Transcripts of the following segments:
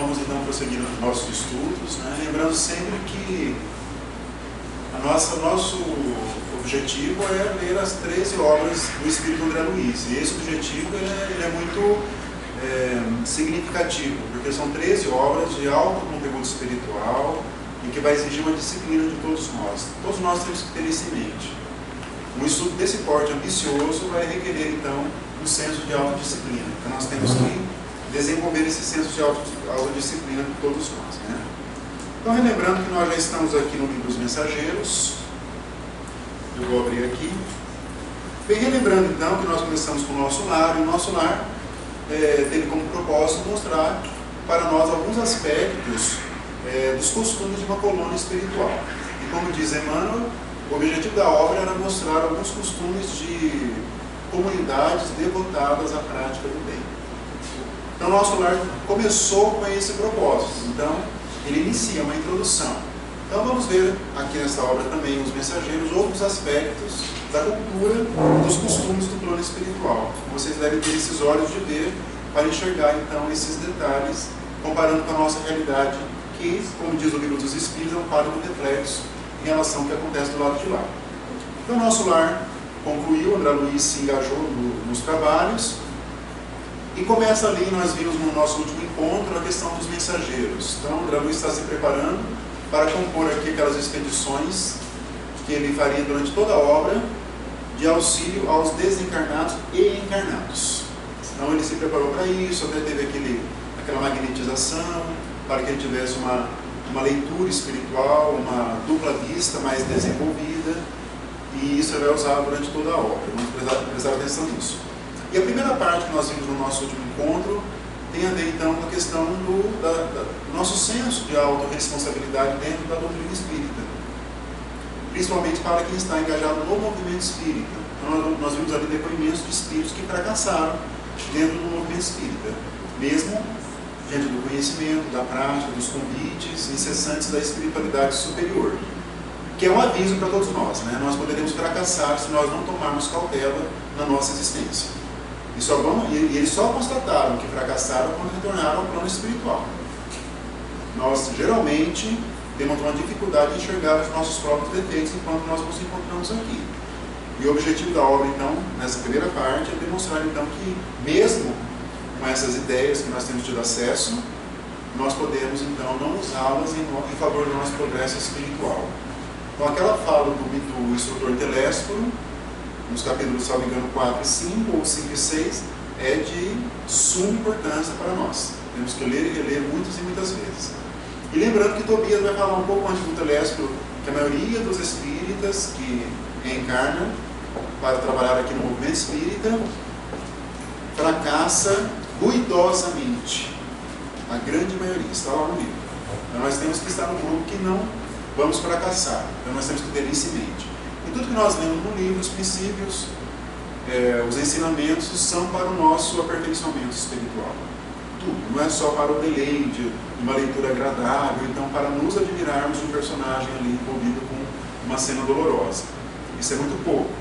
vamos então prosseguir nos nossos estudos, né? Lembrando sempre que nosso objetivo é ler as 13 obras do Espírito André Luiz. E esse objetivo ele é muito significativo, porque são 13 obras de alto conteúdo espiritual e que vai exigir uma disciplina de todos nós. Todos nós temos que ter isso em mente. Um estudo desse porte ambicioso vai requerer, então, um senso de autodisciplina. Então, nós temos que desenvolver esse senso de autodisciplina de todos nós, né? Então, relembrando que nós já estamos aqui no livro dos Mensageiros. Eu vou abrir aqui. Bem, relembrando, então, que nós começamos com o nosso lar, e o nosso lar teve como propósito mostrar para nós alguns aspectos dos costumes de uma colônia espiritual. E como diz Emmanuel, o objetivo da obra era mostrar alguns costumes de comunidades devotadas à prática do bem. Então, nosso lar começou com esse propósito. Então, ele inicia uma introdução. Então, vamos ver aqui nessa obra também, Os Mensageiros, outros aspectos da cultura, dos costumes do plano espiritual. Vocês devem ter esses olhos de ver para enxergar, então, esses detalhes, comparando com a nossa realidade, que, como diz o Livro dos Espíritos, é um quadro reflexo em relação ao que acontece do lado de lá. Então, nosso lar concluiu, André Luiz se engajou nos trabalhos, e começa ali, nós vimos no nosso último encontro, a questão dos mensageiros. Então, André Luiz está se preparando para compor aqui aquelas expedições que ele faria durante toda a obra, de auxílio aos desencarnados e encarnados. Então, ele se preparou para isso, até teve aquela magnetização, para que ele tivesse uma leitura espiritual, uma dupla vista mais desenvolvida, e isso ele vai usar durante toda a obra. Vamos prestar atenção nisso. E a primeira parte que nós vimos no nosso último encontro tem a ver, então, com a questão do nosso senso de autorresponsabilidade dentro da doutrina espírita, principalmente para quem está engajado no movimento espírita. Então, nós vimos ali depoimentos de espíritos que fracassaram dentro do movimento espírita, mesmo diante do conhecimento, da prática, dos convites incessantes da espiritualidade superior, que é um aviso para todos nós, né? Nós poderemos fracassar se nós não tomarmos cautela na nossa existência. E eles só constataram que fracassaram quando retornaram ao plano espiritual. Nós, geralmente, temos uma dificuldade de enxergar os nossos próprios defeitos enquanto nós nos encontramos aqui. E o objetivo da obra, então, nessa primeira parte, é demonstrar, então, que mesmo com essas ideias que nós temos tido acesso, nós podemos, então, não usá-las em favor do nosso progresso espiritual. Então, aquela fala do instrutor Telésforo, nos capítulos, se não me engano, 4 e 5, ou 5 e 6, é de suma importância para nós. Temos que ler e reler muitas e muitas vezes. E lembrando que Tobias vai falar um pouco antes do Telésforo, que a maioria dos espíritas que encarnam para trabalhar aqui no movimento espírita fracassa ruidosamente. A grande maioria está lá no livro. Então nós temos que estar no grupo que não vamos fracassar. Então nós temos que ter isso em mente. E tudo que nós lemos no livro, os princípios, os ensinamentos, são para o nosso aperfeiçoamento espiritual. Tudo. Não é só para o deleite, de uma leitura agradável, então para nos admirarmos de um personagem ali envolvido com uma cena dolorosa. Isso é muito pouco.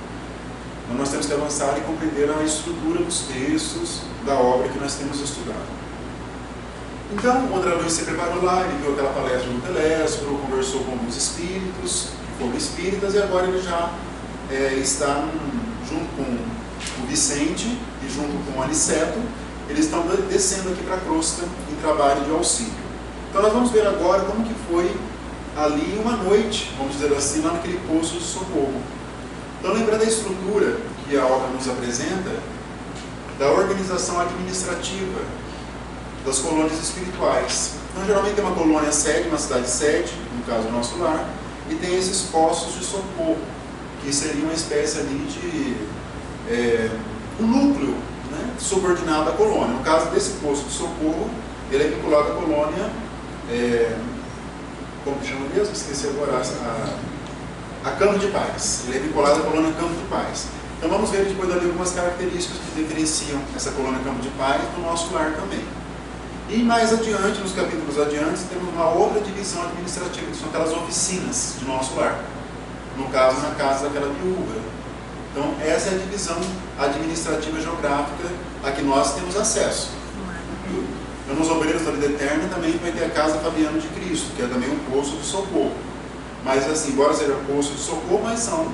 Então nós temos que avançar e compreender a estrutura dos textos da obra que nós temos estudado. Então, o André Luiz se preparou lá, ele viu aquela palestra no Telésforo, conversou com alguns espíritos, que foram espíritas, e agora ele já está junto com o Vicente e junto com o Aniceto, eles estão descendo aqui para a crosta em trabalho de auxílio. Então nós vamos ver agora como que foi ali uma noite, vamos dizer assim, lá naquele poço de socorro. Então, lembrando da estrutura que a obra nos apresenta, da organização administrativa das colônias espirituais. Então, geralmente tem uma colônia sede, uma cidade sede, no caso do nosso lar, e tem esses postos de socorro, que seria uma espécie ali de um núcleo, né, subordinado à colônia. No caso desse posto de socorro, ele é vinculado à colônia, como que chama mesmo? Esqueci agora, a Campo de Paz. Ele é vinculado à colônia Campo de Paz. Então vamos ver depois ali algumas características que diferenciam essa colônia Campo de Paz do nosso lar também. E mais adiante, nos capítulos adiantes, temos uma outra divisão administrativa, que são aquelas oficinas de nosso lar. No caso, na casa daquela viúva. Então, essa é a divisão administrativa geográfica a que nós temos acesso. Então, nos obreiros da vida eterna, também vai ter a Casa Fabiana de Cristo, que é também um poço de socorro. Mas assim, embora seja poço de socorro, mas são,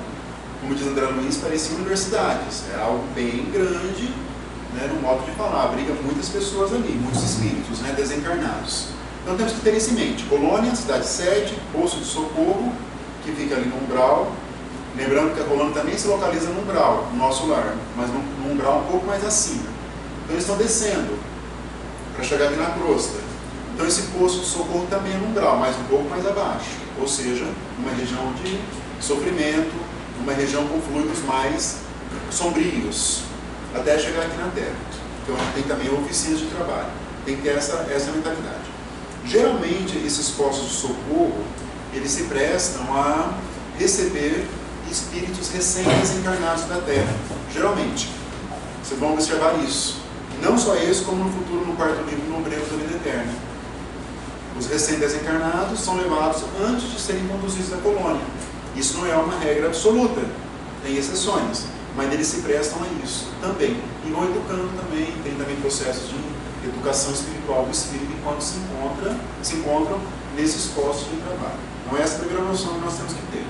como diz André Luiz, pareciam universidades. É algo bem grande, né, no modo de falar, abriga muitas pessoas ali, muitos espíritos, né, desencarnados. Então temos que ter isso em mente. Colônia, cidade sede, poço de socorro, que fica ali no umbral. Lembrando que a colônia também se localiza no umbral, no nosso lar, mas num umbral um pouco mais acima. Então eles estão descendo para chegar aqui na crosta. Então esse poço de socorro também é no umbral, mas um pouco mais abaixo. Ou seja, uma região de sofrimento, uma região com fluidos mais sombrios, até chegar aqui na Terra. Então tem também oficinas de trabalho. Tem que ter essa mentalidade. Geralmente esses postos de socorro, eles se prestam a receber espíritos recém-desencarnados da Terra. Geralmente. Vocês vão observar isso. Não só esse, como no futuro, no quarto livro, no Obreiros da Vida Eterna. Os recém-desencarnados são levados antes de serem conduzidos da colônia. Isso não é uma regra absoluta. Tem exceções. Mas eles se prestam a isso também. E vão educando também. Tem também processos de educação espiritual do espírito enquanto se encontram nesses postos de trabalho. Então essa é a primeira noção que nós temos que ter.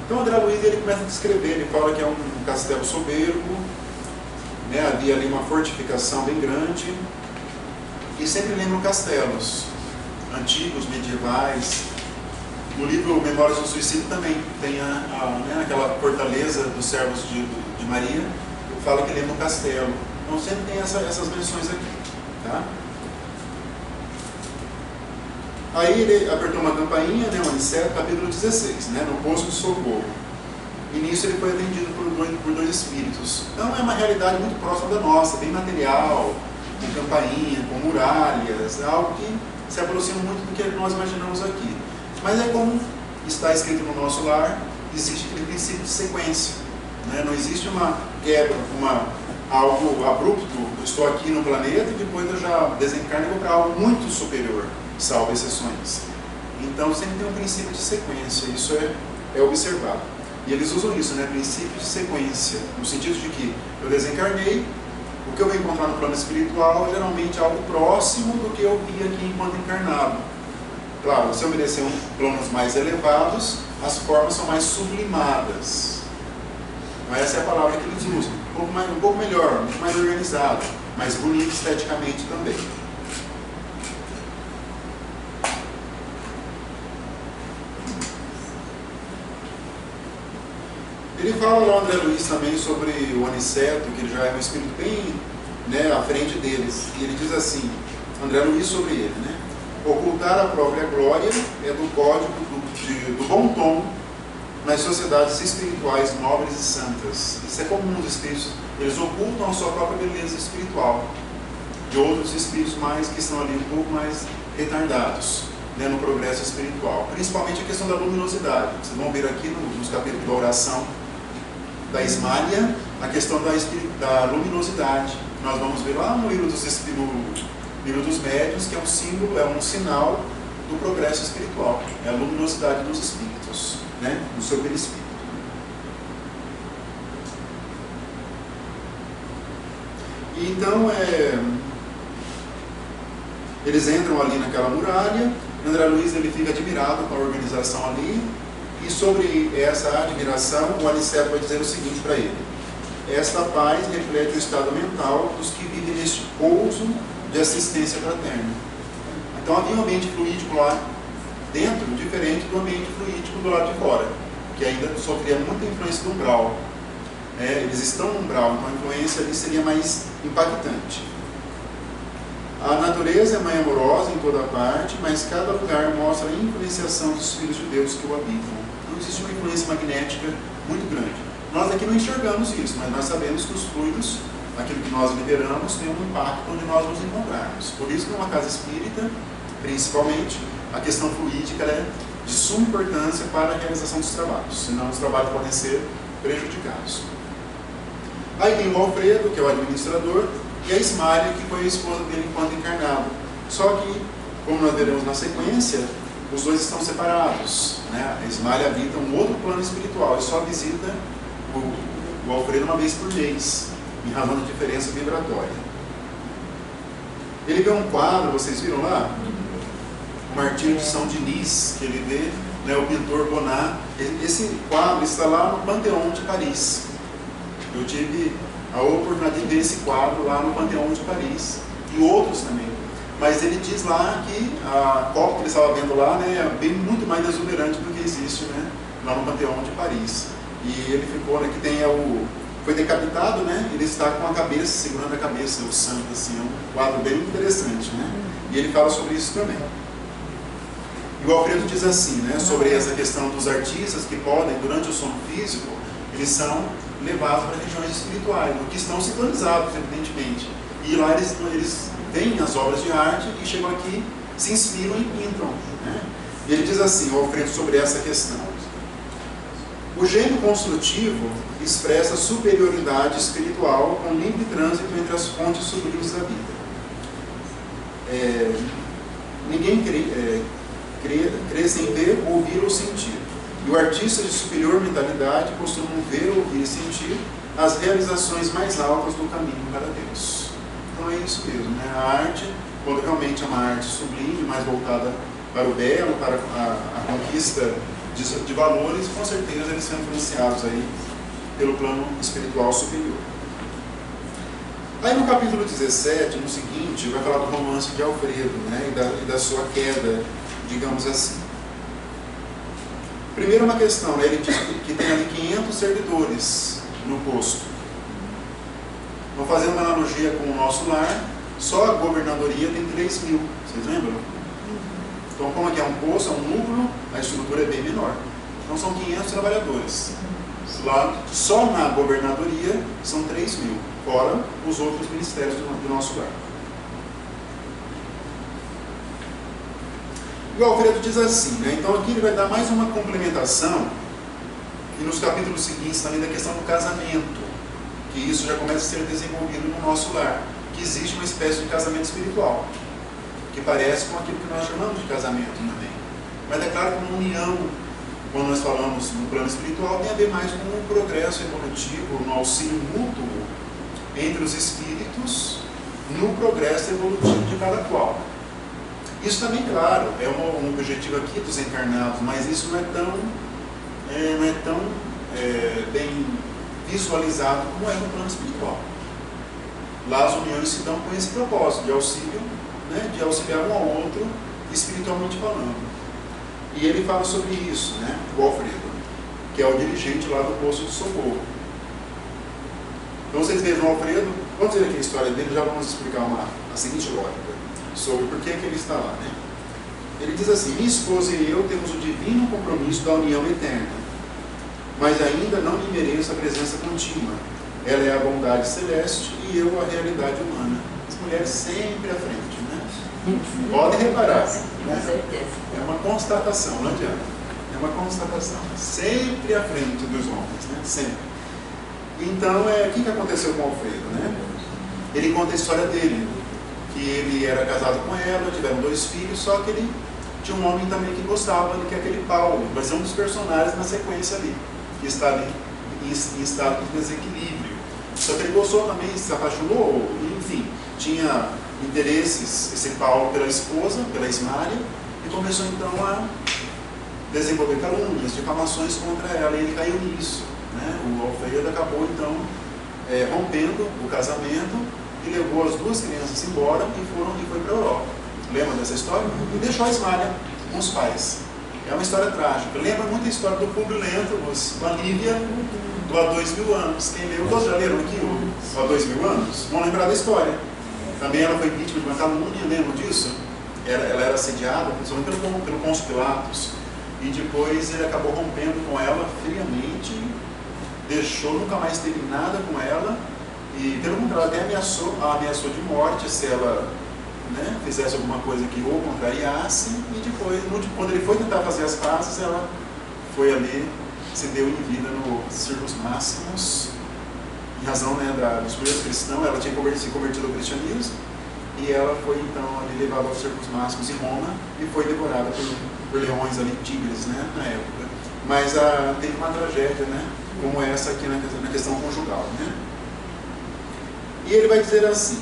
Então André Luiz ele começa a descrever, ele fala que é um castelo soberbo, né, havia ali uma fortificação bem grande, e sempre lembram castelos antigos, medievais. No livro Memórias do Suicídio também tem né, aquela fortaleza dos servos de Maria, que fala que lembra um castelo. Então sempre tem essas menções aqui. Tá? Aí ele apertou uma campainha, né, um aniceto, capítulo 16, né, no poço de socorro. E nisso ele foi atendido por dois espíritos. Então é uma realidade muito próxima da nossa, bem material, com campainha, com muralhas, algo que se aproxima muito do que nós imaginamos aqui. Mas é como está escrito no nosso lar, existe aquele princípio de sequência. Né? Não existe uma quebra, algo abrupto, eu estou aqui no planeta e depois eu já desencarno e vou para algo muito superior, salvo exceções. Então sempre tem um princípio de sequência, isso é observado. E eles usam isso, né? Princípio de sequência, no sentido de que eu desencarnei, o que eu vou encontrar no plano espiritual geralmente é algo próximo do que eu vi aqui enquanto encarnado. Claro, se eu merecer planos mais elevados, as formas são mais sublimadas. Então, essa é a palavra que eles usam. Um pouco melhor, muito mais organizado, mais bonito esteticamente também. Ele fala lá, André Luiz, também sobre o aniceto, que ele já é um espírito bem, né, à frente deles. E ele diz assim, André Luiz sobre ele, né? Ocultar a própria glória é do código do bom tom nas sociedades espirituais nobres e santas. Isso é comum nos espíritos, eles ocultam a sua própria beleza espiritual de outros espíritos que estão ali um pouco mais retardados, né, no progresso espiritual. Principalmente a questão da luminosidade. Vocês vão ver aqui nos capítulos da oração da Ismália, a questão da luminosidade. Nós vamos ver lá no livro dos médiuns, que é um símbolo, é um sinal do progresso espiritual. É a luminosidade dos espíritos, né, do seu perispírito. E então, eles entram ali naquela muralha, André Luiz ele fica admirado com a organização ali, e sobre essa admiração, o aniceto vai dizer o seguinte para ele: esta paz reflete o estado mental dos que vivem neste pouso de assistência fraterna. Então havia um ambiente fluídico lá dentro, diferente do ambiente fluídico do lado de fora, que ainda sofria muita influência do umbral. Eles estão no umbral, então a influência ali seria mais impactante. A natureza é mãe amorosa em toda parte, mas cada lugar mostra a influenciação dos filhos de Deus que o habitam. Então existe uma influência magnética muito grande. Nós aqui não enxergamos isso, mas nós sabemos que os fluidos, aquilo que nós liberamos, tem um impacto onde nós nos encontrarmos. Por isso que numa casa espírita, principalmente, a questão fluídica é de suma importância para a realização dos trabalhos, senão os trabalhos podem ser prejudicados. Aí tem o Alfredo, que é o administrador, e a Ismália, que foi a esposa dele enquanto encarnado. Só que, como nós veremos na sequência, os dois estão separados, né? A Ismália habita um outro plano espiritual e só visita o Alfredo uma vez por mês, em razão da diferença vibratória. Ele vê um quadro, vocês viram lá? O Martírio de São Diniz, que ele vê, né, o pintor Bonnat. Esse quadro está lá no Panteão de Paris. Eu tive a oportunidade de ver esse quadro lá no Panteão de Paris, e outros também. Mas ele diz lá que a copa que ele estava vendo lá, né, é bem muito mais exuberante do que existe, né, lá no Panteão de Paris. E ele ficou, né, que tem foi decapitado, né, ele está com a cabeça, segurando a cabeça, o santo, assim, é um quadro bem interessante, né, e ele fala sobre isso também. E o Alfredo diz assim, né, sobre essa questão dos artistas que podem, durante o sono físico, eles são levados para regiões espirituais, que estão sintonizados, evidentemente. E lá eles veem as obras de arte e chegam aqui, se inspiram e pintam, né? E ele diz assim, o Alfredo, sobre essa questão: o gênio construtivo expressa superioridade espiritual com livre trânsito entre as fontes sublimes da vida. Ninguém crê sem ver, ouvir ou sentir. E o artista de superior mentalidade costuma ver, ouvir e sentir as realizações mais altas do caminho para Deus. Então é isso mesmo, né? A arte, quando realmente é uma arte sublime, mais voltada para o belo, para a conquista de valores, com certeza eles são influenciados aí pelo plano espiritual superior. Aí no capítulo 17, no seguinte, vai falar do romance de Alfredo, né? E da sua queda, digamos assim. Primeiro uma questão, né? Ele diz que tem ali 500 servidores no posto. Vamos fazer uma analogia com o nosso lar, só a governadoria tem 3 mil, vocês lembram? Então, como aqui é um posto, é um núcleo, a estrutura é bem menor. Então são 500 trabalhadores. Lá, só na governadoria são 3 mil, fora os outros ministérios do nosso lar. E o Alfredo diz assim, né? Então aqui ele vai dar mais uma complementação, e nos capítulos seguintes também da questão do casamento, que isso já começa a ser desenvolvido no nosso lar, que existe uma espécie de casamento espiritual, que parece com aquilo que nós chamamos de casamento também. Mas é claro que uma união, quando nós falamos no plano espiritual, tem a ver mais com um progresso evolutivo, no auxílio mútuo entre os espíritos, no progresso evolutivo de cada qual. Isso também, claro, é um objetivo aqui dos encarnados, mas isso não é tão bem visualizado como é no plano espiritual. Lá as uniões se dão com esse propósito de auxílio, né, de auxiliar um ao outro, espiritualmente falando. E ele fala sobre isso, né, o Alfredo, que é o dirigente lá do posto de socorro. Então vocês vejam o Alfredo, vamos ver aqui a história dele, já vamos explicar a seguinte lógica sobre por que ele está lá, né? Ele diz assim: minha esposa e eu temos o divino compromisso da união eterna, mas ainda não lhe mereço a presença contínua. Ela é a bondade celeste e eu a realidade humana. As mulheres sempre à frente, né? Podem reparar, né? É uma constatação, não adianta. É uma constatação. Sempre à frente dos homens, né? Sempre. Então, o que aconteceu com o Alfredo, né? Ele conta a história dele, que ele era casado com ela, tiveram 2 filhos, só que ele tinha um homem também que gostava, que é aquele Paulo, vai ser um dos personagens na sequência ali, que está ali em estado de desequilíbrio. Só que ele gostou também, se apaixonou, enfim, tinha interesses, esse Paulo, pela esposa, pela Ismária, e começou então a desenvolver calúnias, difamações contra ela, e ele caiu nisso, né? O Alfredo acabou então rompendo o casamento e levou as 2 crianças embora e foi para a Europa. Lembra dessa história? E deixou a Ismária com os pais. É uma história trágica. Lembra muito a história do Públio Lentulus, com a Lívia, do Há 2000 anos. Quem leu? Todos já leram aqui o Há 2000 anos? Vão lembrar da história. Também ela foi vítima de uma calúnia, lembram disso? Ela era assediada, principalmente pelo Pôncio Pilatos. E depois ele acabou rompendo com ela friamente, deixou, nunca mais teve nada com ela. E pelo contrário, até ameaçou de morte se ela, né, fizesse alguma coisa que o contrariasse. E depois, quando ele foi tentar fazer as pazes, ela foi ali, se deu em vida no Círculos Máximos, em razão, né, dos primeiros cristãos. Ela tinha se convertido ao cristianismo e ela foi então ali levada aos Círculos Máximos em Roma e foi devorada por leões ali, tigres, né, na época. Mas teve uma tragédia, né, como essa aqui na questão conjugal, né? E ele vai dizer assim,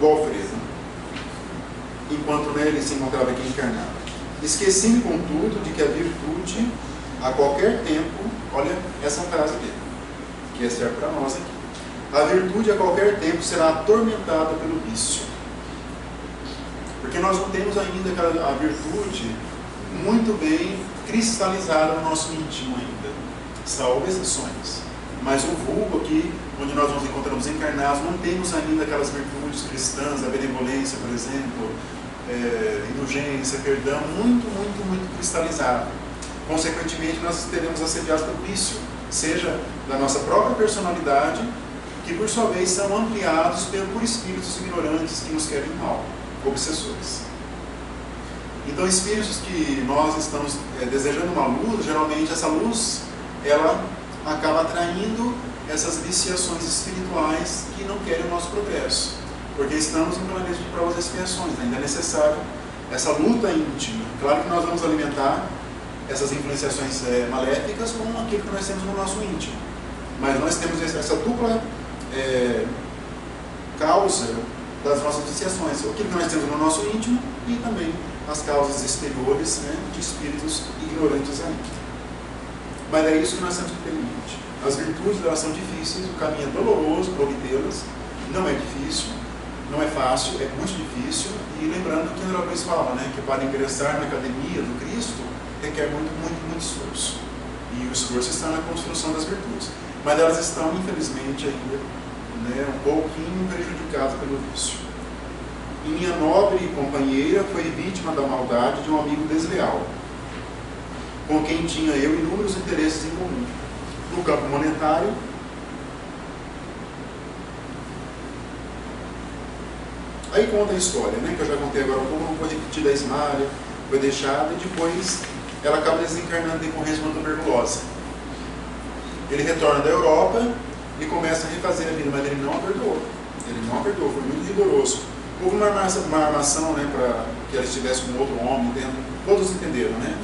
o Alfredo: enquanto ele se encontrava aqui encarnado. Esqueci-me, contudo, de que a virtude, a qualquer tempo, olha essa frase dele, que serve para nós aqui. A virtude, a qualquer tempo, será atormentada pelo vício. Porque nós não temos ainda a virtude muito bem cristalizada no nosso íntimo ainda, salvo exceções. Mas o vulgo aqui, onde nós nos encontramos encarnados, não temos ainda aquelas virtudes cristãs, a benevolência, por exemplo, indulgência, perdão, muito cristalizado. Consequentemente, nós teremos assediados pelo vício, seja da nossa própria personalidade, que por sua vez são ampliados por espíritos ignorantes que nos querem mal, obsessores. Então, espíritos que nós estamos desejando uma luz, geralmente essa luz, ela acaba atraindo essas viciações espirituais que não querem o nosso progresso, porque estamos em um planeta de provas e expiações, ainda é necessário essa luta íntima. Claro que nós vamos alimentar essas influenciações maléficas com aquilo que nós temos no nosso íntimo, mas nós temos essa dupla causa das nossas viciações, aquilo que nós temos no nosso íntimo e também as causas exteriores, né, de espíritos ignorantes ainda. Mas é isso que nós temos que ter em mente. As virtudes, elas são difíceis, o caminho é doloroso para obtê-las, não é difícil, não é fácil, é muito difícil. E lembrando que André Luiz fala, né, que para ingressar na academia do Cristo requer muito esforço. E o esforço está na construção das virtudes. Mas elas estão, infelizmente, ainda, né, um pouquinho prejudicadas pelo vício. E minha nobre companheira foi vítima da maldade de um amigo desleal, com quem tinha eu inúmeros interesses em comum. No campo monetário, aí conta a história, né, que eu já contei agora um pouco, não vou repetir da Ismália, foi deixada e depois ela acaba desencarnando em decorrência de uma tuberculose. Ele retorna da Europa e começa a refazer a vida, mas ele não a perdoou. Ele não a perdoou, foi muito rigoroso. Houve uma armação, né, para que ela estivesse com outro homem dentro, todos entenderam, né?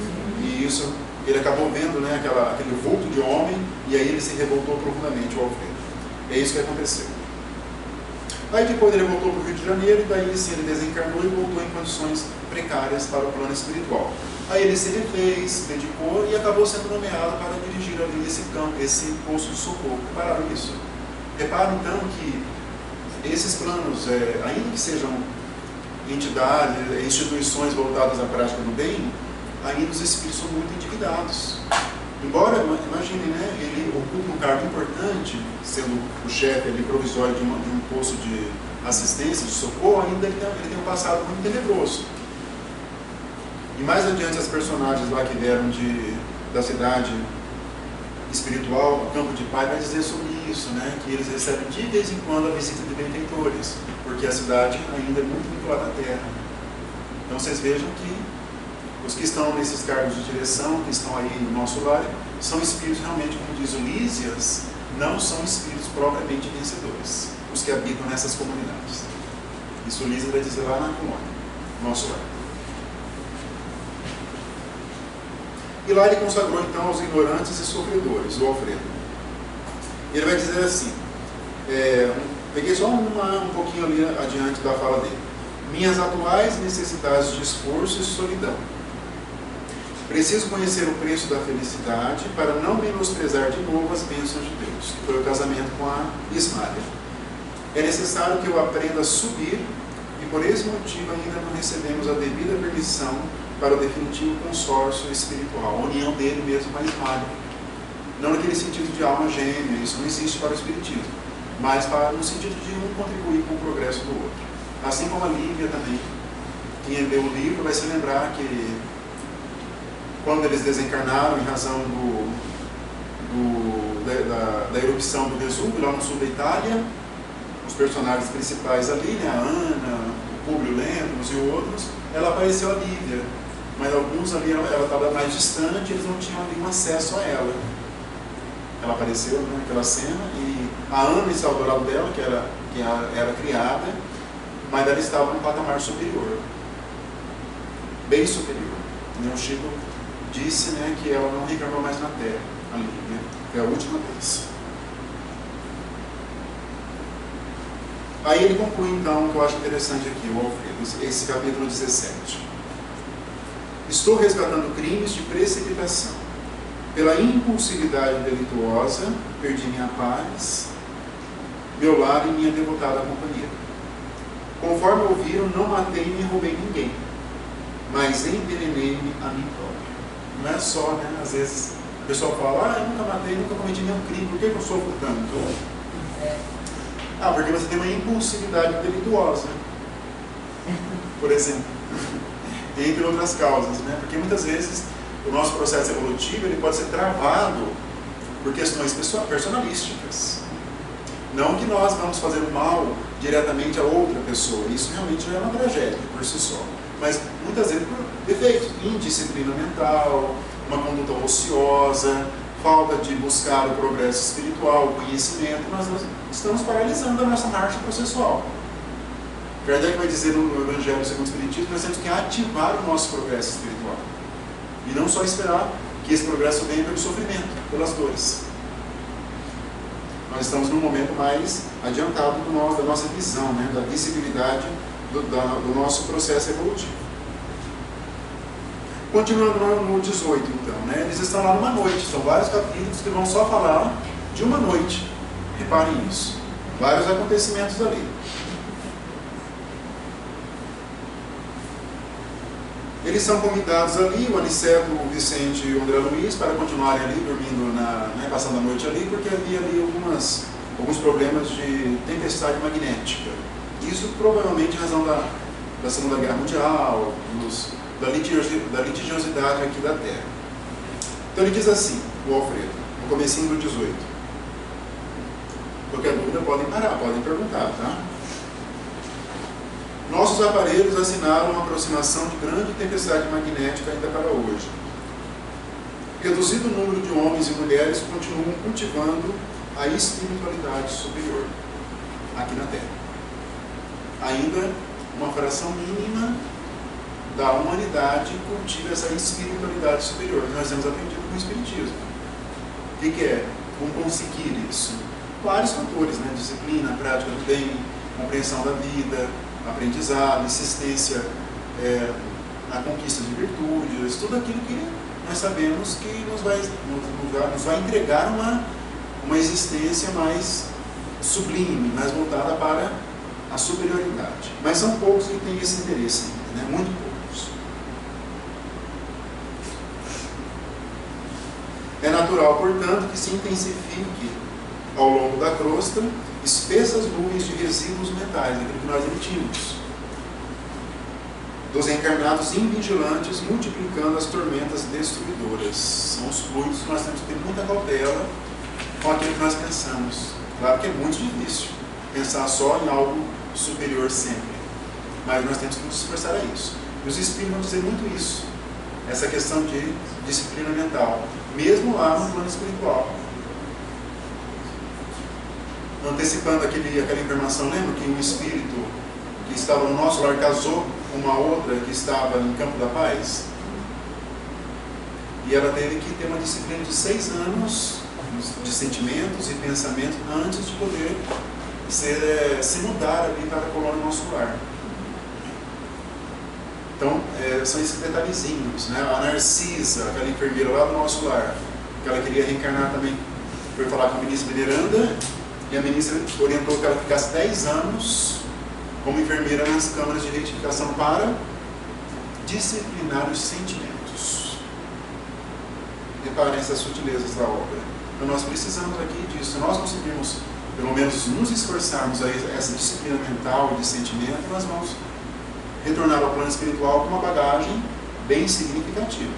E isso, ele acabou vendo, né, aquele vulto de homem, e aí ele se revoltou profundamente, o Alfredo. É isso que aconteceu. Aí depois ele voltou para o Rio de Janeiro, e daí sim ele desencarnou e voltou em condições precárias para o plano espiritual. Aí ele se refez, se dedicou e acabou sendo nomeado para dirigir ali esse campo, esse posto de socorro. Repararam isso? Reparam então que esses planos, ainda que sejam entidades, instituições voltadas à prática do bem, ainda os espíritos são muito endividados. Embora, imagine, né, ele ocupa um cargo importante, sendo o chefe ali, provisório de um posto de assistência, de socorro, ainda ele tem um passado muito tenebroso. E mais adiante as personagens lá que vieram da cidade espiritual, o Campo de Pai, vai dizer sobre isso, né, que eles recebem de vez em quando a visita de benfeitores, porque a cidade ainda é muito vinculada à terra. Então vocês vejam que os que estão nesses cargos de direção, que estão aí no nosso lar, são espíritos realmente, como diz o Lísias, não são espíritos propriamente vencedores, os que habitam nessas comunidades. Isso o Lísias vai dizer lá na colônia, no nosso lar. E lá ele consagrou então aos ignorantes e sofredores, o Alfredo. Ele vai dizer assim, peguei só um pouquinho ali adiante da fala dele. Minhas atuais necessidades de esforço e solidão. Preciso conhecer o preço da felicidade para não menosprezar de novo as bênçãos de Deus, que foi o casamento com a Ismália. É necessário que eu aprenda a subir e por esse motivo ainda não recebemos a devida permissão para o definitivo consórcio espiritual, a união dele mesmo com a Ismália. Não naquele sentido de alma gêmea, isso não existe para o espiritismo, mas no sentido de um contribuir com o progresso do outro. Assim como a Lívia também. Quem leu o livro vai se lembrar que quando eles desencarnaram em razão da erupção do Vesúvio, lá no sul da Itália, os personagens principais ali, né, a Ana, o Públio Lentulus e outros, ela apareceu a Lívia, mas alguns ali ela estava mais distante, eles não tinham nenhum acesso a ela. Ela apareceu naquela cena e a Ana estava do lado dela, que era criada, mas ela estava num patamar superior, bem superior. O Chico disse, né, que ela não reencarnou mais na Terra, a Lívia, foi a última vez. Aí ele conclui então, o que eu acho interessante aqui, o Alfredo, esse capítulo 17. Estou resgatando crimes de precipitação. Pela impulsividade delituosa, perdi minha paz, meu lar e minha devotada companhia. Conforme ouviram, não matei nem roubei ninguém, mas envenenei-me a mim próprio. Não é só, né? Às vezes o pessoal fala, eu nunca matei, nunca cometi nenhum crime, por que eu sofro tanto? Porque você tem uma impulsividade delituosa, por exemplo, entre outras causas, né? Porque muitas vezes o nosso processo evolutivo ele pode ser travado por questões personalísticas. Não que nós vamos fazer o mal diretamente a outra pessoa, isso realmente já é uma tragédia por si só, mas muitas vezes por defeitos, indisciplina mental, uma conduta ociosa, falta de buscar o progresso espiritual, o conhecimento, nós estamos paralisando a nossa marcha processual. Kardec vai dizer no Evangelho segundo o Espiritismo que nós temos que ativar o nosso progresso espiritual e não só esperar que esse progresso venha pelo sofrimento, pelas dores. Nós estamos num momento mais adiantado da nossa visão, né, da visibilidade do nosso processo evolutivo. Continuando no 18, então, né, eles estão lá numa noite, são vários capítulos que vão só falar de uma noite. Reparem isso. Vários acontecimentos ali. Eles são convidados ali, o Aniceto, o Vicente e o André Luiz, para continuarem ali, dormindo, passando a noite ali, porque havia ali alguns problemas de tempestade magnética. Isso provavelmente em razão da Segunda Guerra Mundial, da litigiosidade aqui da Terra. Então ele diz assim, o Alfredo, no comecinho do 18. Qualquer dúvida podem parar, podem perguntar, tá? Nossos aparelhos assinalam uma aproximação de grande tempestade magnética ainda para hoje. Reduzido o número de homens e mulheres continuam cultivando a espiritualidade superior aqui na Terra. Ainda uma fração mínima da humanidade cultiva essa espiritualidade superior. Nós temos aprendido com o Espiritismo. O que é? Como conseguir isso? Vários fatores, né? Disciplina, prática do bem, compreensão da vida, aprendizado, insistência na conquista de virtudes, tudo aquilo que nós sabemos que nos vai entregar uma existência mais sublime, mais voltada para a superioridade. Mas são poucos que têm esse interesse ainda, né? Muito poucos. É natural, portanto, que se intensifique ao longo da crosta espessas nuvens de resíduos mentais, aquilo que nós emitimos, dos encarnados invigilantes, multiplicando as tormentas destruidoras. São os fluidos que nós temos que ter muita cautela com aquilo que nós pensamos. Claro que é muito difícil pensar só em algo superior sempre, mas nós temos que nos esforçar a isso. E os Espíritos vão dizer muito isso, essa questão de disciplina mental, mesmo lá no plano espiritual. Antecipando aquela informação, lembra que um espírito que estava no nosso lar casou com uma outra que estava em Campo da Paz? E ela teve que ter uma disciplina de 6 anos de sentimentos e pensamentos antes de poder se mudar ali para a colônia do nosso lar. Então, são esses detalhezinhos, né? A Narcisa, aquela enfermeira lá do nosso lar, que ela queria reencarnar também, foi falar com a ministra Veneranda, e a ministra orientou que ela ficasse 10 anos como enfermeira nas câmaras de retificação para disciplinar os sentimentos. Reparem essas sutilezas da obra. Então nós precisamos aqui disso. Se nós conseguirmos, pelo menos, nos esforçarmos a essa disciplina mental e de sentimento, nós vamos retornar ao plano espiritual com uma bagagem bem significativa.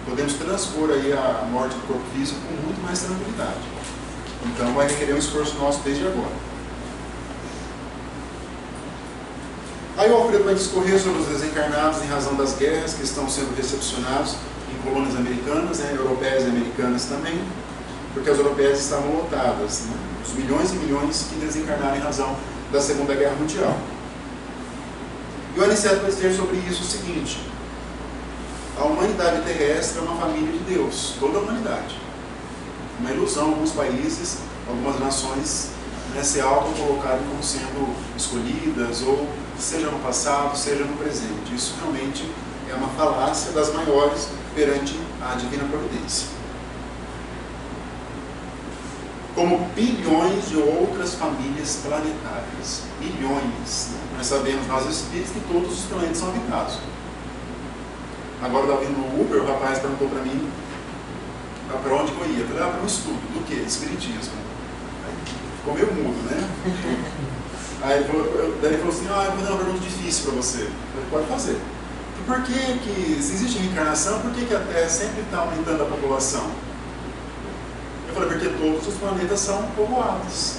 Podemos transpor aí a morte do corpo físico com muito mais tranquilidade. Então vai requerer um esforço nosso desde agora. Aí o Alfredo vai discorrer sobre os desencarnados em razão das guerras que estão sendo recepcionados em colônias americanas, né, europeias e americanas também, porque as europeias estavam lotadas, né, os milhões e milhões que desencarnaram em razão da Segunda Guerra Mundial. E o Aniceto vai dizer sobre isso o seguinte: a humanidade terrestre é uma família de Deus, toda a humanidade. Uma ilusão, alguns países, algumas nações né, se autocolocarem como sendo escolhidas, ou seja no passado, seja no presente. Isso realmente é uma falácia das maiores perante a divina providência. Como bilhões de outras famílias planetárias. Bilhões. Né? Nós sabemos, nós espíritos, que todos os planetas são habitados. Agora eu estava vindo no Uber, o rapaz perguntou para mim para onde eu ia. Eu falei, para um estudo. Do que? Espiritismo. Aí ficou meio mudo, né? Aí ele falou assim, eu vou fazer uma pergunta difícil para você. Eu falei, pode fazer. Por que, se existe reencarnação, por que a Terra sempre está aumentando a população? Eu falei, porque todos os planetas são povoados.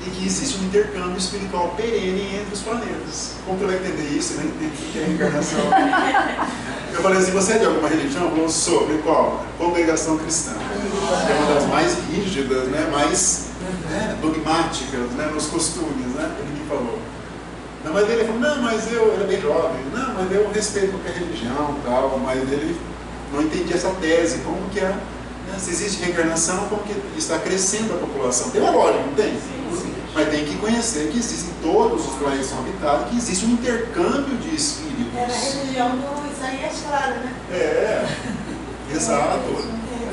E que existe um intercâmbio espiritual perene entre os planetas. Como você vai entender isso? Você vai entender o que é reencarnação. Eu falei assim, você é de alguma religião? Falou, sobre qual? Congregação cristã. É uma das mais rígidas, né? Mais dogmáticas, né? Nos costumes, né? Ele me falou. Não, mas ele falou, não, mas ele é bem jovem. Não, mas eu respeito qualquer religião e tal. Mas ele não entendia essa tese. Como que é? Se existe reencarnação, como que está crescendo a população? Tem uma lógica, não tem? Sim. Mas tem que conhecer que existem todos os planetas são habitados, que existe um intercâmbio de espíritos. É na religião do Isaías Claro, né? Exato.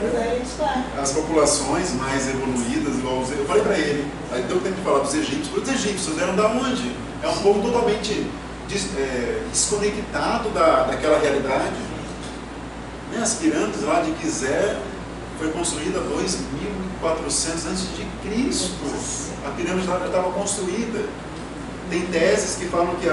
Isaías Claro. As populações mais evoluídas, igual eu falei para ele, aí deu tempo de falar dos egípcios. Os egípcios eram da onde? É um povo totalmente desconectado daquela realidade. Né? As pirâmides lá de Gizé foi construída 2400 a.C. A pirâmide já estava construída. Tem teses que falam que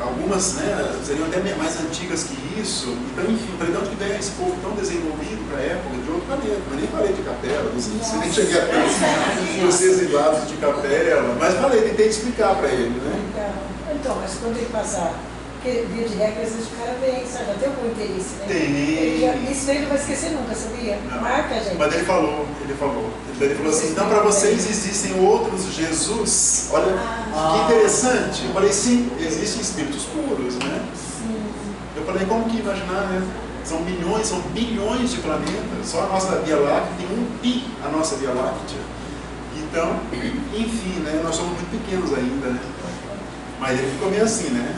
algumas, né, seriam até mais antigas que isso. Então, enfim, para onde que vem esse povo tão desenvolvido para a época de outro planeta? Mas nem falei de Capela, você nem cheguei a os exilados de Capela, mas tentei explicar para ele, né? Então, mas quando ele passar, porque via de regra, às vezes o cara vem, sabe? Já tem algum interesse, né? Tem. Isso ele não vai esquecer nunca, sabia? Não. Marca, gente. Mas ele falou assim, então para vocês existem outros Jesus. Olha que interessante. Eu falei, sim, existem espíritos puros, né? Sim. Eu falei, como que imaginar, né? São bilhões de planetas. Só a nossa Via Láctea tem 1 pi, a nossa Via Láctea. Então, enfim, né? Nós somos muito pequenos ainda, né? Mas ele ficou meio assim, né?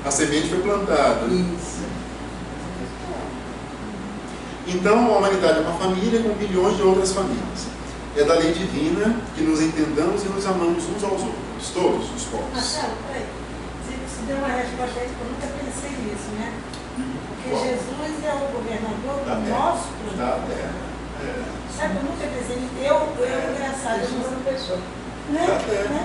A semente foi plantada. Isso. Então, a humanidade é uma família com bilhões de outras famílias. É da lei divina que nos entendamos e nos amamos uns aos outros, todos os povos. Marcelo, peraí. Você deu uma resposta aí que eu nunca pensei nisso, né? Porque Qual? Jesus é o governador do nosso planeta. Da Terra. Sabe, eu nunca pensei nisso. Engraçado, eu não sou pessoa. Né? Da Terra. Né?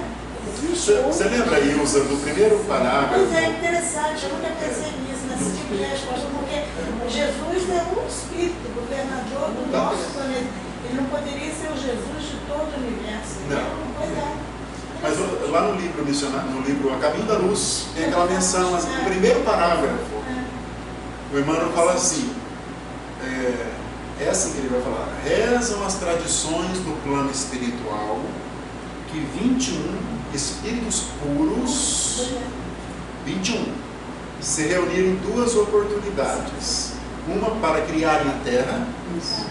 Você lembra, Ilza, do primeiro parágrafo? Pois é, interessante, eu nunca pensei nisso, nesse tipo de resposta, porque Jesus é um espírito, governador do nosso planeta. Ele não poderia ser o Jesus de todo o universo. Não. Pois é. Mas lá no livro missionário, no livro A Caminho da Luz, tem aquela menção, assim, no primeiro parágrafo, o Emmanuel fala assim, é assim que ele vai falar: rezam as tradições do plano espiritual que 21 espíritos puros, 21, se reuniram em 2 oportunidades. Uma para criarem a Terra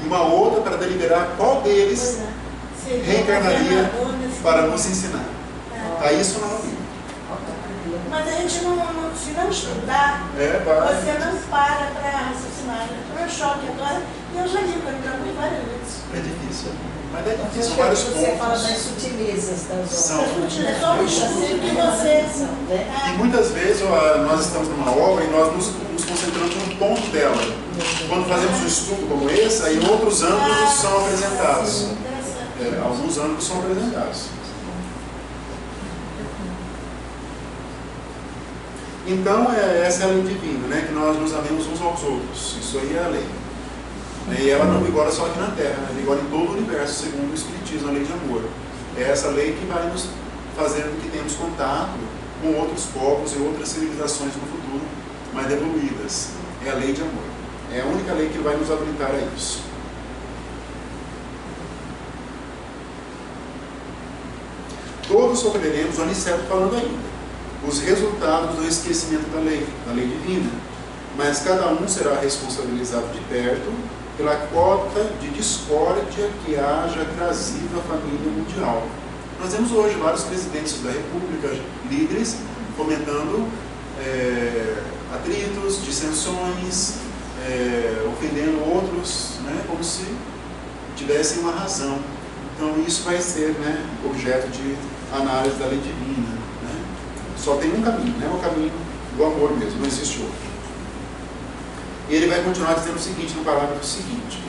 e uma outra para deliberar qual deles reencarnaria para nos ensinar. Está isso lá no livro. Mas a gente se não estudar, você não para raciocinar. Eu estou em choque agora e eu já li para mim várias vezes. É difícil. Mas é difícil, são vários pontos. Você fala das sutilezas das outras. E muitas vezes nós estamos numa obra e nós nos concentramos num ponto dela. Quando fazemos um estudo como esse, aí outros ângulos são apresentados. Alguns ângulos são apresentados. Então, essa é a lei divina, né? Que nós nos amemos uns aos outros. Isso aí é a lei. E ela não vigora só aqui na Terra, ela vigora em todo o universo, segundo o Espiritismo, a lei de amor. É essa lei que vai nos fazendo que tenhamos contato com outros povos e outras civilizações no futuro, mais evoluídas. É a lei de amor. É a única lei que vai nos habilitar a isso. Todos sofreremos, o Aniceto falando ainda, os resultados do esquecimento da lei divina. Mas cada um será responsabilizado de perto pela cota de discórdia que haja trazido à família mundial. Nós temos hoje vários presidentes da República, líderes, comentando atritos, dissensões, ofendendo outros, né, como se tivessem uma razão. Então isso vai ser, né, objeto de análise da lei divina. Né? Só tem um caminho, né, o caminho do amor mesmo, não existe outro. E ele vai continuar dizendo o seguinte, no parágrafo seguinte: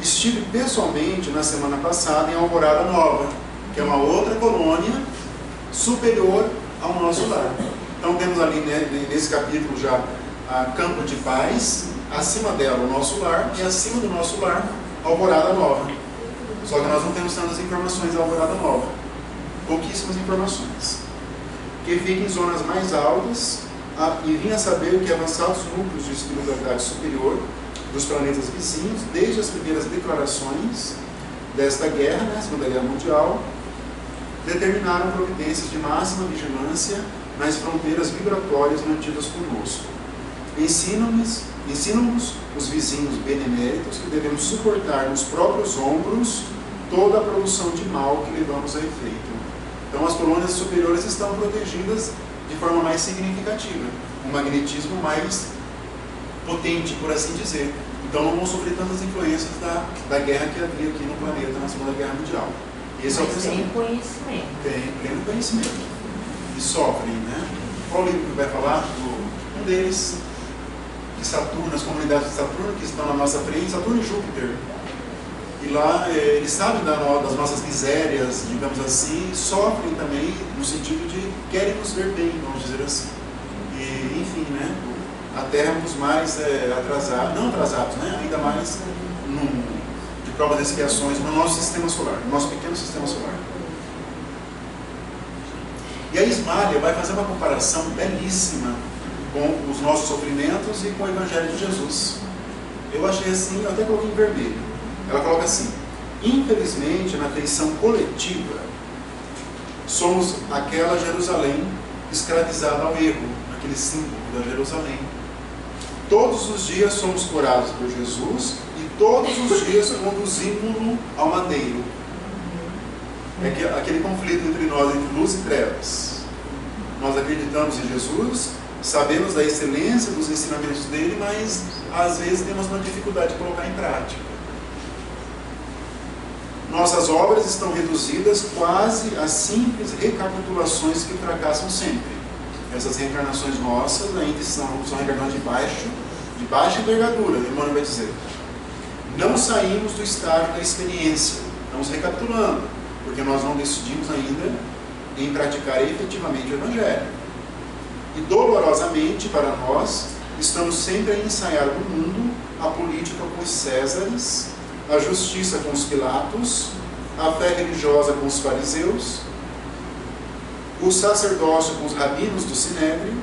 estive pessoalmente na semana passada em Alvorada Nova, que é uma outra colônia superior ao nosso lar. Então temos ali, né, nesse capítulo já a Campo de Paz, acima dela o nosso lar, e acima do nosso lar Alvorada Nova. Só que nós não temos tantas informações da Alvorada Nova, pouquíssimas informações, que fica em zonas mais altas, e vim a saber que avançados núcleos de espiritualidade superior dos planetas vizinhos, desde as primeiras declarações desta guerra, né, Segunda Guerra Mundial, determinaram providências de máxima vigilância nas fronteiras vibratórias mantidas conosco. Ensinam-nos os vizinhos beneméritos que devemos suportar nos próprios ombros toda a produção de mal que levamos a efeito. Então as colônias superiores estão protegidas de forma mais significativa, um magnetismo mais potente, por assim dizer. Então não vão sofrer tantas influências da guerra que havia aqui no planeta na Segunda Guerra Mundial. Esse mas é o tem conhecimento. Tem pleno conhecimento. E sofrem, né? Qual livro que vai falar? Um deles, de Saturno, as comunidades de Saturno que estão na nossa frente, Saturno e Júpiter. E lá eles sabem das nossas misérias, digamos assim, e sofrem também no sentido de querem nos ver bem, vamos dizer assim. E, enfim, né? A Terra é um dos mais atrasados, não atrasados, né? Ainda mais de provas de expiações no nosso sistema solar, no nosso pequeno sistema solar. E a Ismália vai fazer uma comparação belíssima com os nossos sofrimentos e com o Evangelho de Jesus. Eu achei assim, eu até coloquei em vermelho. Ela coloca assim: infelizmente, na feição coletiva, somos aquela Jerusalém escravizada ao erro, aquele símbolo da Jerusalém. Todos os dias somos curados por Jesus e todos os dias conduzimos-no ao madeiro. É aquele conflito entre nós, entre luz e trevas. Nós acreditamos em Jesus, sabemos da excelência dos ensinamentos dele, mas às vezes temos uma dificuldade de colocar em prática. Nossas obras estão reduzidas quase a simples recapitulações que fracassam sempre. Essas reencarnações nossas ainda são reencarnações de baixa envergadura, Emmanuel vai dizer. Não saímos do estágio da experiência, estamos recapitulando, porque nós não decidimos ainda em praticar efetivamente o Evangelho. E dolorosamente para nós, estamos sempre a ensaiar no mundo a política com os Césares, a justiça com os Pilatos, a fé religiosa com os fariseus, o sacerdócio com os rabinos do Sinédrio,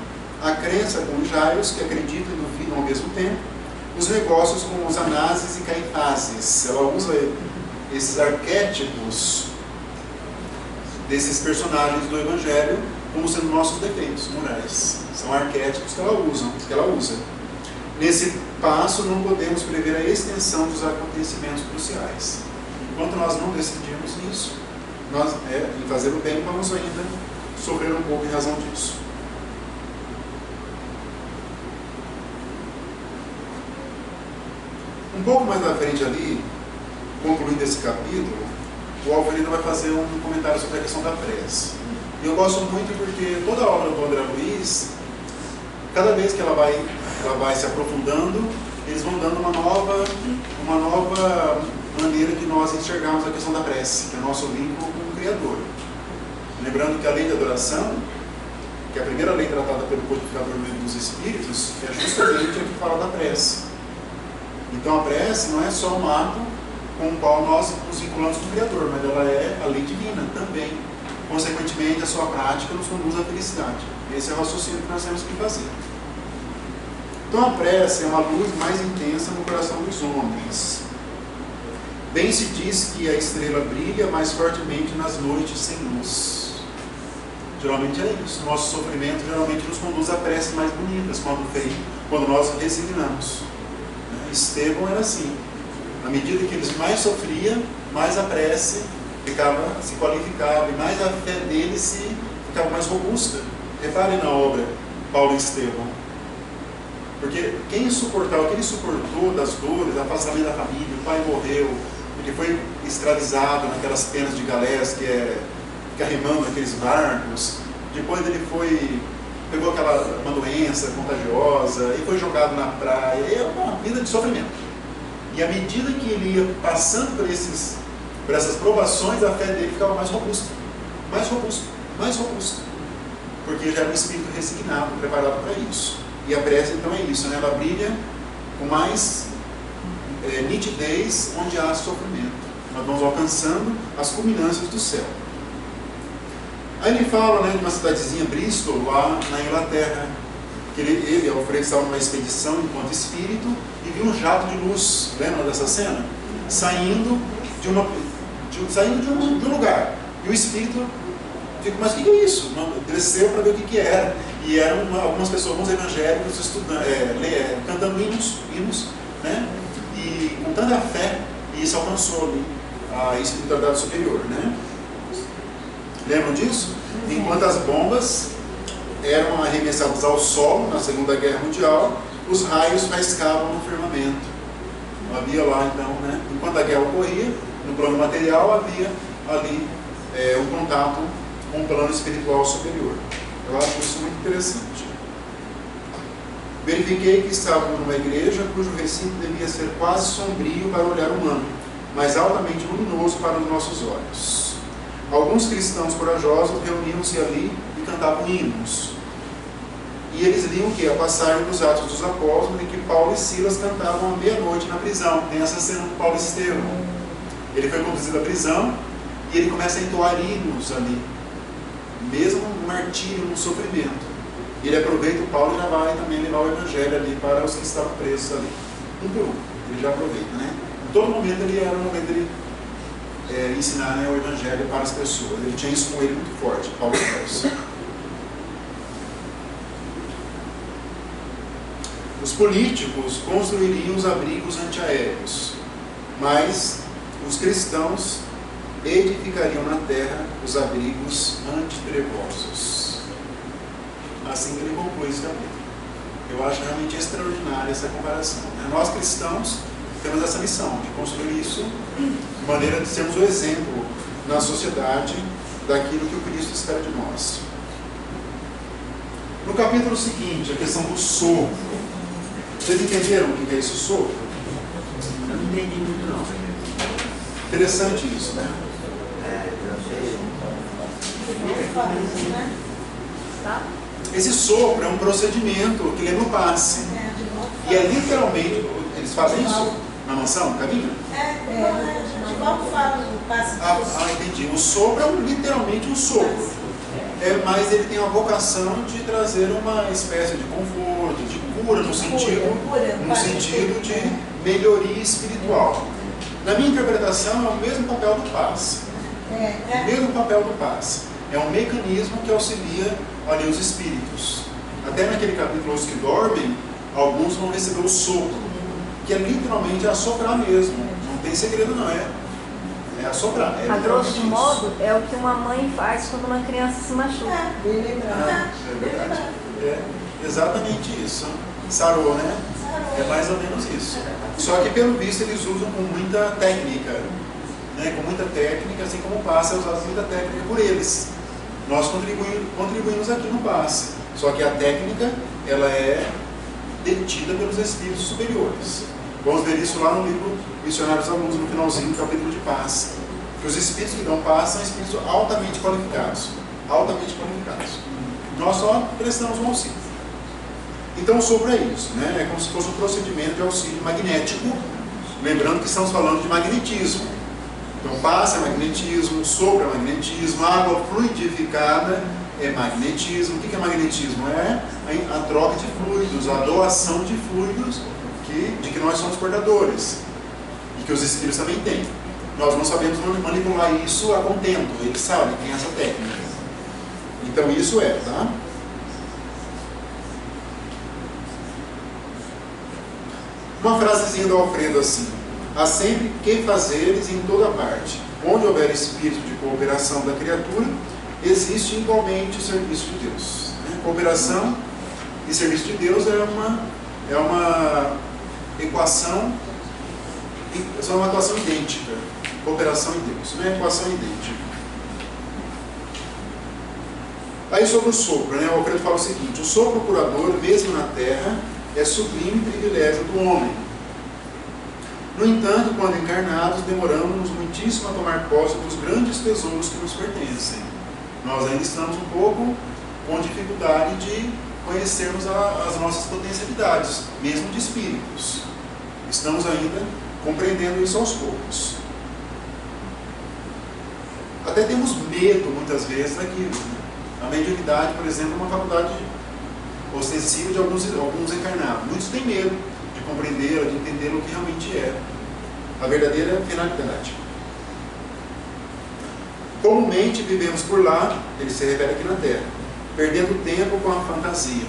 a crença com os Jairos, que acreditam e duvidam ao mesmo tempo, os negócios com os Anáses e Caifáses. Ela usa esses arquétipos desses personagens do Evangelho como sendo nossos defeitos morais. São arquétipos que ela usa. Nesse passo, não podemos prever a extensão dos acontecimentos cruciais. Enquanto nós não decidimos nisso, em fazer o bem, vamos ainda sofrer um pouco em razão disso. Um pouco mais à frente ali, concluindo esse capítulo, o Alfredo vai fazer um comentário sobre a questão da prece. E eu gosto muito porque toda a obra do André Luiz, cada vez que ela vai se aprofundando, eles vão dando uma nova maneira de nós enxergarmos a questão da prece, que é o nosso vínculo com o Criador. Lembrando que a lei de adoração, que é a primeira lei tratada pelo Codificador dos Espíritos, é justamente a que fala da prece. Então a prece não é só um ato com o qual nós nos vinculamos com o Criador, mas ela é a lei divina também. Consequentemente, a sua prática nos conduz à felicidade. Esse é o raciocínio que nós temos que fazer. Então a prece é uma luz mais intensa no coração dos homens. Bem se diz que a estrela brilha mais fortemente nas noites sem luz. Geralmente é isso. Nosso sofrimento geralmente nos conduz a preces mais bonitas quando nós resignamos. Estevão era assim. À medida que eles mais sofriam, mais a prece se qualificava, e mais a fé deles ficava mais robusta. Reparem na obra Paulo e Estevão. Porque quem suportar o que ele suportou das dores, afastamento da família, o pai morreu, ele foi escravizado naquelas penas de galés que é ficar remando naqueles barcos, depois ele pegou uma doença contagiosa e foi jogado na praia, é uma vida de sofrimento. E à medida que ele ia passando por essas provações, a fé dele ficava mais robusta, mais robusta, mais robusta, porque já era um espírito resignado, preparado para isso. E a prece então é isso, né? Ela brilha com mais nitidez onde há sofrimento. Nós vamos alcançando as culminâncias do céu. Aí ele fala, né, de uma cidadezinha, Bristol, lá na Inglaterra, que ele Alfredo, estava numa expedição enquanto espírito e viu um jato de luz, lembra dessa cena? Saindo de um lugar. E o espírito ficou, mas o que é isso? Desceu para ver o que era. E eram algumas pessoas, alguns evangélicos, cantando hinos, né? E com tanta fé, e isso alcançou ali a espiritualidade superior, né? Lembram disso? Enquanto as bombas eram arremessadas ao solo na Segunda Guerra Mundial, os raios faiscavam no firmamento. Havia lá então, né? Enquanto a guerra ocorria, no plano material havia ali um contato com o plano espiritual superior. Eu acho isso muito interessante. Verifiquei que estávamos numa igreja cujo recinto devia ser quase sombrio para o olhar humano, mas altamente luminoso para os nossos olhos. Alguns cristãos corajosos reuniam-se ali e cantavam hinos. E eles liam que a passagem dos Atos dos Apóstolos, em que Paulo e Silas cantavam à meia-noite na prisão. Tem essa cena do Paulo e Estevão. Ele foi conduzido à prisão e ele começa a entoar hinos ali, mesmo no martírio, no sofrimento. Ele aproveita o Paulo e já vai também levar o evangelho ali para os que estavam presos ali. Um por um. Ele já aproveita, né? Em todo momento ele era um momento de ensinar, né, o evangelho para as pessoas. Ele tinha isso com ele muito forte, Paulo de Tarso. Os políticos construiriam os abrigos antiaéreos, mas os cristãos edificariam na terra os abrigos antitrevosos. Assim que ele conclui esse capítulo. Eu acho realmente extraordinária essa comparação. Nós cristãos temos essa missão de construir isso de maneira de sermos o exemplo na sociedade daquilo que o Cristo espera de nós. No capítulo seguinte, a questão do sopro. Vocês entenderam o que é esse sopro? Eu não entendi muito não. Interessante isso, né? Esse sopro é um procedimento que lembra o passe. E é literalmente, eles fazem isso na mansão, caminho? De volta fala do passe. Entendi. O sopro é literalmente um sopro. Mas ele tem a vocação de trazer uma espécie de conforto, de cura, no sentido de melhoria espiritual. Na minha interpretação, é o mesmo papel do passe. O mesmo papel do passe. É um mecanismo que auxilia ali os espíritos. Até naquele capítulo, os que dormem, alguns vão receber o sopro, que é literalmente assoprar mesmo. Não tem segredo não, é assoprar. A grosso modo, é o que uma mãe faz quando uma criança se machuca. Bem lembrado. É exatamente isso. Sarou, né? É mais ou menos isso. Só que pelo visto eles usam com muita técnica, né? Com muita técnica, assim como o passe é usado com muita técnica por eles. Nós contribuímos aqui no passe. Só que a técnica, ela é detida pelos espíritos superiores. Vamos ver isso lá no livro Missionários à Luz, no finalzinho do capítulo de passe. Que os espíritos que dão passe são espíritos altamente qualificados. Altamente qualificados. Nós só prestamos um auxílio. Então o sopro é isso, né? É como se fosse um procedimento de auxílio magnético. Lembrando que estamos falando de magnetismo. Então passe é magnetismo, sopro é magnetismo, água fluidificada é magnetismo. O que é magnetismo? É a troca de fluidos, a doação de fluidos de que nós somos portadores e que os espíritos também têm. Nós não sabemos manipular isso a contento, eles sabem, tem essa técnica. Então isso tá? Uma frasezinha do Alfredo assim: há sempre que fazeres em toda parte. Onde houver espírito de cooperação da criatura, existe igualmente o serviço de Deus. Cooperação e serviço de Deus é uma equação, idêntica. Cooperação e Deus, não é equação idêntica. Aí sobre o sopro, o Alfredo fala o seguinte: o sopro curador, mesmo na terra, é sublime privilégio do homem. No entanto, quando encarnados, demoramos muitíssimo a tomar posse dos grandes tesouros que nos pertencem. Nós ainda estamos um pouco com dificuldade de conhecermos as nossas potencialidades, mesmo de espíritos. Estamos ainda compreendendo isso aos poucos. Até temos medo, muitas vezes, daquilo. A mediunidade, por exemplo, é uma faculdade ostensiva de alguns encarnados. Muitos têm medo de compreender, de entender o que realmente é a verdadeira finalidade. Comumente vivemos por lá, ele se refere aqui na Terra, perdendo tempo com a fantasia,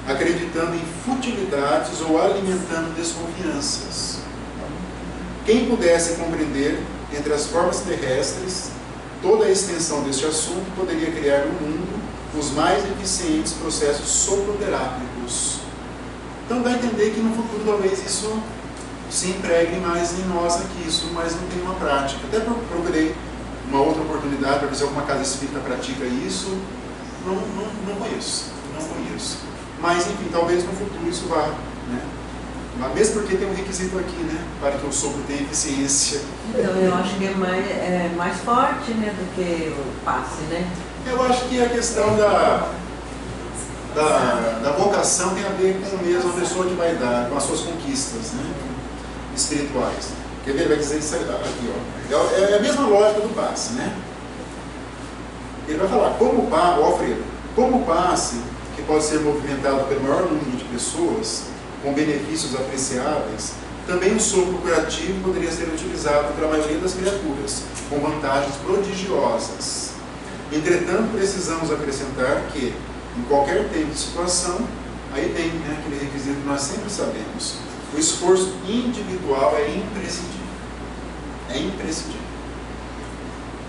acreditando em futilidades ou alimentando desconfianças. Quem pudesse compreender, entre as formas terrestres, toda a extensão deste assunto, poderia criar no mundo os mais eficientes processos soproterápicos. Então dá a entender que no futuro talvez isso se empregue mais em nós aqui, isso, mas não tem uma prática. Até procurei uma outra oportunidade para ver se alguma casa espírita pratica isso. Não conheço. Mas enfim, talvez no futuro isso vá, Mas mesmo porque tem um requisito aqui, para que o sopro tenha eficiência. Então eu acho que é mais forte, do que o passe, Eu acho que a questão da vocação tem a ver com mesmo a pessoa que vai dar, com as suas conquistas, espirituais. Quer ver? Ele vai dizer isso aqui, ó. É a mesma lógica do passe, Ele vai falar, Alfredo, como o passe, que pode ser movimentado pelo maior número de pessoas, com benefícios apreciáveis, também o sopro curativo poderia ser utilizado pela maioria das criaturas, com vantagens prodigiosas. Entretanto, precisamos acrescentar que, em qualquer tempo de situação, aí tem aquele requisito que nós sempre sabemos, o esforço individual é imprescindível.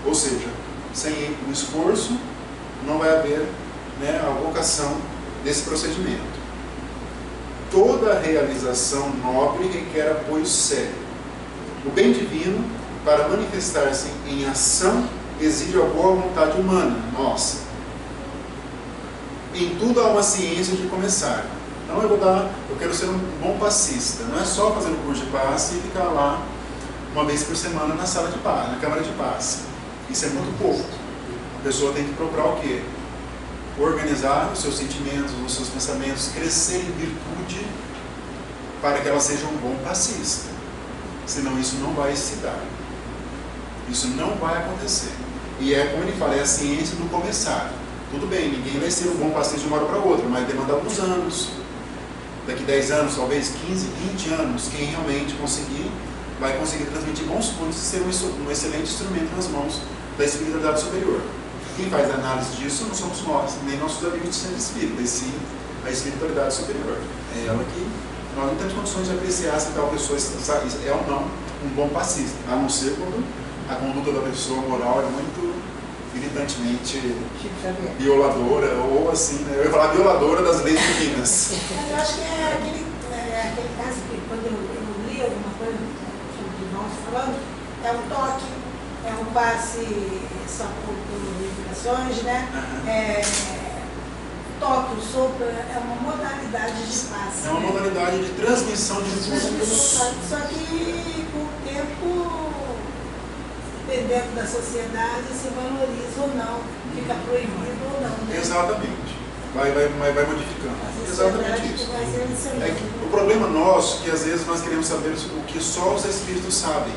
Ou seja, sem o esforço, não vai haver a vocação desse procedimento. Toda realização nobre requer apoio sério. O bem divino, para manifestar-se em ação, exige a boa vontade humana, nossa. Em tudo há uma ciência de começar. Então eu quero ser um bom passista. Não é só fazer um curso de passe e ficar lá uma vez por semana na sala de passe, na câmara de passe. Isso é muito pouco. A pessoa tem que procurar o quê? Organizar os seus sentimentos, os seus pensamentos, crescer em virtude para que ela seja um bom passista. Senão isso não vai se dar. Isso não vai acontecer. E é como ele fala, é a ciência do começar. Tudo bem, ninguém vai ser um bom passista de uma hora para outra, mas demanda alguns anos. Daqui 10 anos, talvez 15, 20 anos, quem realmente conseguir, vai conseguir transmitir bons frutos e ser um excelente instrumento nas mãos da espiritualidade superior. Quem faz a análise disso não somos nós, nem nossos amigos de centro espírita, e sim a espiritualidade superior. É ela que nós não temos condições de apreciar se tal pessoa é ou não um bom passista, a não ser quando a conduta da pessoa moral é muito gritantemente violadora, ou assim, eu ia falar violadora das leis divinas. Eu acho que é aquele caso que quando eu li alguma coisa sobre irmãos falando, é um toque, é um passe só por vibrações, toque, o sopro, é uma modalidade de passe. É uma modalidade de transmissão de fluidos. Só que com o tempo, dentro da sociedade, se valoriza ou não, fica proibido ou não. Exatamente. Vai modificando. Exatamente isso. Vai o problema nosso é que às vezes nós queremos saber o que só os espíritos sabem.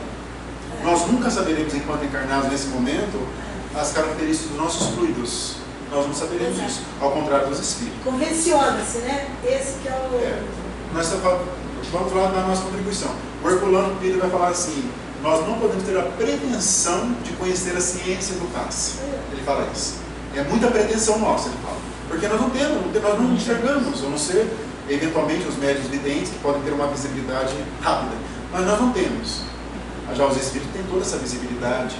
Nós nunca saberemos, enquanto encarnados nesse momento, as características dos nossos fluidos. Nós não saberemos isso, ao contrário dos espíritos. Convenciona-se, Esse que é o... Nós vamos falar da nossa contribuição. O Herculano Pires vai falar assim, nós não podemos ter a pretensão de conhecer a ciência do passe. Ele fala isso. É muita pretensão nossa, ele fala. Porque nós não enxergamos, a não ser, eventualmente, os médios videntes, que podem ter uma visibilidade rápida. mas nós não temos. Já os espíritos têm toda essa visibilidade,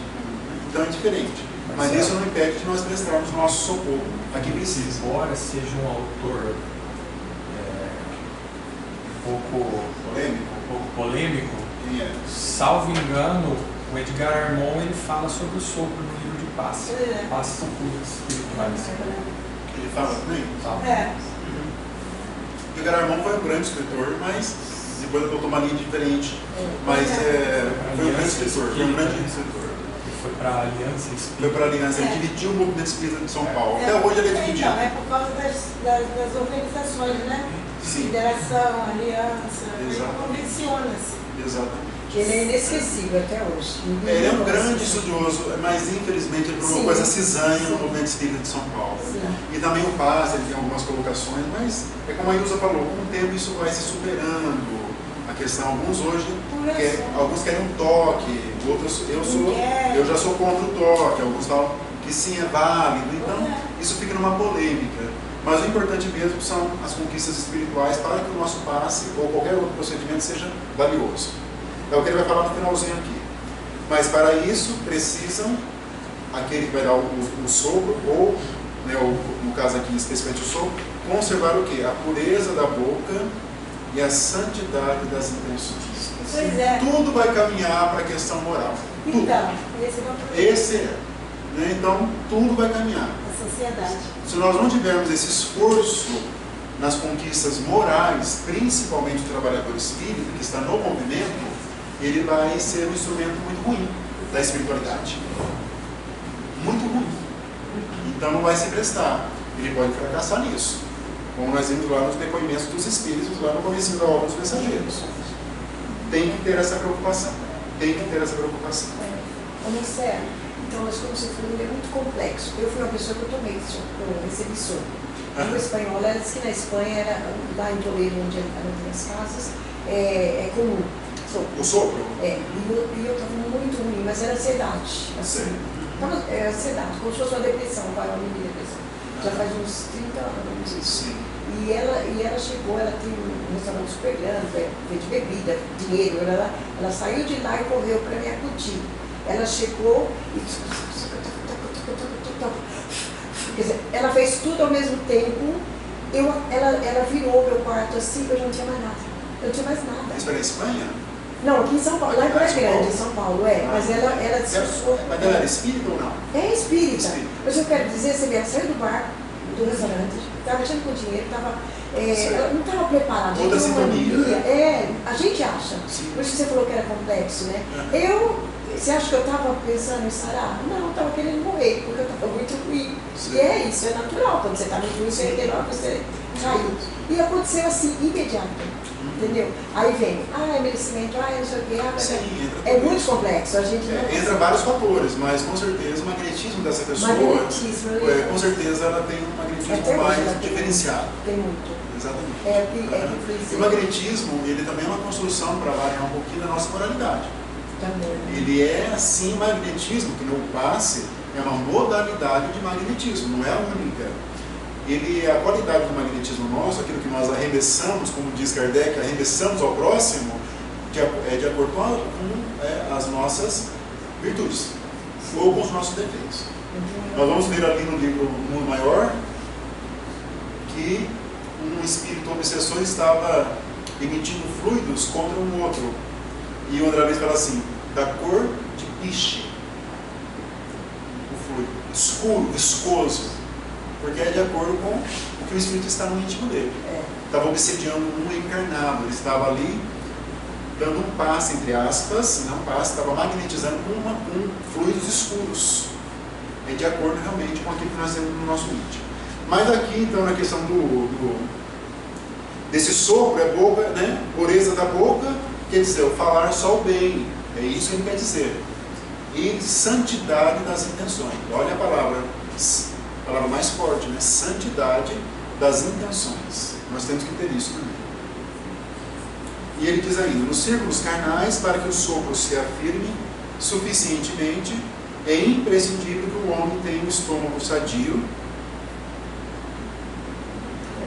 então é diferente. Mas isso não impede de nós prestarmos o nosso socorro a quem precisa. Embora seja um autor um pouco polêmico, Quem é? salvo engano, o Edgar Armon ele fala sobre o sopro no livro de Passe. Passe são curas espirituais. Ele fala também? É. O Edgar Armon foi um grande escritor, mas depois adotou uma linha diferente. Mas foi um grande escritor, Foi para a Aliança Espírita. Foi para a Aliança, ele dividiu o movimento espírita de São Paulo. Até hoje ele é dividido. Então, é por causa das organizações, né? Sim. Federação, aliança, Exato. convenciona-se. Exatamente. Que ele é inesquecível até hoje. Ele é um grande estudioso, mas infelizmente ele provocou essa cisanha no movimento espírita de São Paulo. Sim. E também o Paz, ele tem algumas colocações, mas é como a Ilza falou, com o tempo isso vai se superando. A questão, alguns hoje, alguns querem um toque, outros, eu já sou contra o toque, alguns falam que sim, é válido, então isso fica numa polêmica. Mas o importante mesmo são as conquistas espirituais para que o nosso passe ou qualquer outro procedimento seja valioso. É o que ele vai falar no finalzinho aqui. Mas para isso precisam aquele que vai dar o sopro, ou, né, no caso aqui especificamente o sopro, conservar o quê? A pureza da boca e a santidade das intenções. Pois é. Tudo vai caminhar para a questão moral. Tudo. Então, esse é o problema. Esse é. Né? Então, tudo vai caminhar. A sociedade. Se nós não tivermos esse esforço nas conquistas morais, principalmente o trabalhador espírita que está no movimento, ele vai ser um instrumento muito ruim da espiritualidade. Muito ruim. Então não vai se prestar. Ele pode fracassar nisso. Como nós vimos lá nos depoimentos dos espíritos, lá no começo da obra dos mensageiros. Tem que ter essa preocupação. Tem que ter essa preocupação. Sério. Então, mas como você falou, ele é muito complexo. Eu fui uma pessoa que eu tomei, eu recebi sopro. No espanhol, ela disse que na Espanha, lá em Toledo, onde eram as casas, é comum. O sopro? E eu estava muito ruim, mas era ansiedade. Assim. Era ansiedade, como se fosse uma depressão, uma mini depressão. Já faz uns 30 anos isso. Sim. E ela chegou, ela tem um restaurante super grande, de bebida, dinheiro. Ela saiu de lá e correu para me acudir. Ela chegou e... Quer dizer, ela fez tudo ao mesmo tempo. Ela virou meu quarto assim, eu já não tinha mais nada. Eu não tinha mais nada. Isso era em Espanha? Não, aqui em São Paulo, lá em Praia Grande, em São Paulo, mas ela discursou. Mas ela era espírita ou não? É espírita. Mas eu quero dizer, você vê, ela saiu do bar, do restaurante, estava mexendo com dinheiro, ela não estava preparada. Outra sintonia. A gente acha. Sim. Por isso que você falou que era complexo, né? Você acha que eu estava pensando em sarar? Não, eu estava querendo morrer, porque eu estava muito ruim. Sim. E é isso, é natural, quando você está muito ruim, você tem hora você caiu. E aconteceu assim, imediato. Entendeu? Aí vem, é merecimento, não sei o que, Sim, é muito complexo, a gente não... Entra vários fatores, mas com certeza o magnetismo dessa pessoa, com certeza ela tem um magnetismo mais diferenciado. Tem muito. Exatamente. E o magnetismo, ele também é uma construção para variar um pouquinho da nossa moralidade. Também. Ele é, assim, magnetismo, que no passe é uma modalidade de magnetismo, não é a única. A qualidade do magnetismo nosso, aquilo que nós arremessamos, como diz Kardec, arremessamos ao próximo, é de acordo com as nossas virtudes, ou com os nossos defeitos. Nós vamos ler ali no livro Mundo Maior, que um espírito obsessor estava emitindo fluidos contra um outro. E o André Luiz fala assim, da cor de piche, o fluido, escuro, viscoso, porque é de acordo com o que o espírito está no íntimo dele. Estava obsediando um encarnado, ele estava ali dando um passe, entre aspas, não passe, estava magnetizando com fluidos escuros. É de acordo realmente com aquilo que nós temos no nosso íntimo. Mas aqui, então, na questão desse sopro, é boca, né? Pureza da boca, quer dizer, falar só o bem. É isso que ele quer dizer. E santidade das intenções. Olha a palavra mais forte, né? Santidade das intenções. Nós temos que ter isso também. E ele diz ainda, nos círculos carnais, para que o sopro se afirme suficientemente, é imprescindível que o homem tenha um estômago sadio,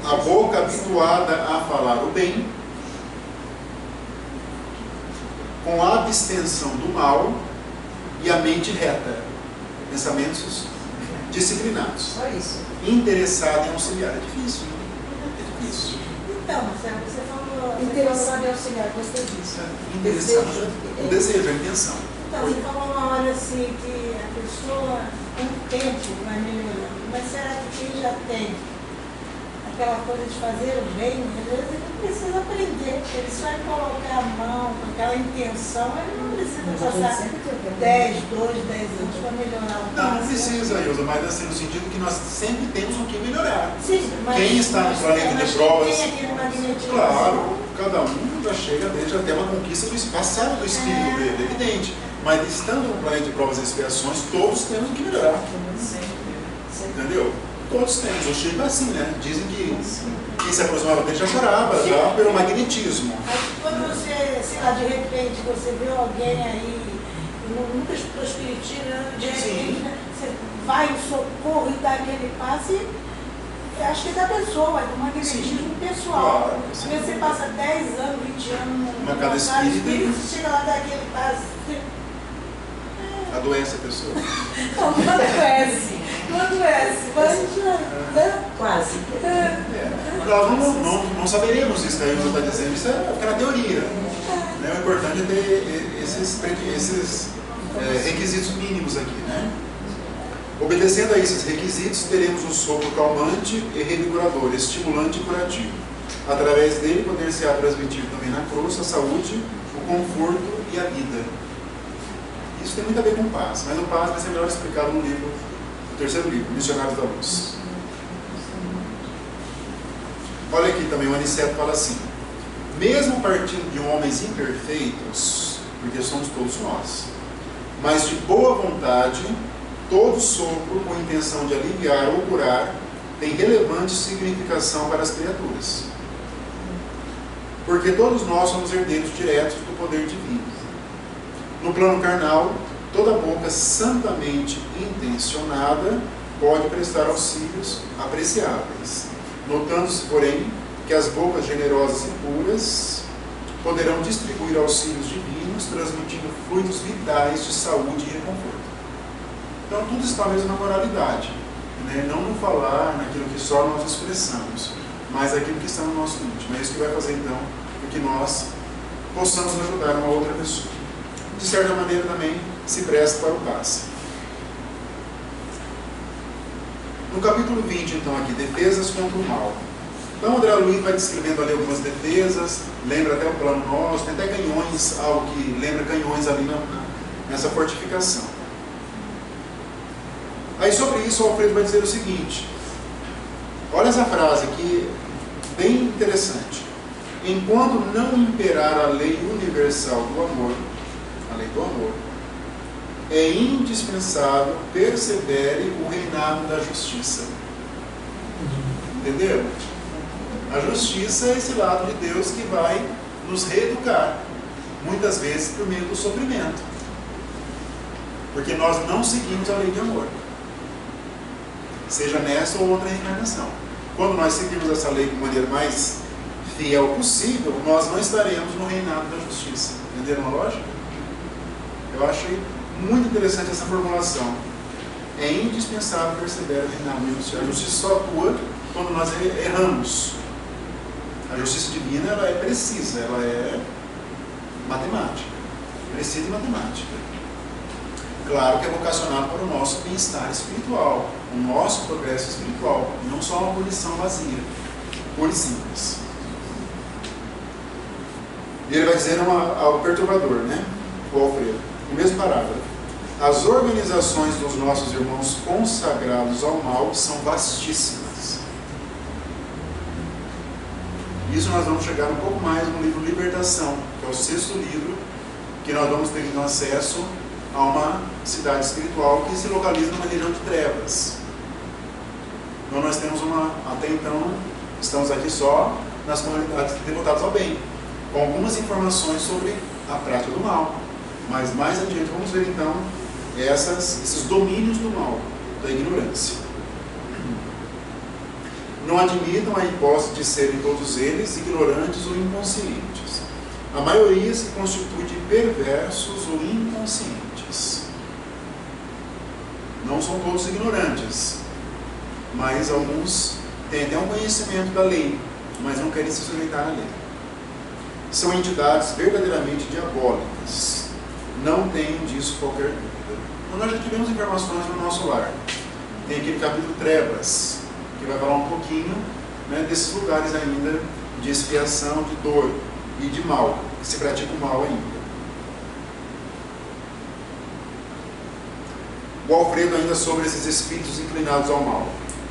a boca habituada a falar o bem, com a abstenção do mal e a mente reta, pensamentos disciplinados, Só isso. interessado em auxiliar. É difícil, né? É difícil. Então, Marcelo, você falou... Interessado em auxiliar, gostei disso. Interessado. O desejo, a intenção. Então, você falou uma hora assim que a pessoa, com o tempo, vai melhorando. Mas será que quem já tem aquela coisa de fazer o bem, às vezes ele não precisa aprender, ele só vai colocar a mão com aquela intenção, ele não precisa passar 10, 2, 10 anos para melhorar o Não, não passo. precisa, Ilza, mas assim, no sentido que nós sempre temos o que melhorar. Sim, mas Quem está no planeta de mas provas, tem aquele magnetismo. claro, cada um já chega desde até uma conquista do passado do espírito dele, é evidente. Mas estando no planeta de provas e expiações, todos temos o que melhorar. Entendeu? Todos temos. O Chico é assim, né? Dizem que quem se aproximava dele já chorava, já pelo magnetismo. Mas quando você, sei lá, de repente, você vê alguém aí, nunca estudou espiritismo, de repente, né, você vai em socorro e dá aquele passe, acho que é da pessoa, é do magnetismo pessoal. Claro, Se você passa 10 anos, 20 anos Uma cada espírito. você chega lá e dá aquele passe. Adoece a pessoa. Não adoece, não adoece, mas Quase. Nós não saberíamos isso que a Ilza está dizendo, isso é aquela teoria. Né? O importante é ter esses requisitos mínimos aqui. Né? Obedecendo a esses requisitos, teremos o sopro calmante e revigorador, estimulante e curativo. Através dele, poder-se-á transmitir também na cruz a saúde, o conforto e a vida. Isso tem muito a ver com paz, mas o paz vai ser melhor explicado no livro, no terceiro livro, Missionários da Luz. Olha aqui também, o Aniceto fala assim: mesmo partindo de homens imperfeitos, porque somos todos nós, mas de boa vontade, todo sopro com intenção de aliviar ou curar tem relevante significação para as criaturas. Porque todos nós somos herdeiros diretos do poder divino. No plano carnal, toda boca santamente intencionada pode prestar auxílios apreciáveis, notando-se, porém, que as bocas generosas e puras poderão distribuir auxílios divinos, transmitindo fluidos vitais de saúde e reconforto. Então, tudo está mesmo na moralidade, né? Não no falar, naquilo que só nós expressamos, mas aquilo que está no nosso íntimo. É isso que vai fazer, então, com que nós possamos ajudar uma outra pessoa. De certa maneira também se presta para o passe. No capítulo 20, então, aqui, defesas contra o mal. Então, o André Luiz vai descrevendo ali algumas defesas, lembra até o plano nosso, tem até canhões, algo que lembra canhões ali nessa fortificação. Aí, sobre isso, o Alfredo vai dizer o seguinte: olha essa frase aqui, bem interessante. Enquanto não imperar a lei universal do amor, a lei do amor, é indispensável persevere o reinado da justiça. Entenderam? A justiça é esse lado de Deus que vai nos reeducar, muitas vezes por meio do sofrimento, porque nós não seguimos a lei de amor, seja nessa ou outra reencarnação. Quando nós seguimos essa lei de maneira mais fiel possível, nós não estaremos no reinado da justiça. Entenderam a lógica? Eu achei muito interessante essa formulação. É indispensável perceber o reinado da justiça. A justiça só atua quando nós erramos. A justiça divina, ela é precisa, ela é matemática. Precisa e matemática. Claro que é vocacionado para o nosso bem-estar espiritual, o nosso progresso espiritual, não só uma punição vazia, pura e simples. E ele vai dizer ao perturbador, né? O Alfredo, no mesmo parágrafo: as organizações dos nossos irmãos consagrados ao mal são vastíssimas. Isso nós vamos chegar um pouco mais no livro Libertação, que é o 6º livro, que nós vamos ter acesso a uma cidade espiritual que se localiza numa região de trevas. Então nós temos até então, estamos aqui só nas comunidades devotadas ao bem, com algumas informações sobre a prática do mal. Mas mais adiante vamos ver então esses domínios do mal, da ignorância. Não admitam a hipótese de serem todos eles ignorantes ou inconscientes. A maioria se constitui de perversos ou inconscientes. Não são todos ignorantes, mas alguns têm até um conhecimento da lei, mas não querem se sujeitar à lei. São entidades verdadeiramente diabólicas. Não tenham disso qualquer dúvida. Então, nós já tivemos informações no nosso lar. Tem aquele capítulo Trevas, que vai falar um pouquinho, né, desses lugares ainda de expiação, de dor e de mal, que se pratica o mal ainda. O Alfredo ainda sobre esses espíritos inclinados ao mal.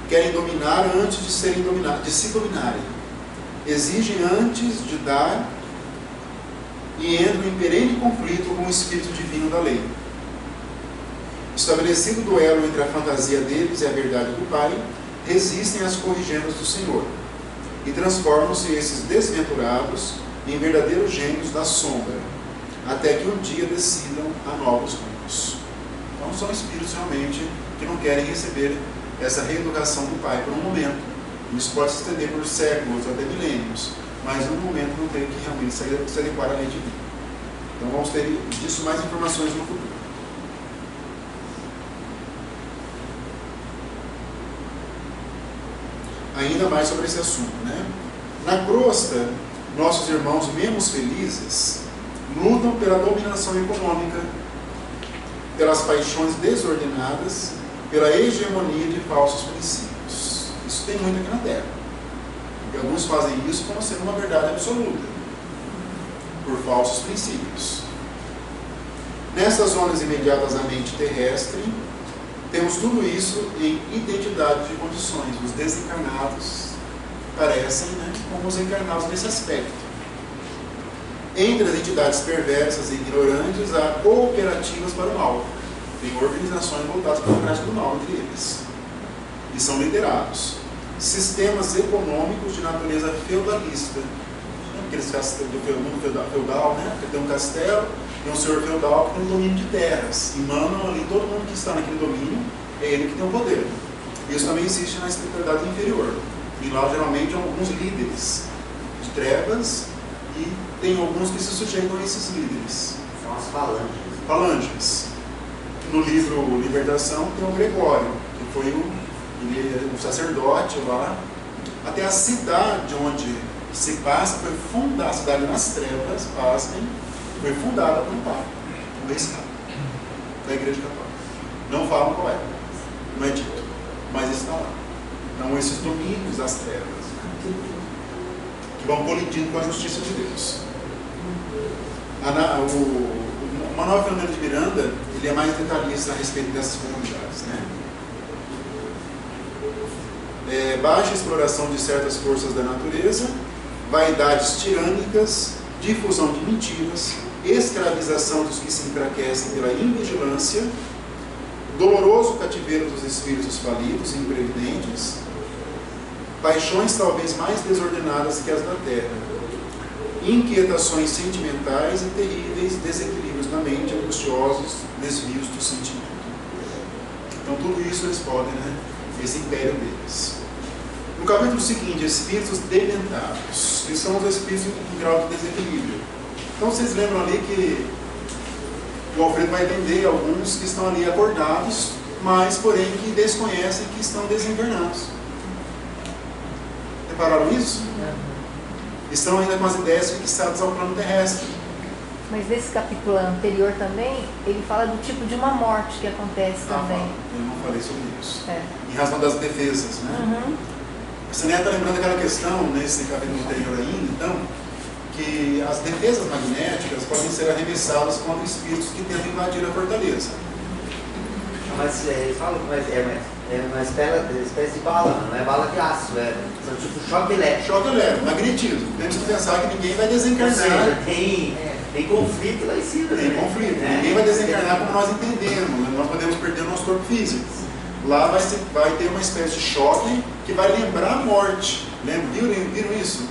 Querem dominar antes de serem dominados, de se dominarem. Exigem antes de dar e entram em perene conflito com o espírito divino da lei. Estabelecido o duelo entre a fantasia deles e a verdade do Pai, resistem às corrigendas do Senhor e transformam-se esses desventurados em verdadeiros gênios da sombra, até que um dia decidam a novos rumos. Então são espíritos realmente que não querem receber essa reeducação do Pai por um momento. Isso pode se estender por séculos, até milênios, mas no momento não tem que realmente se adequar à lei divina. Então vamos ter disso mais informações no futuro. Ainda mais sobre esse assunto, né? Na crosta, nossos irmãos menos felizes lutam pela dominação econômica, pelas paixões desordenadas, pela hegemonia de falsos princípios. Isso tem muito aqui na Terra. Porque alguns fazem isso como sendo uma verdade absoluta, por falsos princípios. Nessas zonas imediatas à mente terrestre, temos tudo isso em identidade de condições. Os desencarnados parecem, né, como os encarnados nesse aspecto. Entre as entidades perversas e ignorantes, há cooperativas para o mal. Tem organizações voltadas para a prática do mal entre eles. E são liderados. Sistemas econômicos de natureza feudalista. Aqueles do mundo feudal, né? Tem um castelo, tem um senhor feudal que tem um domínio de terras. E mandam ali todo mundo que está naquele domínio, é ele que tem o poder. Isso também existe na espiritualidade inferior. E lá geralmente há alguns líderes de trevas e tem alguns que se sujeitam a esses líderes. São as falanges. Falanges. No livro Libertação tem o Gregório, que foi um sacerdote lá. Até a cidade onde se passa foi fundada, a cidade nas trevas, pasmem, foi fundada por um papa, um ex-papa, da Igreja Católica. Não falam qual é, não é dito, mas está lá. Então esses domínios das trevas, que vão colidindo com a justiça de Deus. O Manuel Fernando de Miranda, ele é mais detalhista a respeito dessas comunidades, né? Baixa exploração de certas forças da natureza, vaidades tirânicas, difusão de mentiras, escravização dos que se enfraquecem pela invigilância, doloroso cativeiro dos espíritos falidos e imprevidentes, paixões talvez mais desordenadas que as da terra, inquietações sentimentais e terríveis desequilíbrios na mente, angustiosos desvios do sentimento. Então tudo isso eles podem, né? Esse império deles. No capítulo seguinte, espíritos dementados, que são os espíritos em grau de desequilíbrio. Então vocês lembram ali que o Alfredo vai entender alguns que estão ali acordados, mas porém que desconhecem que estão desencarnados. Repararam isso? Estão ainda com as ideias fixadas ao plano terrestre. Mas nesse capítulo anterior também, ele fala do tipo de uma morte que acontece também. Eu não falei sobre isso. Em razão das defesas, né? Você nem está lembrando aquela questão, nesse capítulo anterior ainda, então, que as defesas magnéticas podem ser arremessadas contra espíritos que tentam invadir a fortaleza. Mas eles falam que é uma espécie de bala, não é bala de aço, são tipo choque elétrico. Choque elétrico, magnetismo. Temos que pensar que ninguém vai desencarnar. Ou seja, tem conflito lá em cima. Tem conflito. Ninguém vai desencarnar como nós entendemos. Nós podemos perder o nosso corpo físico. Lá vai ter uma espécie de choque que vai lembrar a morte. Viram isso?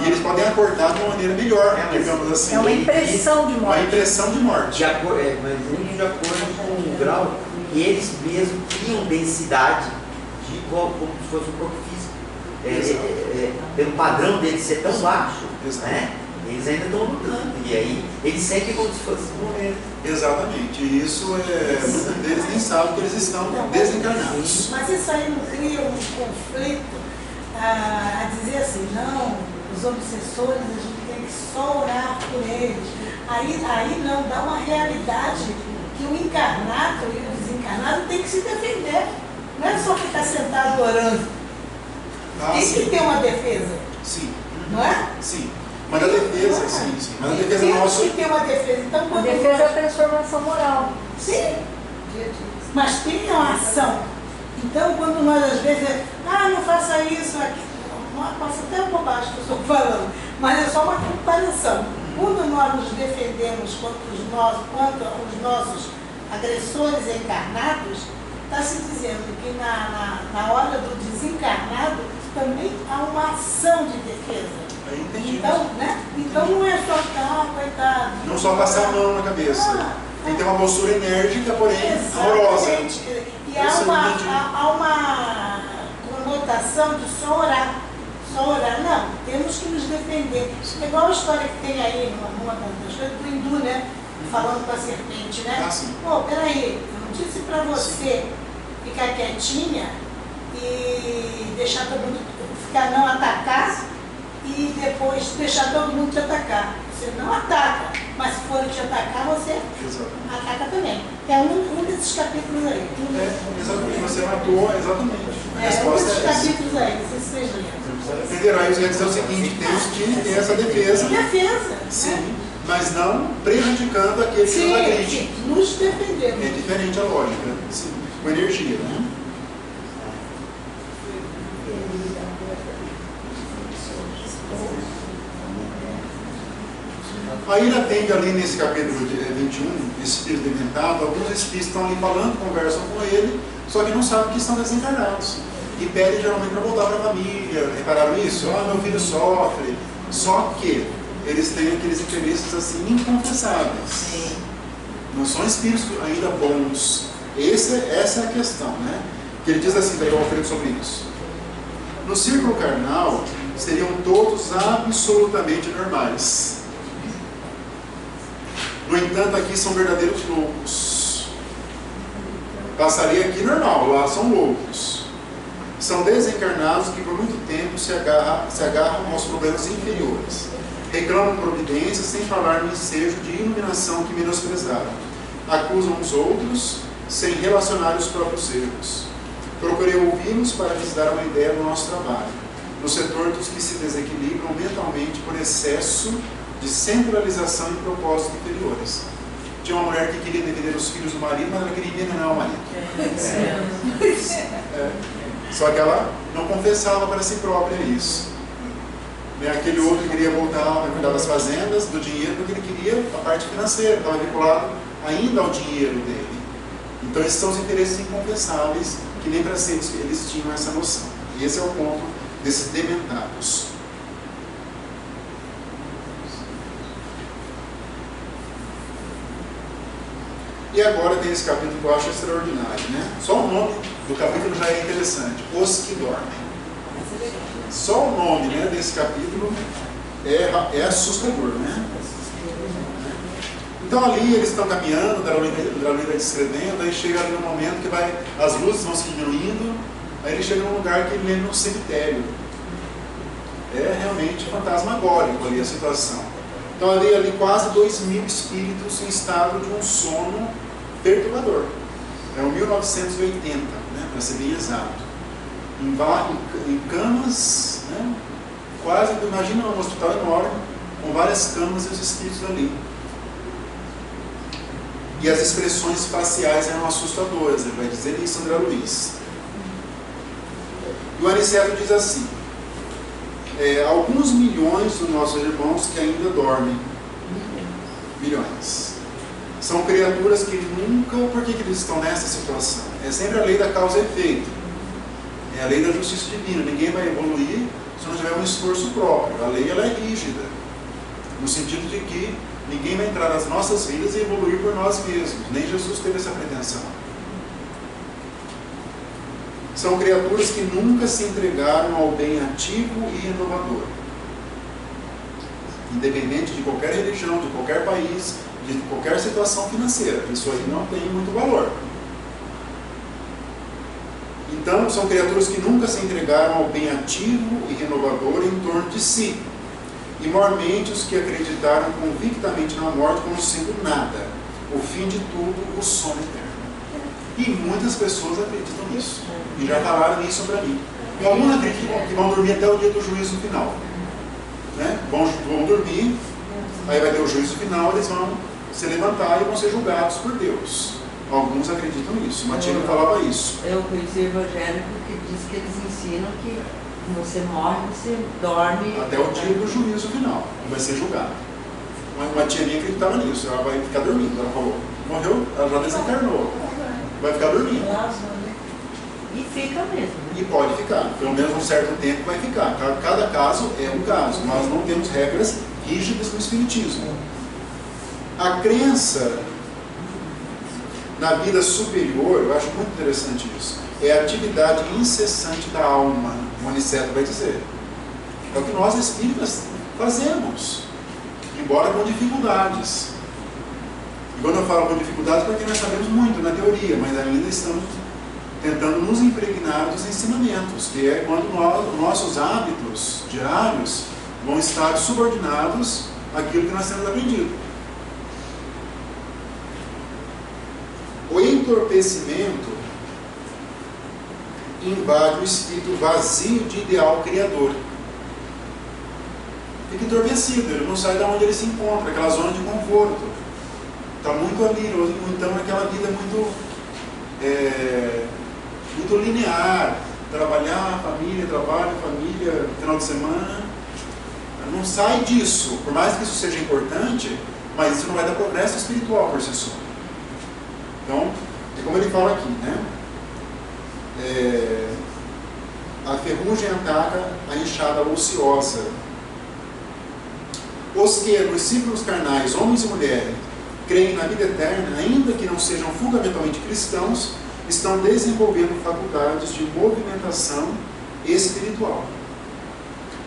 E eles podem acordar de uma maneira melhor, digamos assim. É uma impressão de morte. Uma impressão de morte. Mas muito de acordo com o grau, e eles mesmos criam densidade como se fosse um corpo físico. Pelo padrão dele ser tão baixo, né? Eles ainda estão lutando. E aí eles sentem como se fosse morrer. Exatamente. E isso eles nem sabem que eles estão desencarnados. Mas isso aí não cria um conflito a dizer assim, não, os obsessores a gente tem que só orar por eles. Aí não, dá uma realidade que o encarnado e o desencarnado tem que se defender. Não é só ficar sentado orando. Tem que ter uma defesa. Sim. Não é? Sim. Mas a defesa, sim. Mas a defesa nossa. Tem que ter uma defesa. Então, A quando defesa é a transformação moral. sim, mas tem uma ação. Então, quando nós às vezes, não faça isso, passa até bobagem que eu estou falando, mas é só uma comparação. Quando nós nos defendemos contra os nossos agressores encarnados, está se dizendo que na hora do desencarnado também há uma ação de defesa. Entendi. Então, né? Então não é só ficar, coitado. Não só passar a mão na cabeça. Tem que ter uma postura enérgica, porém amorosa. Exatamente. E há uma conotação de só orar. Só orar. Não, temos que nos defender. É igual a história que tem aí, numa das coisas do hindu, né? Falando com a serpente, né? Sim. Pô, peraí, eu disse pra você ficar quietinha e deixar todo mundo, não atacar e depois deixar todo mundo te atacar. Você não ataca, mas se for te atacar, você ataca também. É um desses capítulos aí. Exatamente, você matou, exatamente. A Um resposta desses é essa. capítulos aí, não sei se vocês lembram. Entenderam? Aí quer dizer o seguinte, temos que ter essa defesa. Defesa. Sim, Né? mas não prejudicando aqueles que nos agridem. Sim, nos defendemos. É diferente a lógica, sim, com energia, né? Aí ele atende ali nesse capítulo 21, espírito dementado, alguns espíritos estão ali falando, conversam com ele, só que não sabem que estão desencarnados. E pedem geralmente para voltar para a família. Repararam isso? Meu filho sofre. Só que eles têm aqueles interesses assim inconfessáveis. Não são espíritos ainda bons. Essa é a questão, né? Que ele diz assim, daí o Alfredo sobre isso. No círculo carnal, seriam todos absolutamente normais. No entanto, aqui são verdadeiros loucos. Passaria aqui normal, lá são loucos. São desencarnados que por muito tempo se agarram aos problemas inferiores. Reclamam providência sem falar no ensejo de iluminação que menosprezaram. Acusam os outros sem relacionar os próprios erros. Procurei ouvi-los para lhes dar uma ideia do nosso trabalho, no setor dos que se desequilibram mentalmente por excesso de centralização em propósitos inferiores. Tinha uma mulher que queria defender os filhos do marido, mas ela queria envenenar o marido. Só que ela não confessava para si própria isso. Aquele outro queria voltar a cuidar das fazendas, do dinheiro, porque ele queria a parte financeira, estava vinculado ainda ao dinheiro dele. Então esses são os interesses inconfessáveis, que nem para si eles tinham essa noção. E esse é o ponto desses dementados. E agora tem esse capítulo que eu acho extraordinário, né? Só o nome do capítulo já é interessante. Os que dormem. Só o nome, né, desse capítulo é assustador, né? Então ali eles estão caminhando, Draulio vai descrevendo, aí chega ali no momento que as luzes vão se diminuindo, aí ele chega num lugar que ele lembra um cemitério. É realmente fantasmagórico ali a situação. Então ali quase 2.000 espíritos em estado de um sono perturbador. É o 1980, né, para ser bem exato. Em camas, né, quase, imagina um hospital enorme, com várias camas e os espíritos ali. E as expressões faciais eram assustadoras, ele vai dizer isso, André Luiz. E o Aniceto diz assim: alguns milhões dos nossos irmãos que ainda dormem, milhões, são criaturas que nunca... Por que eles estão nessa situação? É sempre a lei da causa e efeito, é a lei da justiça divina. Ninguém vai evoluir se não tiver um esforço próprio. A lei ela é rígida, no sentido de que ninguém vai entrar nas nossas vidas e evoluir por nós mesmos. Nem Jesus teve essa pretensão. São criaturas que nunca se entregaram ao bem ativo e renovador. independente de qualquer religião, de qualquer país, de qualquer situação financeira. Isso aí não tem muito valor. Então, são criaturas que nunca se entregaram ao bem ativo e renovador em torno de si, e mormente os que acreditaram convictamente na morte como sendo nada, o fim de tudo, o sono eterno. E muitas pessoas acreditam nisso, e já falaram isso para mim. E alguns acreditam que vão dormir até o dia do juízo final. Né? Vão dormir, aí vai ter o juízo final, eles vão se levantar e vão ser julgados por Deus. Alguns acreditam nisso. Matilde falava isso. Eu conheci o evangélico que diz que eles ensinam que você morre, você dorme até o dia do juízo final, vai ser julgado. Uma tia minha acreditava nisso, ela vai ficar dormindo. Ela falou, morreu, ela já desencarnou, vai ficar dormindo. E fica mesmo. Né? E pode ficar, pelo menos um certo tempo vai ficar. Cada caso é um caso, nós não temos regras rígidas no Espiritismo. A crença na vida superior, eu acho muito interessante isso, é a atividade incessante da alma, o Aniceto vai dizer. É o que nós espíritas fazemos, embora com dificuldades. E quando eu falo com dificuldades, porque nós sabemos muito na teoria, mas ainda estamos tentando nos impregnar dos ensinamentos, que é quando nossos hábitos diários vão estar subordinados àquilo que nós temos aprendido. O entorpecimento invade o espírito vazio de ideal criador. Fica entorpecido, ele não sai de onde ele se encontra, aquela zona de conforto. Está muito ali, ou então aquela vida muito linear. Trabalhar, família, trabalho, família, final de semana. Não sai disso, por mais que isso seja importante, mas isso não vai dar progresso espiritual por si só. Então, é como ele fala aqui, né? A ferrugem ataca a enxada ociosa. Os que, nos círculos carnais, homens e mulheres, creem na vida eterna, ainda que não sejam fundamentalmente cristãos, estão desenvolvendo faculdades de movimentação espiritual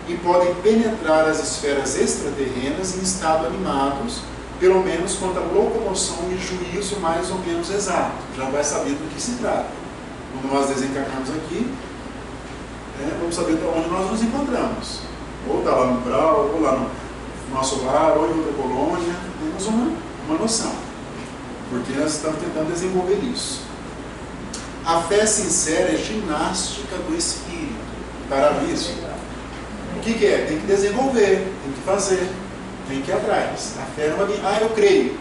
e podem penetrar as esferas extraterrenas em estado animados, pelo menos quanto à locomoção e juízo mais ou menos exato. Já vai saber do que se trata. Quando nós desencarnamos aqui, vamos saber onde nós nos encontramos. Ou está lá no Brau, ou lá no nosso lar, ou em outra colônia. Temos uma noção. Porque nós estamos tentando desenvolver isso. A fé sincera é ginástica do espírito. Para isso, o que é? Tem que desenvolver, tem que fazer. Tem que ir atrás. A fé não vai eu creio.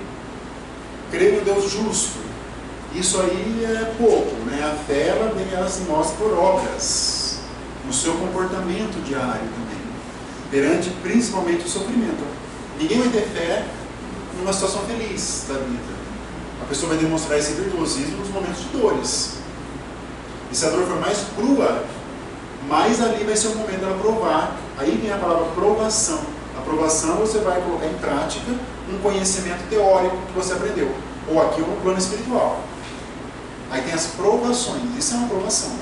Creio no Deus justo. Isso aí é pouco, né? A fé, ela se mostra por obras. No seu comportamento diário também. Perante, principalmente, o sofrimento. Ninguém vai ter fé numa situação feliz da vida. A pessoa vai demonstrar esse virtuosismo nos momentos de dores. E se a dor for mais crua, mais ali vai ser o momento dela provar. Aí vem a palavra provação. A provação você vai colocar em prática um conhecimento teórico que você aprendeu. Ou aqui ou no plano espiritual. Aí tem as provações. Isso é uma provação.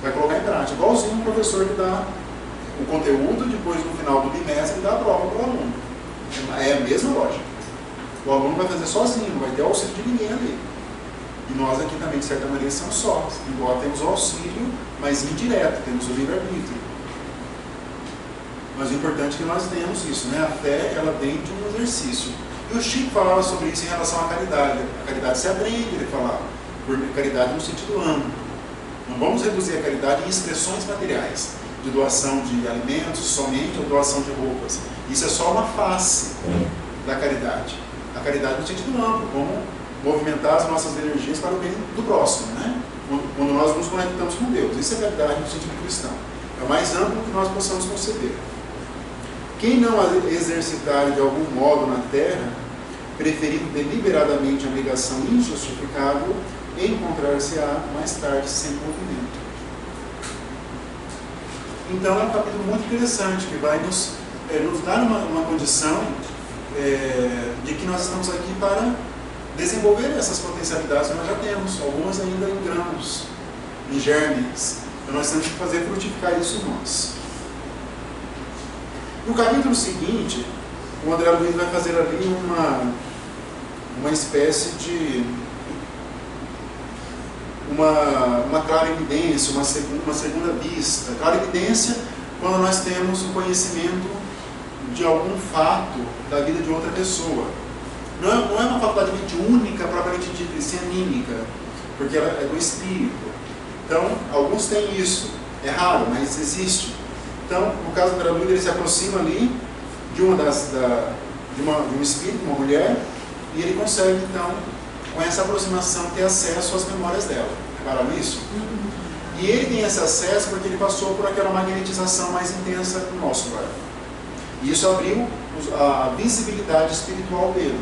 Vai colocar em prática. Igualzinho um professor que dá o conteúdo, depois no final do bimestre dá a prova para o aluno. É a mesma lógica. O aluno vai fazer sozinho, não vai ter auxílio de ninguém ali. E nós aqui também, de certa maneira, somos sós. Embora temos o auxílio, mas indireto, temos o livre-arbítrio. Mas o importante é que nós tenhamos isso, né? A fé, ela vem de um exercício. E o Chico falava sobre isso em relação à caridade. A caridade se aprende, ele falava, por caridade no sentido amplo. Não vamos reduzir a caridade em expressões materiais, de doação de alimentos somente ou doação de roupas. Isso é só uma face da caridade. A caridade no sentido amplo, como movimentar as nossas energias para o bem do próximo, né? Quando nós nos conectamos com Deus. Isso é caridade no sentido cristão. É o mais amplo que nós possamos conceber. Quem não a exercitar de algum modo na terra, preferindo deliberadamente a negação injustificável, encontrar-se-á mais tarde sem movimento. Então é um capítulo muito interessante, que vai nos dar uma condição de que nós estamos aqui para desenvolver essas potencialidades que nós já temos, algumas ainda em grãos, em germes. Então nós temos que fazer frutificar isso em nós. No capítulo seguinte, o André Luiz vai fazer ali uma espécie de uma clara evidência, uma segunda vista. Clara evidência quando nós temos o conhecimento de algum fato da vida de outra pessoa. Não é uma faculdade mediúnica propriamente dita, isso é anímica, porque ela é do espírito. Então, alguns têm isso. É raro, mas existe. Então, no caso do André Luiz, ele se aproxima ali de um espírito, uma mulher, e ele consegue, então, com essa aproximação, ter acesso às memórias dela. Repararam isso? E ele tem esse acesso porque ele passou por aquela magnetização mais intensa do nosso lar. E isso abriu a visibilidade espiritual dele.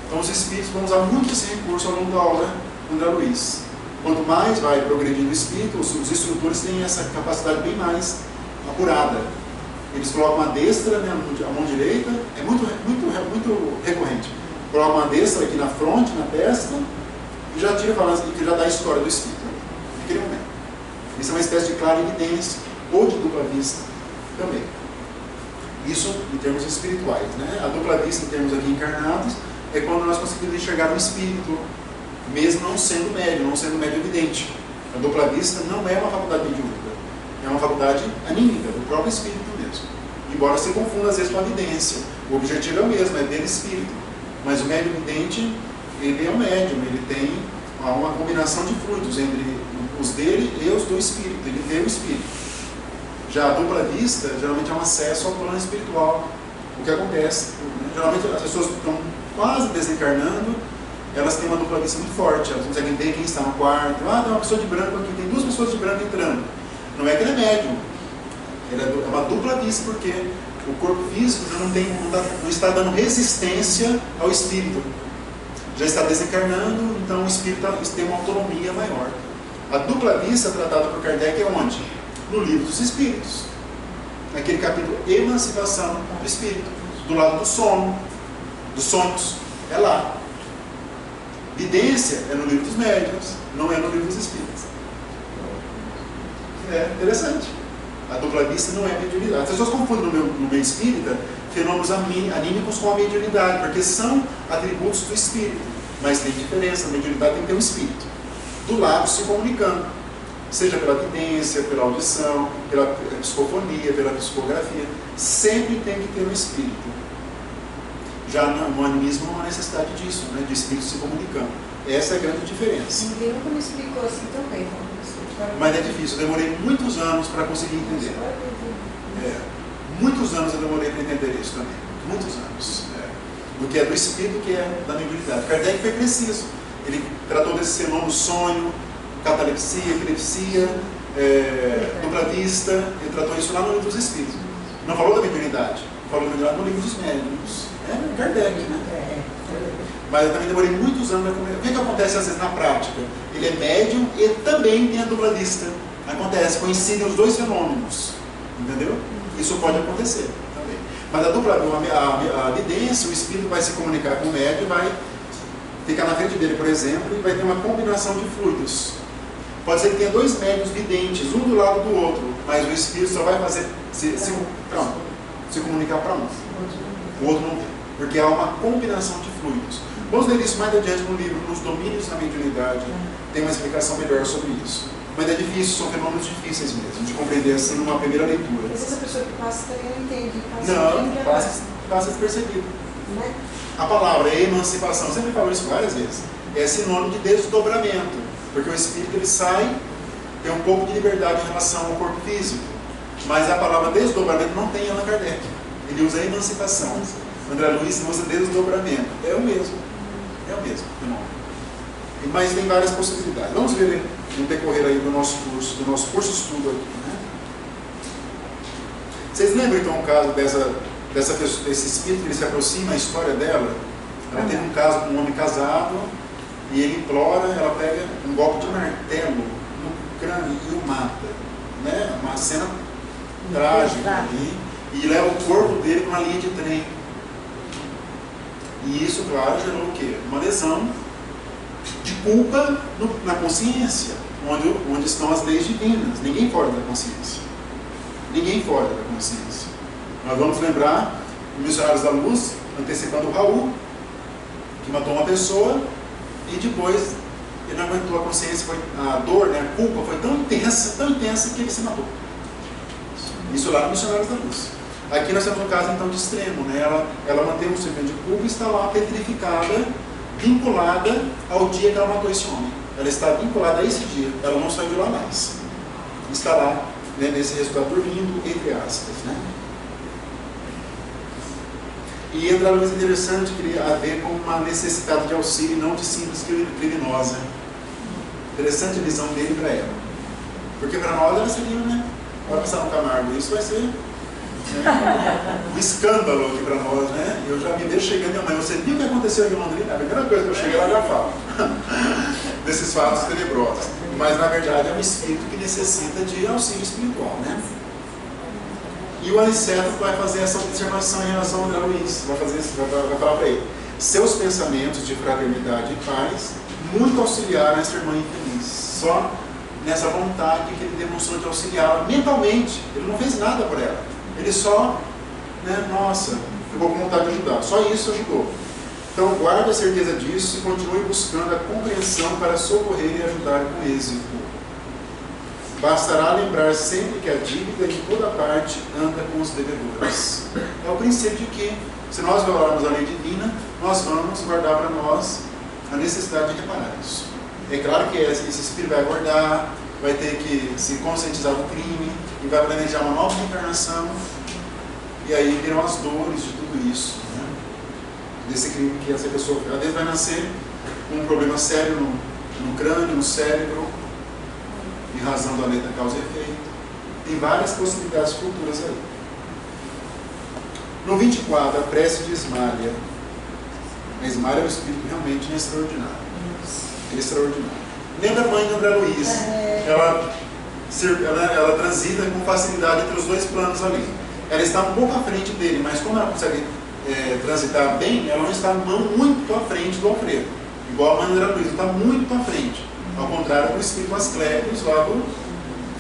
Então, os espíritos vão usar muito esse recurso ao longo da aula do André Luiz. Quanto mais vai progredindo o espírito, os instrutores têm essa capacidade bem mais apurada. Eles colocam uma destra, né, a mão direita, é muito recorrente. Colocam uma destra aqui na fronte, na testa, e já tira falando que já dá a história do espírito naquele momento. Isso é uma espécie de clara evidência, ou de dupla vista também. Isso em termos espirituais, né? A dupla vista em termos aqui encarnados é quando nós conseguimos enxergar o espírito, mesmo não sendo médio evidente. A dupla vista não é uma faculdade mediúnica, é uma faculdade anímica, do próprio espírito mesmo. Embora se confunda às vezes com a evidência. O objetivo é o mesmo, é ver espírito. Mas o médium evidente, ele é um médium, ele tem uma combinação de fluidos entre os dele e os do espírito, ele vê o espírito. Já a dupla vista, geralmente é um acesso ao plano espiritual. O que acontece? Geralmente as pessoas estão quase desencarnando, elas têm uma dupla vista muito forte, elas conseguem ver quem está no quarto. Ah, tem uma pessoa de branco aqui, tem 2 pessoas de branco entrando. Não é que ele é médium, ele é uma dupla vista, porque o corpo físico já não está dando resistência ao espírito. Já está desencarnando, então o espírito tem uma autonomia maior. A dupla vista tratada por Kardec é onde? No Livro dos Espíritos. Naquele capítulo Emancipação do Espírito. Do lado do sono, dos sonhos. É lá. Vidência é no Livro dos Médiuns, não é no Livro dos Espíritos. É interessante. A dupla vista não é mediunidade. As pessoas confundem no meio espírita fenômenos anímicos com a mediunidade, porque são atributos do espírito. Mas tem diferença, a mediunidade tem que ter um espírito do lado se comunicando, seja pela vidência, pela audição, pela psicofonia, pela psicografia. Sempre tem que ter um espírito. Já no animismo não há necessidade disso, né, de espírito se comunicando. Essa é a grande diferença. Ninguém nunca me explicou assim também. Mas é difícil, eu demorei muitos anos para conseguir entender. Muitos anos eu demorei para entender isso também. Muitos anos. Do que é do espírito, que é da mediunidade. Kardec foi preciso. Ele tratou desse fenômeno sonho, catalepsia, epilepsia, dupla vista. Ele tratou isso lá no Livro dos Espíritos. Não falou da mediunidade, falou da mediunidade no Livro dos Médiuns. É Kardec, né? Mas eu também demorei muitos anos para comer. O que acontece às vezes na prática? Ele é médium e também tem a dupla vista. Acontece, coincidem os 2 fenômenos. Entendeu? Isso pode acontecer também. Mas a vidência, o espírito vai se comunicar com o médium e vai ficar na frente dele, por exemplo, e vai ter uma combinação de fluidos. Pode ser que tenha 2 médiuns videntes, um do lado do outro, mas o espírito só vai fazer se comunicar para um. O outro não vê, porque há uma combinação de fluidos. Vamos ler isso mais adiante no livro, nos domínios da mediunidade, tem uma explicação melhor sobre isso. Mas é difícil, são fenômenos difíceis mesmo, de compreender assim numa primeira leitura. Às vezes a pessoa que passa também não entende. Passa despercebido. Né? A palavra emancipação, sempre falo isso várias vezes, é sinônimo de desdobramento, porque o espírito ele sai, tem um pouco de liberdade em relação ao corpo físico, mas a palavra desdobramento não tem Allan Kardec, ele usa emancipação. André Luiz usa desdobramento, é o mesmo fenômeno. Mas tem várias possibilidades. Vamos ver no decorrer aí do nosso curso estudo aqui, né? Vocês lembram então o caso desse espírito que ele se aproxima, a história dela? Ela teve um caso com um homem casado e ele implora, ela pega um golpe de martelo no crânio e o mata, né? Uma cena trágica ali, e leva o corpo dele para uma linha de trem. E isso, claro, gerou o quê? Uma lesão de culpa na consciência, onde estão as leis divinas. Ninguém foge da consciência. Ninguém foge da consciência. Nós vamos lembrar Missionários da Luz, antecipando o Raul, que matou uma pessoa, e depois ele não aguentou a consciência, a dor, né, a culpa foi tão intensa que ele se matou. Isso lá no Missionários da Luz. Aqui nós temos um caso então de extremo, né? Ela mantém um sentimento de culpa e está lá petrificada, vinculada ao dia que ela matou esse homem. Ela está vinculada a esse dia, ela não saiu de lá mais. Está lá, né, nesse resultado dormindo, entre aspas, né? E entra a luz interessante que a ver com uma necessidade de auxílio, não de simples criminosa. Interessante a visão dele para ela. Porque para nós ela seria, né? Vai passar no Camargo, isso vai ser um escândalo aqui para nós, né? Eu já me vejo chegando, minha mãe, você viu o que aconteceu aqui em Londrina? A primeira coisa que eu cheguei lá já falo desses fatos tenebrosos. Mas na verdade é um espírito que necessita de auxílio espiritual, né? E o Aniceto vai fazer essa observação em relação ao André Luiz, vai falar para ele: seus pensamentos de fraternidade e paz muito auxiliaram essa irmã infeliz, só nessa vontade que ele demonstrou de auxiliá-la mentalmente. Ele não fez nada por ela, ele só, né, nossa, ficou com vontade de ajudar, só isso ajudou. Então guarde a certeza disso e continue buscando a compreensão para socorrer e ajudar com êxito. Bastará lembrar sempre que a dívida de toda parte anda com os devedores. É o princípio de que, se nós violarmos a lei divina, nós vamos guardar para nós a necessidade de reparar isso. É claro que esse espírito vai guardar, vai ter que se conscientizar do crime, e vai planejar uma nova reencarnação, e aí virão as dores de tudo isso, né? Desse crime que essa pessoa, às vezes, vai nascer com um problema sério no crânio, no cérebro, em razão da lei da causa e efeito. Tem várias possibilidades futuras aí. No 24, a prece de Ismália. A Ismália é um espírito realmente extraordinário. Ele é extraordinário. Lembra a mãe de André Luiz? Ela transita com facilidade entre os dois planos ali. Ela está um pouco à frente dele, mas como ela consegue transitar bem, ela não está muito à frente do Alfredo. Igual a mãe de André Luiz, ela está muito à frente. Ao contrário do espírito Asclépios, lá do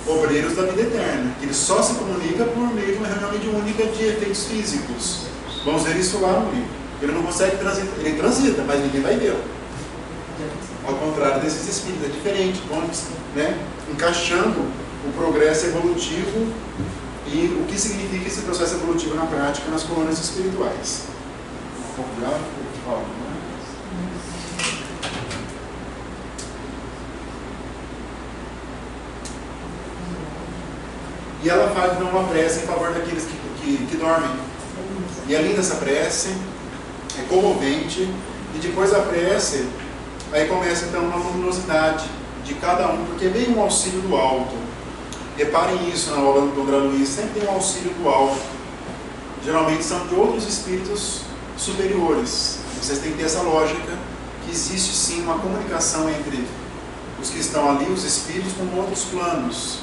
Obreiros da Vida Eterna, que ele só se comunica por meio de uma reunião mediúnica de efeitos físicos. Vamos ver isso lá no livro. Ele não consegue transitar, ele transita, mas ninguém vai ver. Ao contrário desses espíritos, é diferente, vamos, né, encaixando o progresso evolutivo e o que significa esse processo evolutivo na prática nas colônias espirituais. Um pouco de água, E ela faz então uma prece em favor daqueles que dormem. E é linda essa prece, é comovente, e depois da prece, aí começa então uma luminosidade de cada um, porque vem um auxílio do alto. Reparem isso na obra do André Luiz, sempre tem um auxílio do alto. Geralmente são de outros espíritos superiores. Vocês têm que ter essa lógica, que existe sim uma comunicação entre os que estão ali, os espíritos, com outros planos.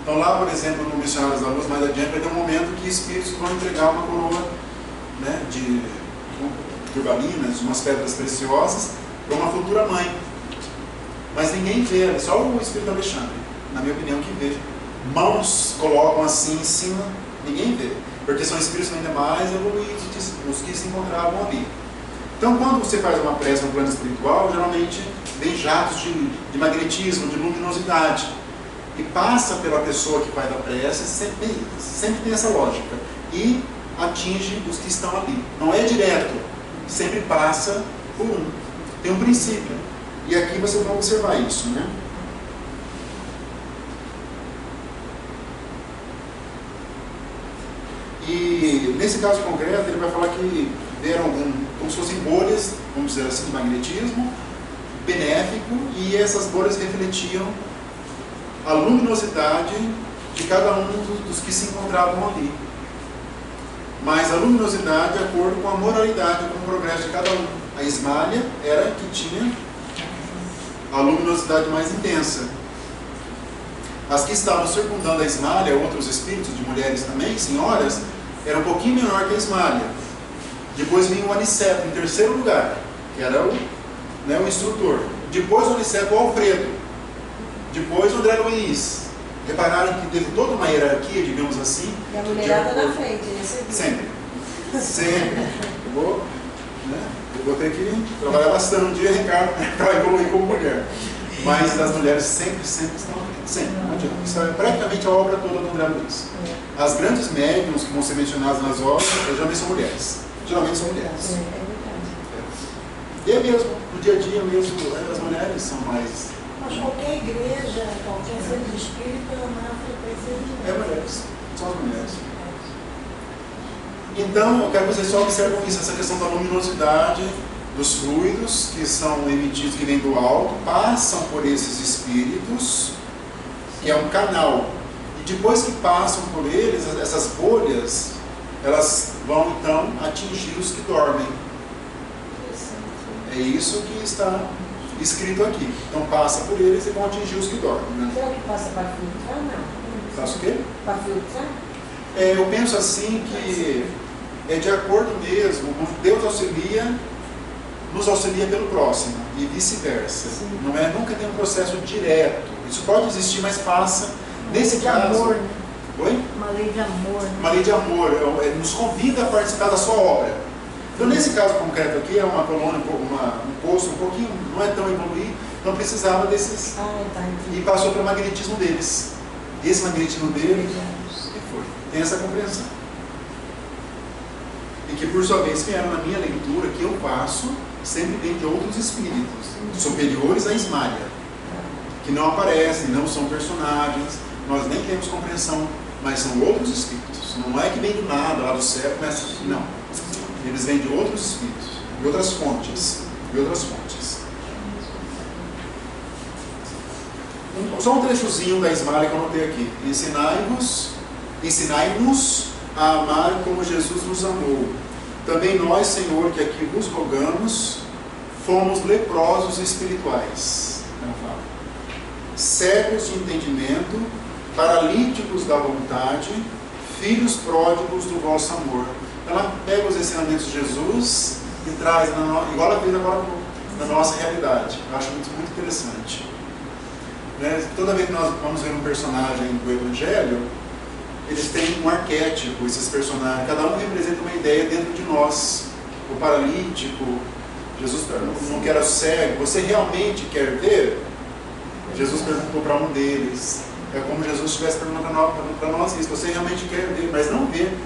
Então lá, por exemplo, no Missionários da Luz, mais adiante, vai ter um momento que espíritos vão entregar uma coroa, né, de turbalinas, de umas pedras preciosas, para uma futura mãe. Mas ninguém vê, só o espírito Alexandre, na minha opinião, que vê. Mãos colocam assim em cima, ninguém vê, porque são espíritos ainda mais evoluídos, os que se encontravam ali. Então, quando você faz uma prece no plano espiritual, geralmente vem jatos de magnetismo, de luminosidade, e passa pela pessoa que faz a prece, sempre tem essa lógica, e atinge os que estão ali. Não é direto, sempre passa por um. Tem um princípio. E aqui você vai observar isso, né? E nesse caso concreto, ele vai falar que deram como se fossem bolhas, vamos dizer assim, de magnetismo benéfico, e essas bolhas refletiam a luminosidade de cada um dos que se encontravam ali. Mas a luminosidade de acordo com a moralidade, com o progresso de cada um. A Ismália era que tinha a luminosidade mais intensa. As que estavam circundando a Ismália, outros espíritos de mulheres também, senhoras, era um pouquinho menor que a Ismália. Depois vinha o Aniceto, em terceiro lugar, que era o instrutor. Depois o Aniceto, o Alfredo. Depois o André Luiz. Repararam que teve toda uma hierarquia, digamos assim. E a mulherada na frente, né? Sempre. Sempre. Eu vou ter que trabalhar bastante um dia, Ricardo, para evoluir como mulher. Mas as mulheres sempre estão aqui. Sempre. Não adianta. Isso é praticamente a obra toda do André Luiz. As grandes médiums que vão ser mencionadas nas obras, geralmente são mulheres. Geralmente são mulheres. E é mesmo, no dia a dia mesmo, as mulheres são mais... Mas qualquer igreja, qualquer centro espírita, a maior frequência de mulheres. São as mulheres. Então, eu quero que vocês só observam isso, essa questão da luminosidade dos fluidos que são emitidos, que vêm do alto, passam por esses espíritos, que é um canal. E depois que passam por eles, essas bolhas, elas vão então atingir os que dormem. É isso que está escrito aqui. Então passa por eles e vão atingir os que dormem. Né? Será que passa para filtrar? Não. Passa o quê? Para filtrar? Eu penso assim que é de acordo mesmo, Deus nos auxilia pelo próximo e vice-versa. Nunca tem um processo direto. Isso pode existir, mas passa. Nesse caso. Amor, né? Oi? Uma lei de amor. Né? Uma lei de amor. Nos convida a participar da sua obra. Então, nesse caso concreto aqui, é uma colônia, um poço um pouquinho, não é tão evoluído, então precisava desses. E passou pelo magnetismo deles. Esse magnetismo deles tem essa compreensão. E que, por sua vez, vieram na minha leitura, que eu faço, sempre vem de outros espíritos, superiores à Ismária, que não aparecem, não são personagens, nós nem temos compreensão, mas são outros espíritos. Não é que vem do nada, lá do céu, começa. Não. Eles vêm de outros espíritos, de outras fontes. Só um trechozinho da Ismária que eu anotei aqui. Ensinai-nos a amar como Jesus nos amou. Também nós, Senhor, que aqui vos rogamos, fomos leprosos espirituais. Cegos de entendimento, paralíticos da vontade, filhos pródigos do vosso amor. Ela pega os ensinamentos de Jesus e traz, igual ela fez agora na nossa realidade. Eu acho muito interessante. Toda vez que nós vamos ver um personagem do Evangelho, eles têm um arquétipo, esses personagens. Cada um representa uma ideia dentro de nós. O paralítico, Jesus não quer o cego. Você realmente quer ver? Jesus perguntou para um deles. É como Jesus estivesse perguntando para nós isso. Você realmente quer ver, mas não ver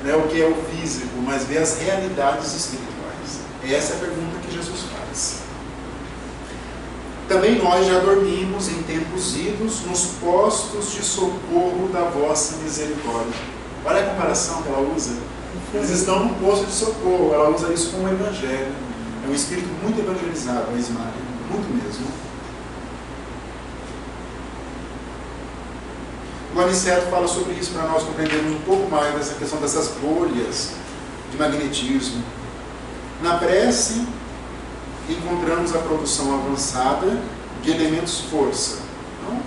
o que é o físico, mas ver as realidades espirituais. Essa é a pergunta que Jesus faz. Também nós já dormimos em tempos idos nos postos de socorro da vossa misericórdia. Olha a comparação que ela usa. Eles estão no posto de socorro. Ela usa isso como um evangelho. É um espírito muito evangelizado, a Ismária. Muito mesmo. O Aniceto fala sobre isso para nós compreendermos um pouco mais dessa questão dessas bolhas de magnetismo. Na prece, encontramos a produção avançada de elementos força. Então,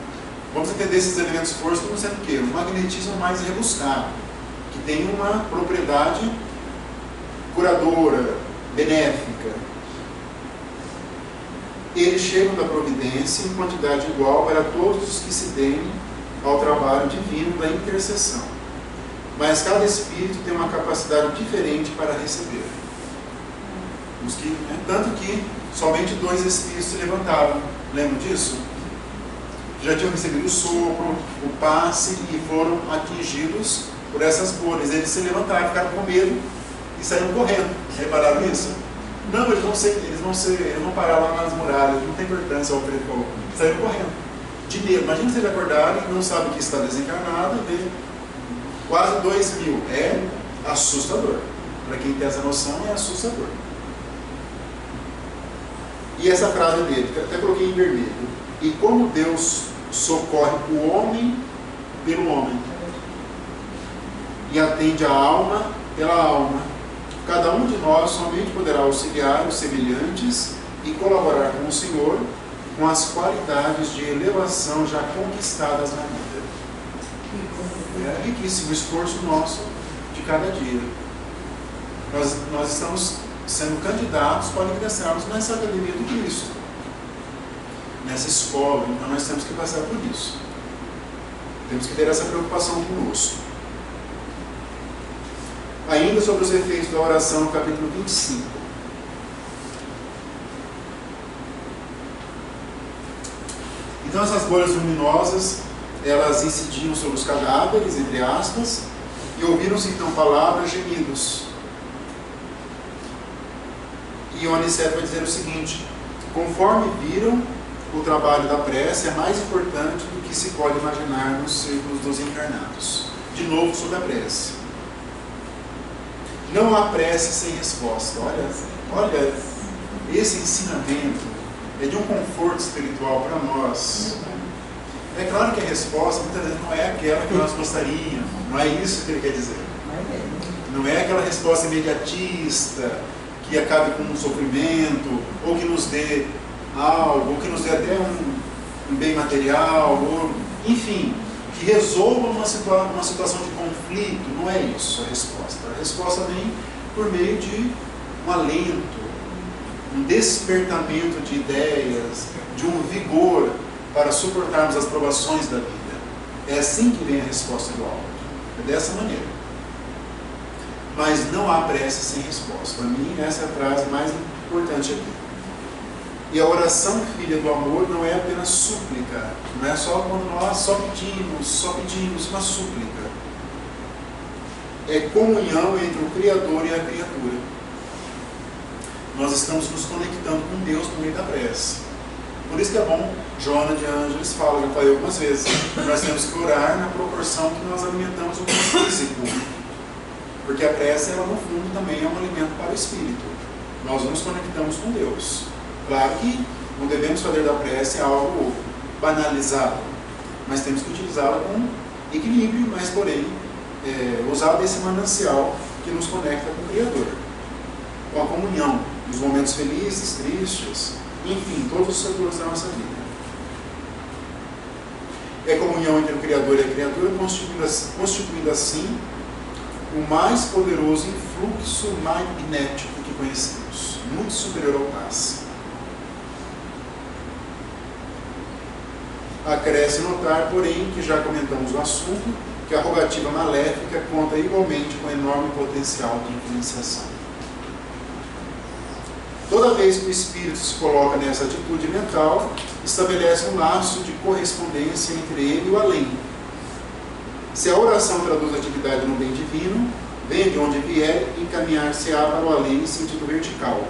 vamos entender esses elementos força como sendo o quê? Um magnetismo mais rebuscado, que tem uma propriedade curadora, benéfica. Eles chegam da providência em quantidade igual para todos os que se deem ao trabalho divino da intercessão. Mas cada espírito tem uma capacidade diferente para receber. Tanto que somente 2 espíritos se levantaram. Lembram disso? Já tinham recebido o sopro, o passe e foram atingidos por essas bolhas. Eles se levantaram, ficaram com medo e saíram correndo. Repararam isso? Não, eles vão parar lá nas muralhas, não tem importância ao preto. Saíram correndo. De medo. Imagina vocês acordarem e não sabem que está desencarnado e vê quase 2.000. É assustador. Para quem tem essa noção, é assustador. E essa frase dele, que eu até coloquei em vermelho. E como Deus socorre o homem pelo homem e atende a alma pela alma, cada um de nós somente poderá auxiliar os semelhantes e colaborar com o Senhor com as qualidades de elevação já conquistadas na vida. É riquíssimo o esforço nosso de cada dia. Nós estamos sendo candidatos para ingressarmos nessa academia do Cristo, nessa escola. Então nós temos que passar por isso. Temos que ter essa preocupação conosco. Ainda sobre os efeitos da oração, no capítulo 25. Então essas bolhas luminosas, elas incidiam sobre os cadáveres, entre aspas, e ouviram-se então palavras, gemidos. E Oniceto vai dizer o seguinte: conforme viram, o trabalho da prece é mais importante do que se pode imaginar nos círculos dos encarnados. De novo sobre a prece. Não há prece sem resposta. Olha, esse ensinamento é de um conforto espiritual para nós. É claro que a resposta muitas vezes não é aquela que nós gostaríamos, não é isso que ele quer dizer. Não é aquela resposta imediatista, que acabe com um sofrimento, ou que nos dê algo, ou que nos dê até um bem material, ou, enfim, que resolva uma situação de conflito. Não é isso a resposta. A resposta vem por meio de um alento, um despertamento de ideias, de um vigor para suportarmos as provações da vida. É assim que vem a resposta do alto. É dessa maneira. Mas não há prece sem resposta. Para mim, essa é a frase mais importante aqui. E a oração filha do amor não é apenas súplica. Não é só quando nós só pedimos uma súplica. É comunhão entre o Criador e a criatura. Nós estamos nos conectando com Deus por meio da prece. Por isso que é bom, Joana de Ângeles fala, já falei algumas vezes, nós temos que orar na proporção que nós alimentamos o corpo físico. Porque a prece, ela no fundo também é um alimento para o espírito. Nós nos conectamos com Deus. Claro que não devemos fazer da prece algo banalizado, mas temos que utilizá-la com equilíbrio, mas porém usar desse manancial que nos conecta com o Criador. Com a comunhão, nos momentos felizes, tristes, enfim, todos os setores da nossa vida. É comunhão entre o Criador e a criatura, constituindo assim o mais poderoso influxo magnético que conhecemos, muito superior ao passe. Acresce notar, porém, que já comentamos o assunto, que a rogativa maléfica conta igualmente com enorme potencial de influenciação. Toda vez que o espírito se coloca nessa atitude mental, estabelece um laço de correspondência entre ele e o além. Se a oração traduz a atividade no bem divino, vem de onde vier, encaminhar-se-á para o além em sentido vertical,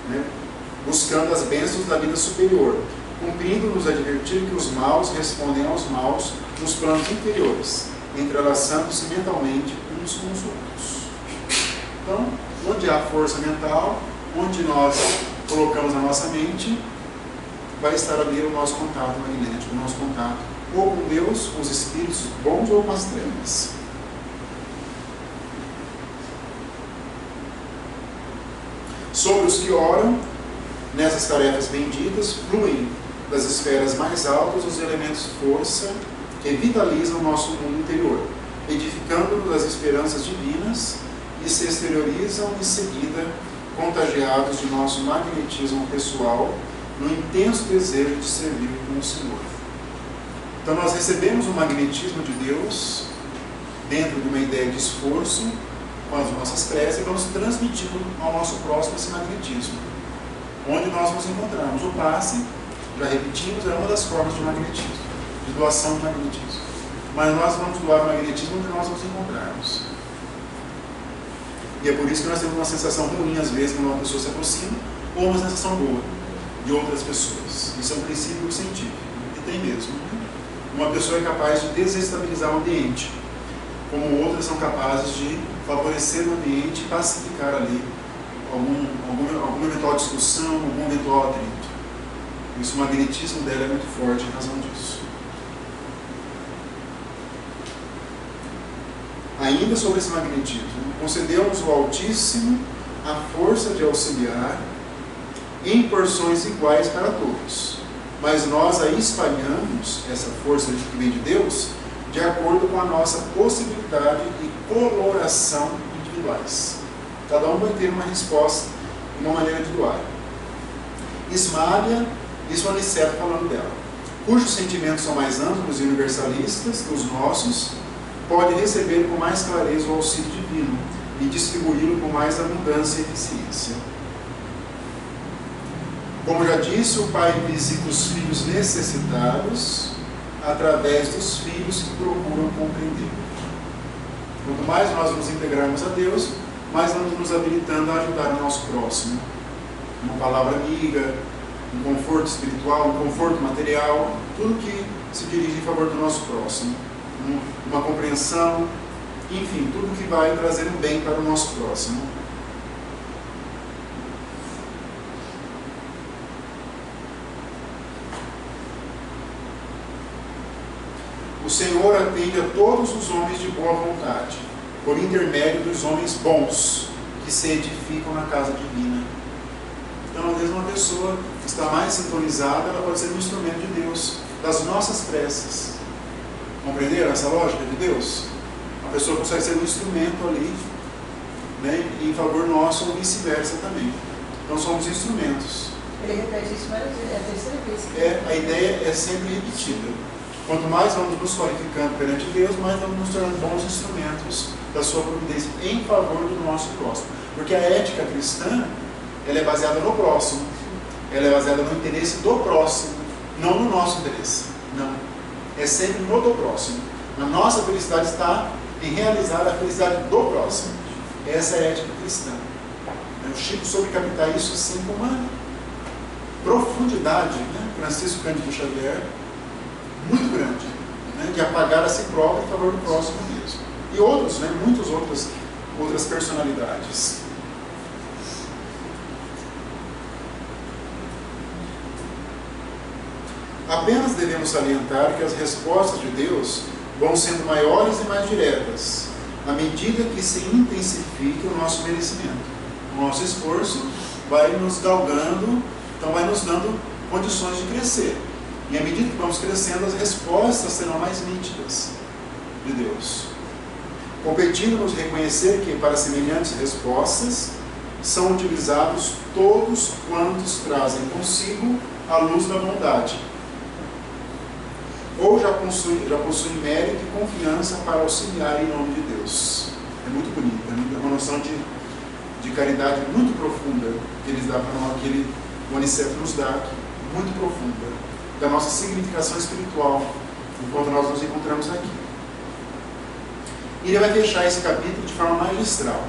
né? Buscando as bênçãos da vida superior, cumprindo nos advertir que os maus respondem aos maus nos planos inferiores, entrelaçando-se mentalmente uns com os outros. Então, onde há força mental, onde nós colocamos a nossa mente, vai estar ali o nosso contato magnético, o nosso contato ou com Deus, com os espíritos bons ou com as trevas. Sobre os que oram, nessas tarefas benditas, fluem das esferas mais altas os elementos força que vitalizam o nosso mundo interior, edificando-nos as esperanças divinas e se exteriorizam em seguida, contagiados de nosso magnetismo pessoal, no intenso desejo de servir com o Senhor. Então nós recebemos o magnetismo de Deus dentro de uma ideia de esforço com as nossas preces e vamos transmitindo ao nosso próximo esse magnetismo. Onde nós nos encontramos. O passe, já repetimos, é uma das formas de magnetismo, de doação de magnetismo. Mas nós vamos doar o magnetismo onde nós nos encontrarmos. E é por isso que nós temos uma sensação ruim, às vezes, quando uma pessoa se aproxima, ou uma sensação boa de outras pessoas. Isso é um princípio científico, e tem mesmo. Uma pessoa é capaz de desestabilizar o ambiente, como outras são capazes de favorecer o ambiente e pacificar ali alguma eventual discussão, algum eventual atrito. Isso, o magnetismo dela é muito forte em razão disso. Ainda sobre esse magnetismo, concedeu-nos o Altíssimo a força de auxiliar em porções iguais para todos, mas nós a espalhamos, essa força que vem de Deus, de acordo com a nossa possibilidade e coloração individuais. Cada um vai ter uma resposta, uma maneira de doar. Ismália, isso é Aniceto falando dela, cujos sentimentos são mais amplos e universalistas que os nossos, pode receber com mais clareza o auxílio divino, e distribuí-lo com mais abundância e eficiência. Como já disse, o Pai visita os filhos necessitados através dos filhos que procuram compreender. Quanto mais nós nos integrarmos a Deus, mais vamos nos habilitando a ajudar o nosso próximo. Uma palavra amiga, um conforto espiritual, um conforto material, tudo que se dirige em favor do nosso próximo. Uma compreensão, enfim, tudo que vai trazer um bem para o nosso próximo. O Senhor atende a todos os homens de boa vontade, por intermédio dos homens bons, que se edificam na casa divina. Então, às vezes, uma pessoa que está mais sintonizada, ela pode ser um instrumento de Deus, das nossas preces. Compreenderam essa lógica de Deus? A pessoa consegue ser um instrumento ali, né, em favor nosso ou vice-versa também. Então, somos instrumentos. Ele repete isso várias vezes, é a terceira vez. A ideia é sempre repetida. Quanto mais vamos nos qualificando perante Deus, mais vamos nos tornando bons instrumentos da sua providência em favor do nosso próximo. Porque a ética cristã, ela é baseada no próximo. Ela é baseada no interesse do próximo, não no nosso interesse. Não. É sempre no do próximo. A nossa felicidade está em realizar a felicidade do próximo. Essa é a ética cristã. O Chico soube captar isso assim com uma profundidade, né? Francisco Cândido Xavier, muito grande, né? De apagar a si próprio em favor do próximo mesmo. E outros, né? Muitas outras personalidades. Apenas devemos salientar que as respostas de Deus vão sendo maiores e mais diretas, à medida que se intensifique o nosso merecimento. O nosso esforço vai nos galgando, então vai nos dando condições de crescer. E à medida que vamos crescendo, as respostas serão mais nítidas de Deus. Competindo-nos reconhecer que, para semelhantes respostas, são utilizados todos quantos trazem consigo a luz da bondade, ou já possuem mérito e confiança para auxiliar em nome de Deus. É muito bonito, é uma noção de caridade muito profunda que eles dão para nós, que o Unicef nos dá aqui, muito profunda, da nossa significação espiritual, enquanto nós nos encontramos aqui. E ele vai fechar esse capítulo de forma magistral.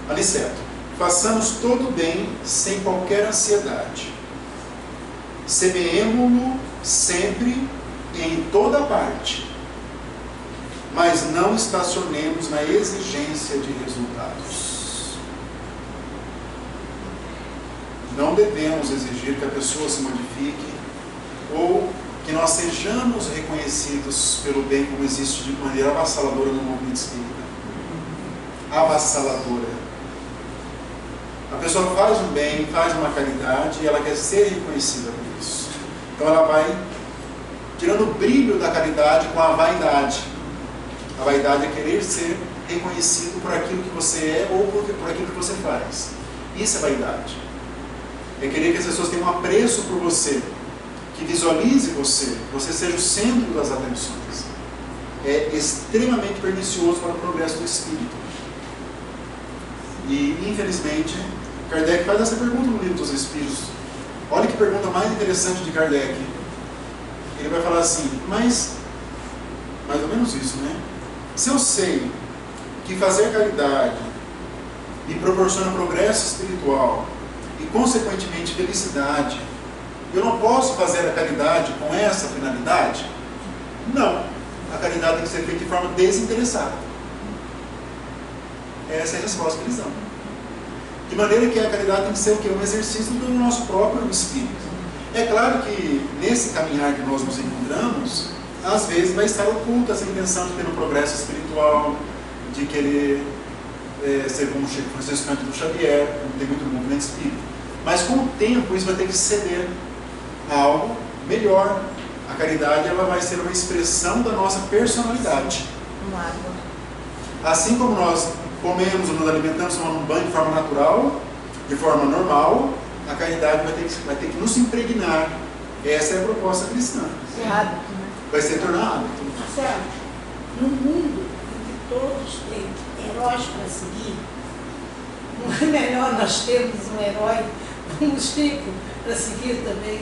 Ali certo. Façamos todo o bem sem qualquer ansiedade. Semeemo-lo sempre e em toda parte, mas não estacionemos na exigência de resultados. Não devemos exigir que a pessoa se modifique ou que nós sejamos reconhecidos pelo bem como existe de maneira avassaladora no movimento espírita. Avassaladora. A pessoa faz um bem, faz uma caridade e ela quer ser reconhecida por isso. Então ela vai tirando o brilho da caridade com a vaidade. A vaidade é querer ser reconhecido por aquilo que você é ou por aquilo que você faz. Isso é vaidade. É querer que as pessoas tenham um apreço por você, que visualize você, que você seja o centro das atenções. É extremamente pernicioso para o progresso do espírito. E, infelizmente, Kardec faz essa pergunta no Livro dos Espíritos. Olha que pergunta mais interessante de Kardec. Ele vai falar assim, mas, mais ou menos isso, né? Se eu sei que fazer caridade me proporciona progresso espiritual e, consequentemente, felicidade, eu não posso fazer a caridade com essa finalidade? Não. A caridade tem que ser feita de forma desinteressada. Essa é a resposta que eles dão. De maneira que a caridade tem que ser o quê? Um exercício do nosso próprio espírito. É claro que nesse caminhar que nós nos encontramos, às vezes vai estar oculta essa intenção de ter um progresso espiritual, de querer ser como Chico Francisco Cândido Xavier, como tem muito no movimento espírita. Mas com o tempo isso vai ter que ceder a algo melhor. A caridade ela vai ser uma expressão da nossa personalidade. Assim como nós comemos ou nos alimentamos, tomando um banho de forma natural, de forma normal, a caridade vai ter que nos impregnar. Essa é a proposta cristã. Hábito, né? Vai se tornar hábito. Certo. No mundo em que todos têm heróis para seguir. Não é melhor nós termos um herói, um Chico, para seguir também?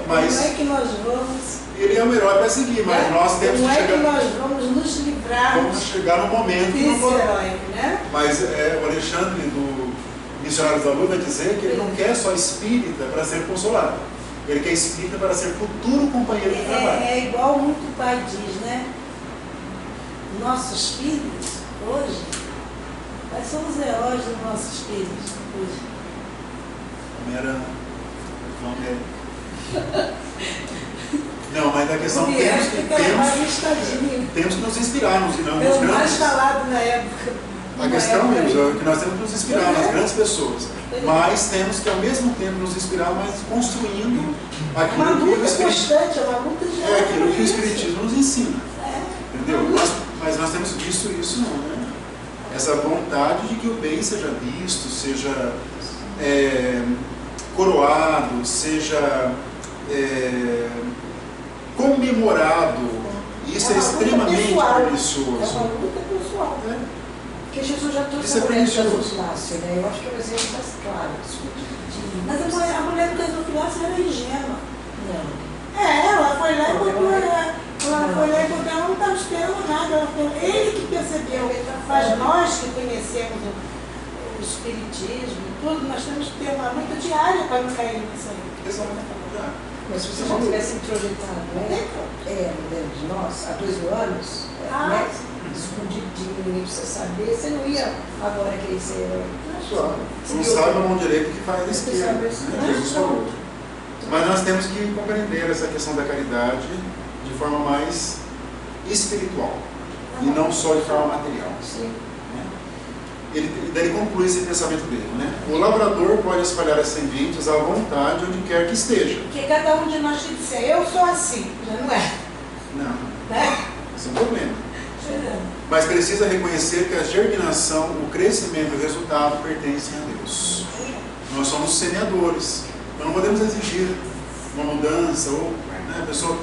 Mas não é que nós vamos... ele é um herói para seguir, mas nós temos não que chegar... Não é que nós vamos nos livrar Vamos chegar no momento que desse herói, né? Mas o Alexandre, do Missionários da Luz, vai dizer que ele não quer só espírita para ser consolado. Ele quer espírita para ser futuro companheiro de trabalho. É igual muito o pai diz, né? Nossos filhos, hoje, quais são os heróis dos nossos filhos hoje? Era... Não, mas a questão temos que nos inspirar nos grandes. Mais falado na época. A questão é que nós temos que nos inspirar nas grandes pessoas, mas temos que ao mesmo tempo nos inspirar, mas construindo aquilo que o Espiritismo nos ensina. Entendeu? Mas nós temos visto isso não, né? Essa vontade de que o bem seja visto, seja coroado, seja comemorado. Isso é extremamente precioso. É uma luta pessoal, né? Porque Jesus já trouxe a mulher do gasofilácio, né? Eu acho que é o exemplo mais claro disso. Mas a mulher do gasofilácio era ingênua. Não. Ela foi lá e botou, ela não estava esperando nada. Ele que percebeu. Mas nós que conhecemos o Espiritismo, tudo, nós temos que ter uma luta diária para não cair nisso aí. Exatamente. Mas se você já tivesse introjetado, né? Dentro de nós, há 2 mil anos, né? Escondidinho, ninguém precisa saber, você não ia agora querer ser herói. Não sabe a mão direita que faz a esquerda. Mas nós temos que compreender essa questão da caridade de forma mais espiritual e não só de forma material. Sim. Daí conclui esse pensamento dele, né? O lavrador pode espalhar as sementes à vontade onde quer que esteja. Porque cada um de nós que disser, eu sou assim, já não é? Não. Né? Esse é um problema. Mas precisa reconhecer que a germinação, o crescimento e o resultado pertencem a Deus. Nós somos semeadores. Nós não podemos exigir uma mudança, ou a pessoa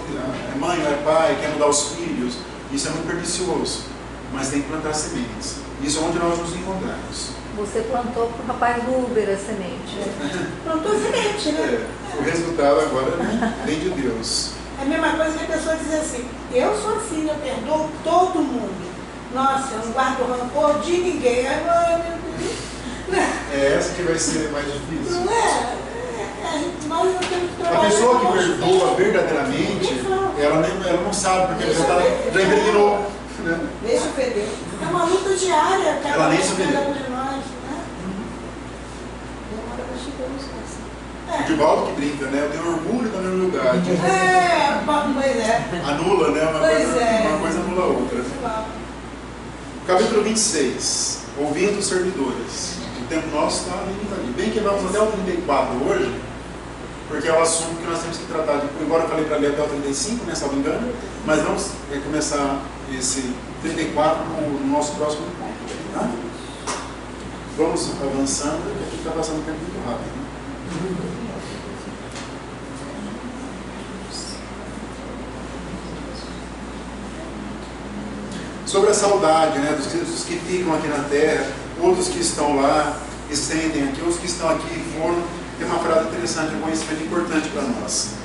é mãe ou é pai, quer mudar os filhos. Isso é muito pernicioso. Mas tem que plantar sementes. Isso é onde nós nos encontramos. Você plantou para o rapaz do Uber a semente. Plantou semente, né? O resultado agora vem de Deus. É a mesma coisa que a pessoa dizer assim, eu sou assim, eu perdoo todo mundo. Nossa, eu não guardo rancor de ninguém. É essa que vai ser mais difícil. Não é? Nós não temos que trabalhar. A pessoa que perdoa verdadeiramente, ela não sabe, porque ela já impregnou. Né? Nem se ofendeu. É uma luta diária, ela nem se ofendeu. de nós, né? O Divaldo que brinca, né? Eu tenho orgulho da minha humildade. Pois é. Anula, né? Uma coisa anula a outra. Capítulo 26. Ouvindo os servidores. O tempo nosso está ali. Bem que vamos até o 34 hoje, porque é o assunto que nós temos que tratar. Embora eu falei para ler até o 35, né? Salvo engano, mas vamos começar esse 34 no nosso próximo encontro. Tá? Vamos avançando, porque aqui está passando o tempo muito rápido. Né? Sobre a saudade, né, dos que ficam aqui na terra, outros que estão lá e sentem aqui, outros que estão aqui e foram. Tem uma frase interessante, um conhecimento importante para nós.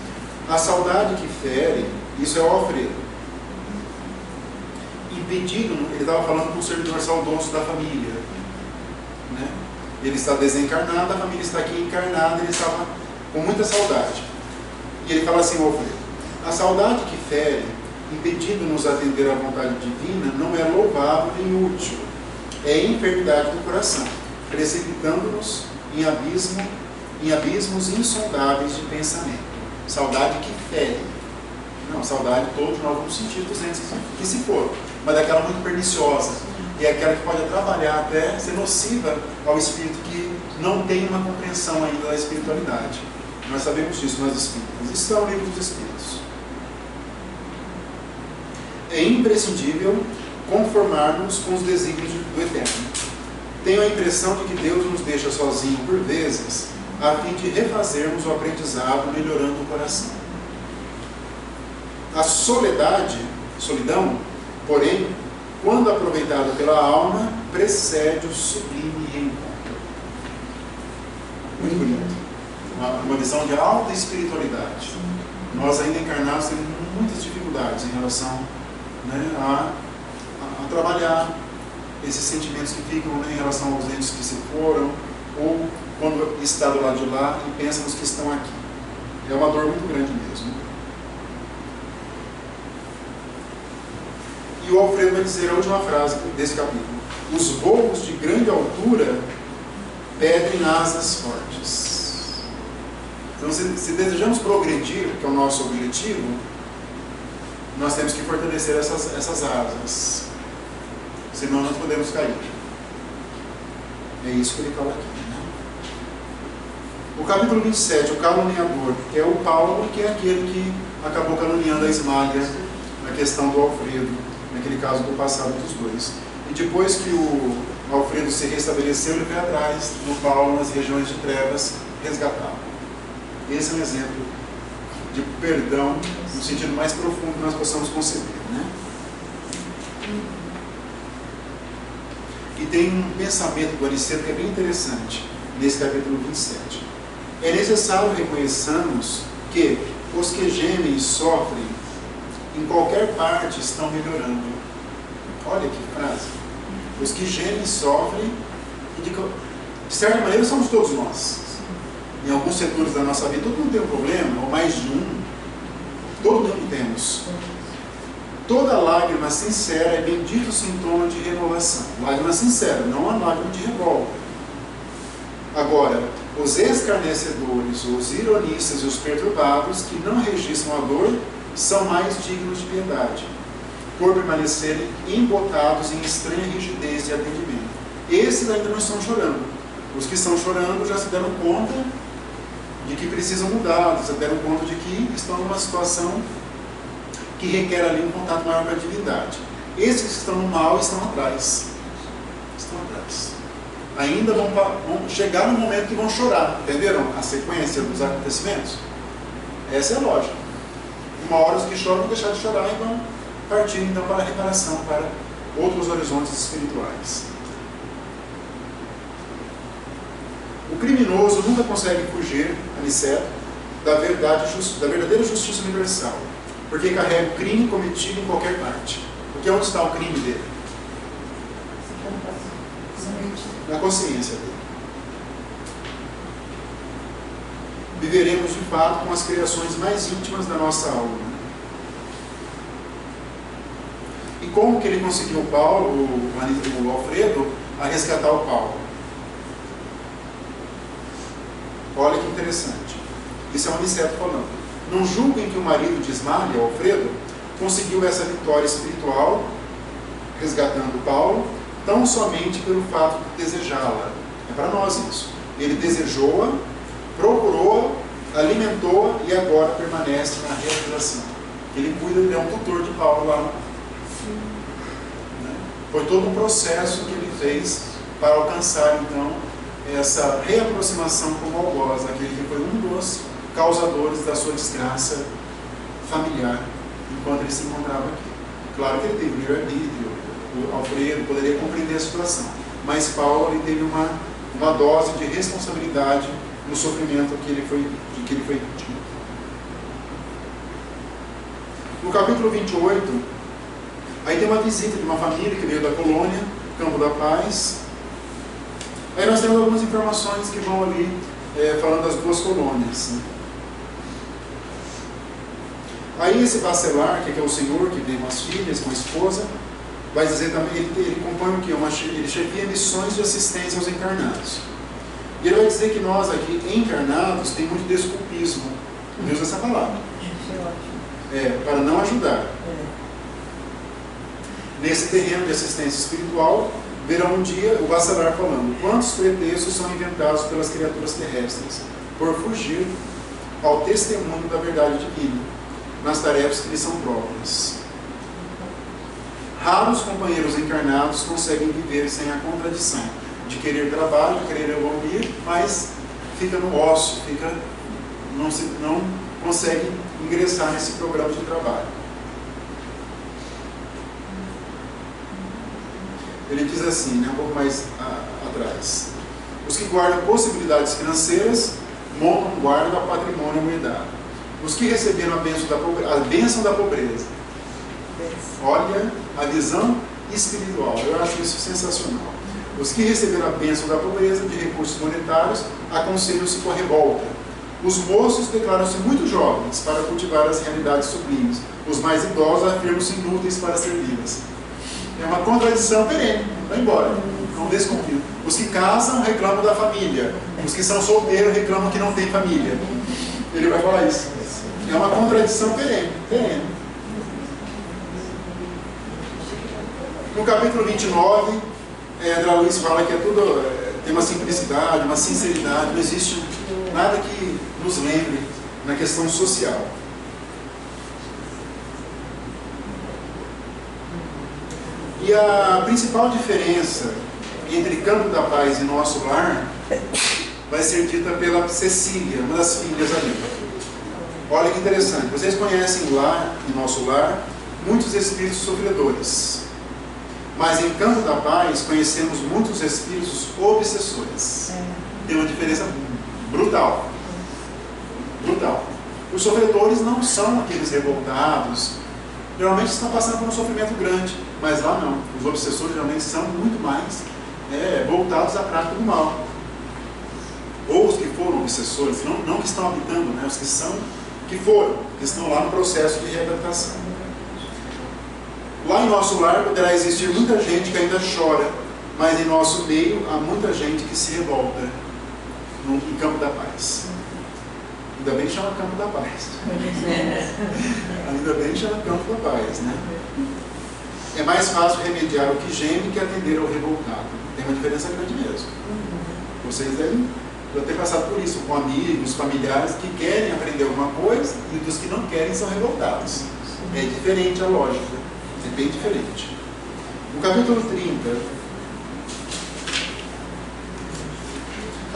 A saudade que fere, isso é o Alfredo. Impedido, ele estava falando com o servidor saudoso da família. Né? Ele está desencarnado, a família está aqui encarnada, ele estava com muita saudade. E ele fala assim, Alfredo, a saudade que fere, impedindo-nos atender à vontade divina, não é louvável nem útil. É enfermidade do coração, precipitando-nos em abismos insondáveis de pensamento. Saudade que fere. Não, saudade todos nós vamos sentir 200 que se for, mas aquela muito perniciosa. E é aquela que pode atrapalhar, até ser nociva ao espírito que não tem uma compreensão ainda da espiritualidade. Nós sabemos disso, nós espíritas. Isso está no livro dos Espíritos. É imprescindível conformarmos com os desígnios do Eterno. Tenho a impressão de que Deus nos deixa sozinhos por vezes, a fim de refazermos o aprendizado, melhorando o coração. A solidão, porém, quando aproveitado pela alma, precede o sublime reencontro. Muito bonito. Uma visão de alta espiritualidade. Nós ainda encarnados temos muitas dificuldades em relação, né, a trabalhar esses sentimentos que ficam, né, em relação aos entes que se foram, ou quando está do lado de lá e pensa nos que estão aqui. É uma dor muito grande mesmo. E o Alfredo vai dizer a última frase desse capítulo: os voos de grande altura pedem asas fortes. Então, se desejamos progredir, que é o nosso objetivo, nós temos que fortalecer essas asas. Senão nós podemos cair. É isso que ele fala aqui. Né? O capítulo 27, o caluniador, é o Paulo, que é aquele que acabou caluniando a Ismália na questão do Alfredo, naquele caso do passado dos dois. E depois que o Alfredo se restabeleceu, ele veio atrás do Paulo nas regiões de trevas resgatá-lo. Esse é um exemplo de perdão no sentido mais profundo que nós possamos conceber. Né? E tem um pensamento do Aniceto que é bem interessante nesse capítulo 27. É necessário reconheçamos que os que gemem e sofrem em qualquer parte estão melhorando. Olha que frase. Os que gemem e sofrem, de certa maneira somos todos nós. Em alguns setores da nossa vida, todo mundo tem um problema, ou mais de um. Todo mundo temos. Toda lágrima sincera é bendito sintoma de renovação. Lágrima sincera, não a lágrima de revolta. Agora, os escarnecedores, os ironistas e os perturbados, que não registram a dor, são mais dignos de piedade, por permanecerem embotados em estranha rigidez de atendimento. Esses ainda não estão chorando. Os que estão chorando já se deram conta de que precisam mudar, já se deram conta de que estão numa situação que requer ali um contato maior com a divindade. Esses que estão no mal estão atrás. Estão atrás. Ainda vão chegar no momento que vão chorar. Entenderam a sequência dos acontecimentos? Essa é a lógica. Uma hora os que choram vão deixar de chorar e vão partir então para a reparação, para outros horizontes espirituais. O criminoso nunca consegue fugir, Aniceto, da verdadeira justiça universal, porque carrega o crime cometido em qualquer parte. Porque onde está o crime dele? Na consciência dele. Viveremos de fato com as criações mais íntimas da nossa alma. E como que ele conseguiu o Alfredo, a resgatar o Paulo? Olha que interessante. Isso é um Aniceto falando. Não julguem que o marido de Ismália, Alfredo, conseguiu essa vitória espiritual, resgatando Paulo, tão somente pelo fato de desejá-la. É para nós isso. Ele desejou-a, procurou, alimentou e agora permanece na realização. Ele cuida, ele é um tutor de Paulo lá. Né? Foi todo um processo que ele fez para alcançar, então, essa reaproximação com o algoz, aquele que foi um dos causadores da sua desgraça familiar, enquanto ele se encontrava aqui. Claro que ele teve livre-arbítrio, o Alfredo poderia compreender a situação, mas Paulo ele teve uma dose de responsabilidade no sofrimento que ele foi vítima. No capítulo 28, aí tem uma visita de uma família que veio da colônia, Campo da Paz. Aí nós temos algumas informações que vão ali falando das duas colônias. Né? Aí esse Bacelar, que é o senhor que tem umas filhas, uma esposa, vai dizer também, ele compõe o quê? Ele chefia missões de assistência aos encarnados. E ele vai dizer que nós aqui, encarnados, tem muito desculpismo. Deus usa essa palavra. Para não ajudar. Nesse terreno de assistência espiritual, verão um dia o Bacelar falando: quantos pretextos são inventados pelas criaturas terrestres por fugir ao testemunho da verdade divina nas tarefas que lhes são próprias. Raros companheiros encarnados conseguem viver sem a contradição de querer trabalho, de querer evoluir, mas fica no ócio, não consegue ingressar nesse programa de trabalho. ele diz assim, né, um pouco mais atrás: os que guardam possibilidades financeiras montam guarda patrimônio herdado. Os que receberam a bênção da pobreza. Olha a visão espiritual, eu acho isso sensacional. Os que receberam a bênção da pobreza de recursos monetários aconselham-se com a revolta. Os moços declaram-se muito jovens para cultivar as realidades sublimes. Os mais idosos afirmam-se inúteis para servi-las. É uma contradição perene, vai embora, é um desconfio. Os que casam reclamam da família. Os que são solteiros reclamam que não tem família. Ele vai falar isso. É uma contradição perene. No capítulo 29, André Luiz fala que é tudo, tem uma simplicidade, uma sinceridade, não existe nada que nos lembre na questão social. E a principal diferença entre Campo da Paz e Nosso Lar vai ser dita pela Cecília, uma das filhas ali. Olha que interessante, vocês conhecem lá, em Nosso Lar, muitos espíritos sofredores. Mas em Campo da Paz conhecemos muitos espíritos obsessores. Tem uma diferença brutal. Brutal. Os sofredores não são aqueles revoltados. Geralmente estão passando por um sofrimento grande, mas lá não. Os obsessores geralmente são muito mais voltados à prática do mal. Ou os que foram obsessores, não que estão habitando, né? Os que estão lá no processo de reabilitação. Lá em Nosso Lar poderá existir muita gente que ainda chora, mas em nosso meio há muita gente que se revolta em Campo da Paz. Ainda bem que chama Campo da Paz. Ainda bem que chama Campo da Paz, né? É mais fácil remediar o que geme que atender ao revoltado. Tem uma diferença grande mesmo. Vocês devem ter passado por isso, com amigos, familiares que querem aprender alguma coisa e dos que não querem são revoltados. É diferente a lógica. É bem diferente. No capítulo 30,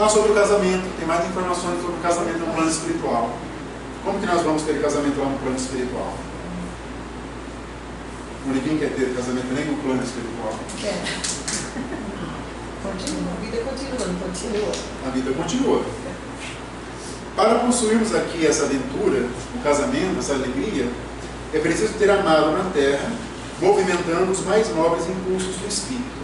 sobre o casamento, tem mais informações sobre o casamento no plano espiritual. Como que nós vamos ter casamento lá no plano espiritual? Ninguém quer ter casamento nem no plano espiritual. Continua, a vida continua, não continua. A vida continua. Para possuirmos aqui essa aventura, o casamento, essa alegria, é preciso ter amado na terra, movimentando os mais nobres impulsos do espírito.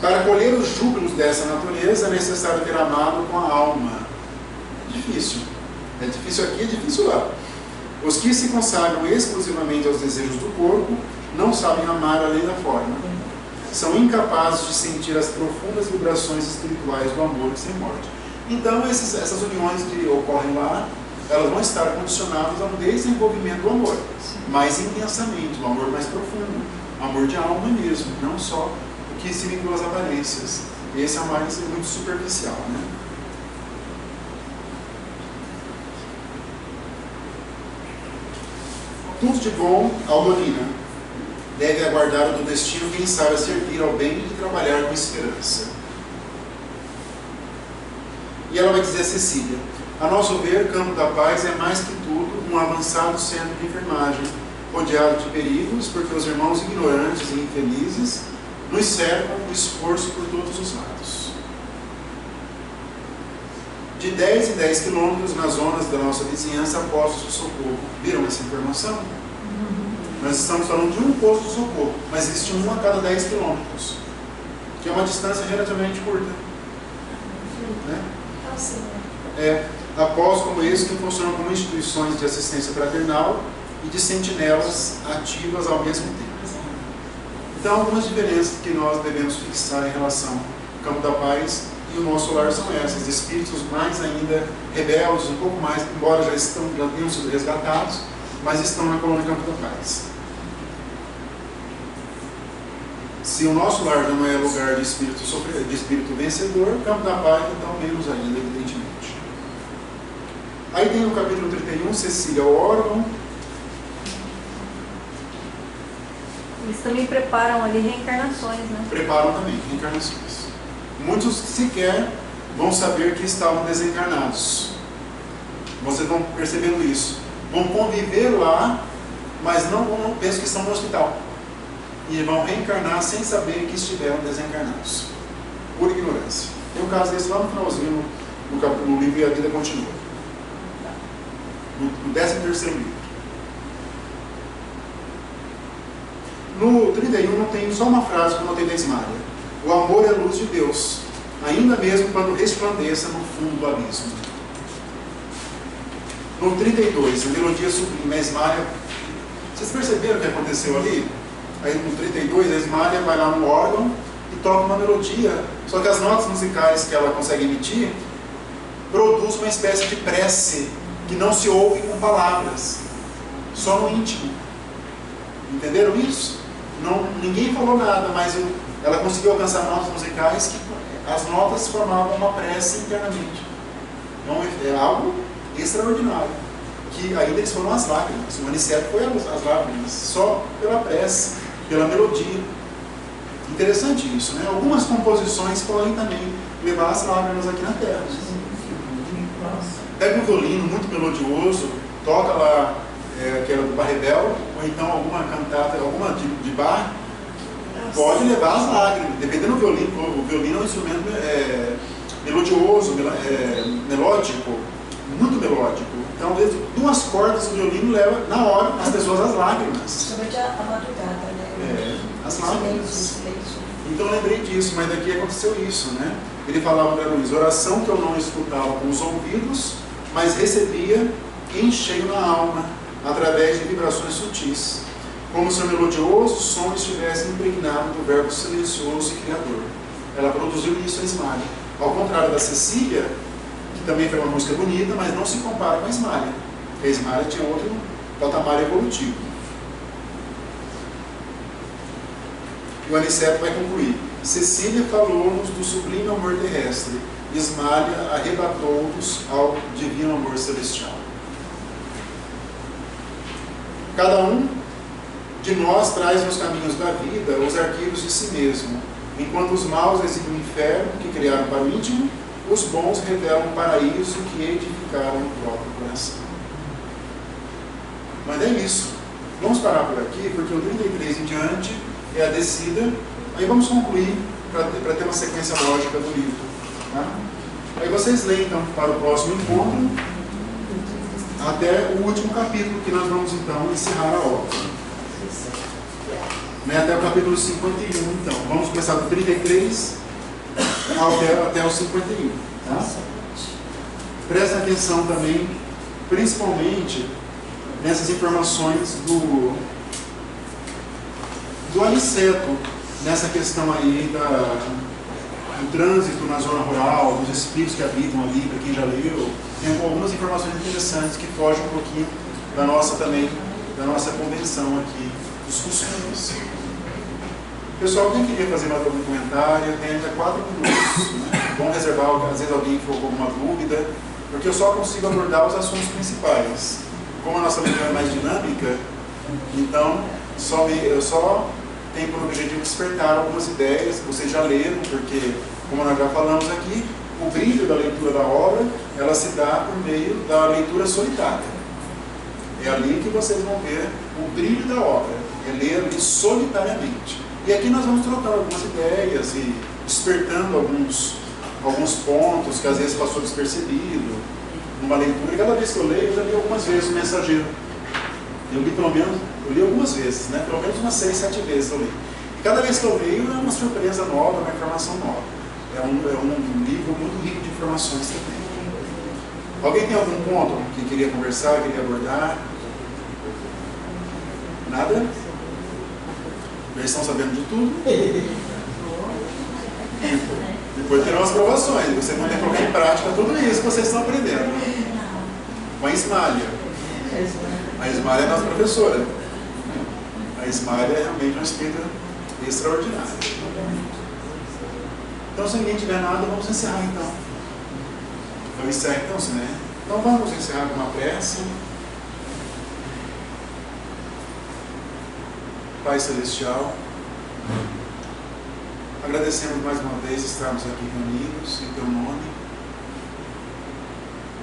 Para colher os júbilos dessa natureza, é necessário ter amado com a alma. Difícil. É difícil aqui, é difícil lá. Os que se consagram exclusivamente aos desejos do corpo não sabem amar além da forma. São incapazes de sentir as profundas vibrações espirituais do amor sem morte. Então, essas uniões que ocorrem lá, elas vão estar condicionadas a um desenvolvimento do amor, mais intensamente, um amor mais profundo, um amor de alma mesmo, não só o que se vincula às aparências. Esse é mais muito superficial, né? Tudo de bom, Aldolina, deve aguardar o do destino quem sabe servir ao bem e trabalhar com esperança. E ela vai dizer a Cecília: a nosso ver, Campo da Paz é mais que tudo um avançado centro de enfermagem, rodeado de perigos, porque os irmãos ignorantes e infelizes nos cercam o esforço por todos os lados. De 10 em 10 quilômetros nas zonas da nossa vizinhança há postos de socorro. Viram essa informação? Nós estamos falando de um posto de socorro, mas existe um a cada 10 quilômetros, que é uma distância relativamente curta. Né? Após como esse que funcionam como instituições de assistência fraternal e de sentinelas ativas ao mesmo tempo. Então, algumas diferenças que nós devemos fixar em relação ao Campo da Paz e o Nosso Lar são essas: espíritos mais ainda rebeldes, um pouco mais, embora já tenham sido resgatados, mas estão na colônia Campo da Paz. Se o Nosso Lar já não é lugar de espírito vencedor, Campo da Paz então menos ainda, evidentemente. Aí tem no capítulo 31, Cecília, o órgão. Eles também preparam ali reencarnações, né? Preparam também reencarnações. Muitos sequer vão saber que estavam desencarnados. Vocês vão percebendo isso. Vão conviver lá, mas não pensam que estão no hospital. e vão reencarnar sem saber que estiveram desencarnados, por ignorância. Tem um caso desse lá no finalzinho, no livro E a Vida Continua, no 13º livro. No 31 não tem só uma frase que eu notei da Ismália: o amor é a luz de Deus, ainda mesmo quando resplandeça no fundo do abismo. No 32, a melodia sublime, a Ismália. Vocês perceberam o que aconteceu ali? Aí no 32, a Ismália vai lá no órgão e toca uma melodia, só que as notas musicais que ela consegue emitir produz uma espécie de prece que não se ouve com palavras, só no íntimo. Entenderam isso? Não, ninguém falou nada, mas ela conseguiu alcançar notas musicais que as notas formavam uma prece internamente. Então é algo extraordinário, que ainda eles foram as lágrimas. O Aniceto foi as lágrimas, só pela prece, pela melodia. Interessante isso, né? Algumas composições podem também levar as lágrimas aqui na Terra. Pega um violino muito melodioso, toca lá aquela do Barrebel, ou então alguma cantata, alguma de bar, pode levar as lágrimas, dependendo do violino. O violino é um instrumento melodioso, melódico, muito melódico. Então, desde 2 cordas do violino leva na hora as pessoas às lágrimas. Principalmente a madrugada, né? As lágrimas. Então eu lembrei disso, mas daqui aconteceu isso, né? Ele falava para Luiz: oração que eu não escutava com os ouvidos, mas recebia em cheio na alma, através de vibrações sutis, como se o melodioso som estivesse impregnado do verbo silencioso e criador. Ela produziu isso em Ismália. Ao contrário da Cecília, que também foi uma música bonita, mas não se compara com a Ismália. A Ismália tinha outro patamar evolutivo. O Aniceto vai concluir: Cecília falou-nos do sublime amor terrestre, Ismália arrebatou-nos ao divino amor celestial. Cada um de nós traz nos caminhos da vida os arquivos de si mesmo. Enquanto os maus exibem o inferno que criaram para o íntimo, os bons revelam o paraíso que edificaram no próprio coração. Mas é isso. Vamos parar por aqui, porque o 33 em diante é a descida. Aí vamos concluir para ter uma sequência lógica do livro. Tá? Aí vocês leem então para o próximo encontro, até o último capítulo, que nós vamos então encerrar a obra. Até o capítulo 51, então. Vamos começar do 33 até o 51. Tá? Prestem atenção também, principalmente nessas informações do Aniceto, nessa questão aí do trânsito na zona rural, dos espíritos que habitam ali, para quem já leu. Tem algumas informações interessantes que fogem um pouquinho da nossa convenção aqui, dos costumes. Pessoal, quem queria fazer mais algum comentário, tem ainda 4 minutos. Né? Vamos reservar, às vezes alguém for com alguma dúvida, porque eu só consigo abordar os assuntos principais. Como a nossa leitura é mais dinâmica, então eu só tenho por objetivo despertar algumas ideias. Vocês já leram, porque, como nós já falamos aqui, o brilho da leitura da obra, ela se dá por meio da leitura solitária. É ali que vocês vão ver o brilho da obra, é ler ali solitariamente. E aqui nós vamos trocando algumas ideias e despertando alguns pontos que às vezes passou despercebido numa leitura. E cada vez que eu leio, eu já li algumas vezes o Mensageiro. Eu li algumas vezes, né? Pelo menos umas 6, 7 vezes eu li. E cada vez que eu leio é uma surpresa nova, uma informação nova. É um livro muito rico de informações também. Alguém tem algum ponto que queria conversar, queria abordar? Nada? Eles estão sabendo de tudo? Depois terão as provações. Vocês vão ter que colocar em prática tudo isso que vocês estão aprendendo. Com a Ismália. A Ismália é a nossa professora. A Ismália é realmente uma espírita extraordinária. Então, se ninguém tiver nada, vamos encerrar então. Eu encerro então, né? Então vamos encerrar com uma prece. Pai Celestial, agradecemos mais uma vez estarmos aqui reunidos em Teu nome,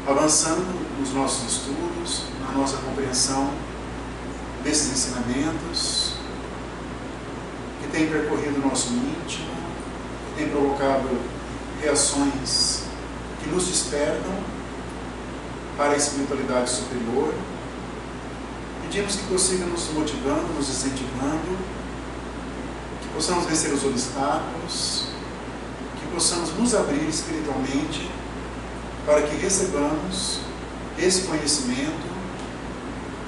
avançando nos nossos estudos, na nossa compreensão desses ensinamentos, tem percorrido o nosso íntimo, que tem provocado reações que nos despertam para a espiritualidade superior. Pedimos que prossiga nos motivando, nos incentivando, que possamos vencer os obstáculos, que possamos nos abrir espiritualmente para que recebamos esse conhecimento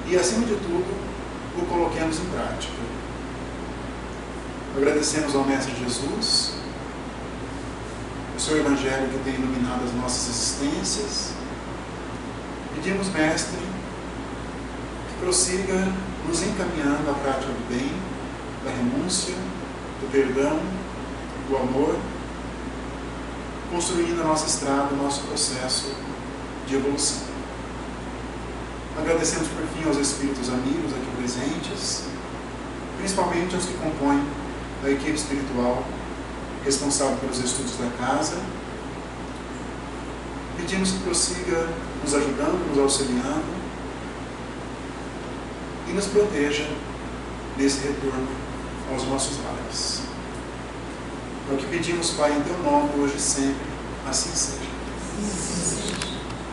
e, acima de tudo, o coloquemos em prática. Agradecemos ao Mestre Jesus, o seu Evangelho que tem iluminado as nossas existências. Pedimos, Mestre, que prossiga nos encaminhando à prática do bem, da renúncia, do perdão, do amor, construindo a nossa estrada, o nosso processo de evolução. Agradecemos por fim aos espíritos amigos aqui presentes, principalmente aos que compõem a equipe espiritual responsável pelos estudos da casa. Pedimos que prossiga nos ajudando, nos auxiliando e nos proteja nesse retorno aos nossos lares. É o que pedimos, Pai, em Teu nome, hoje e sempre, assim seja.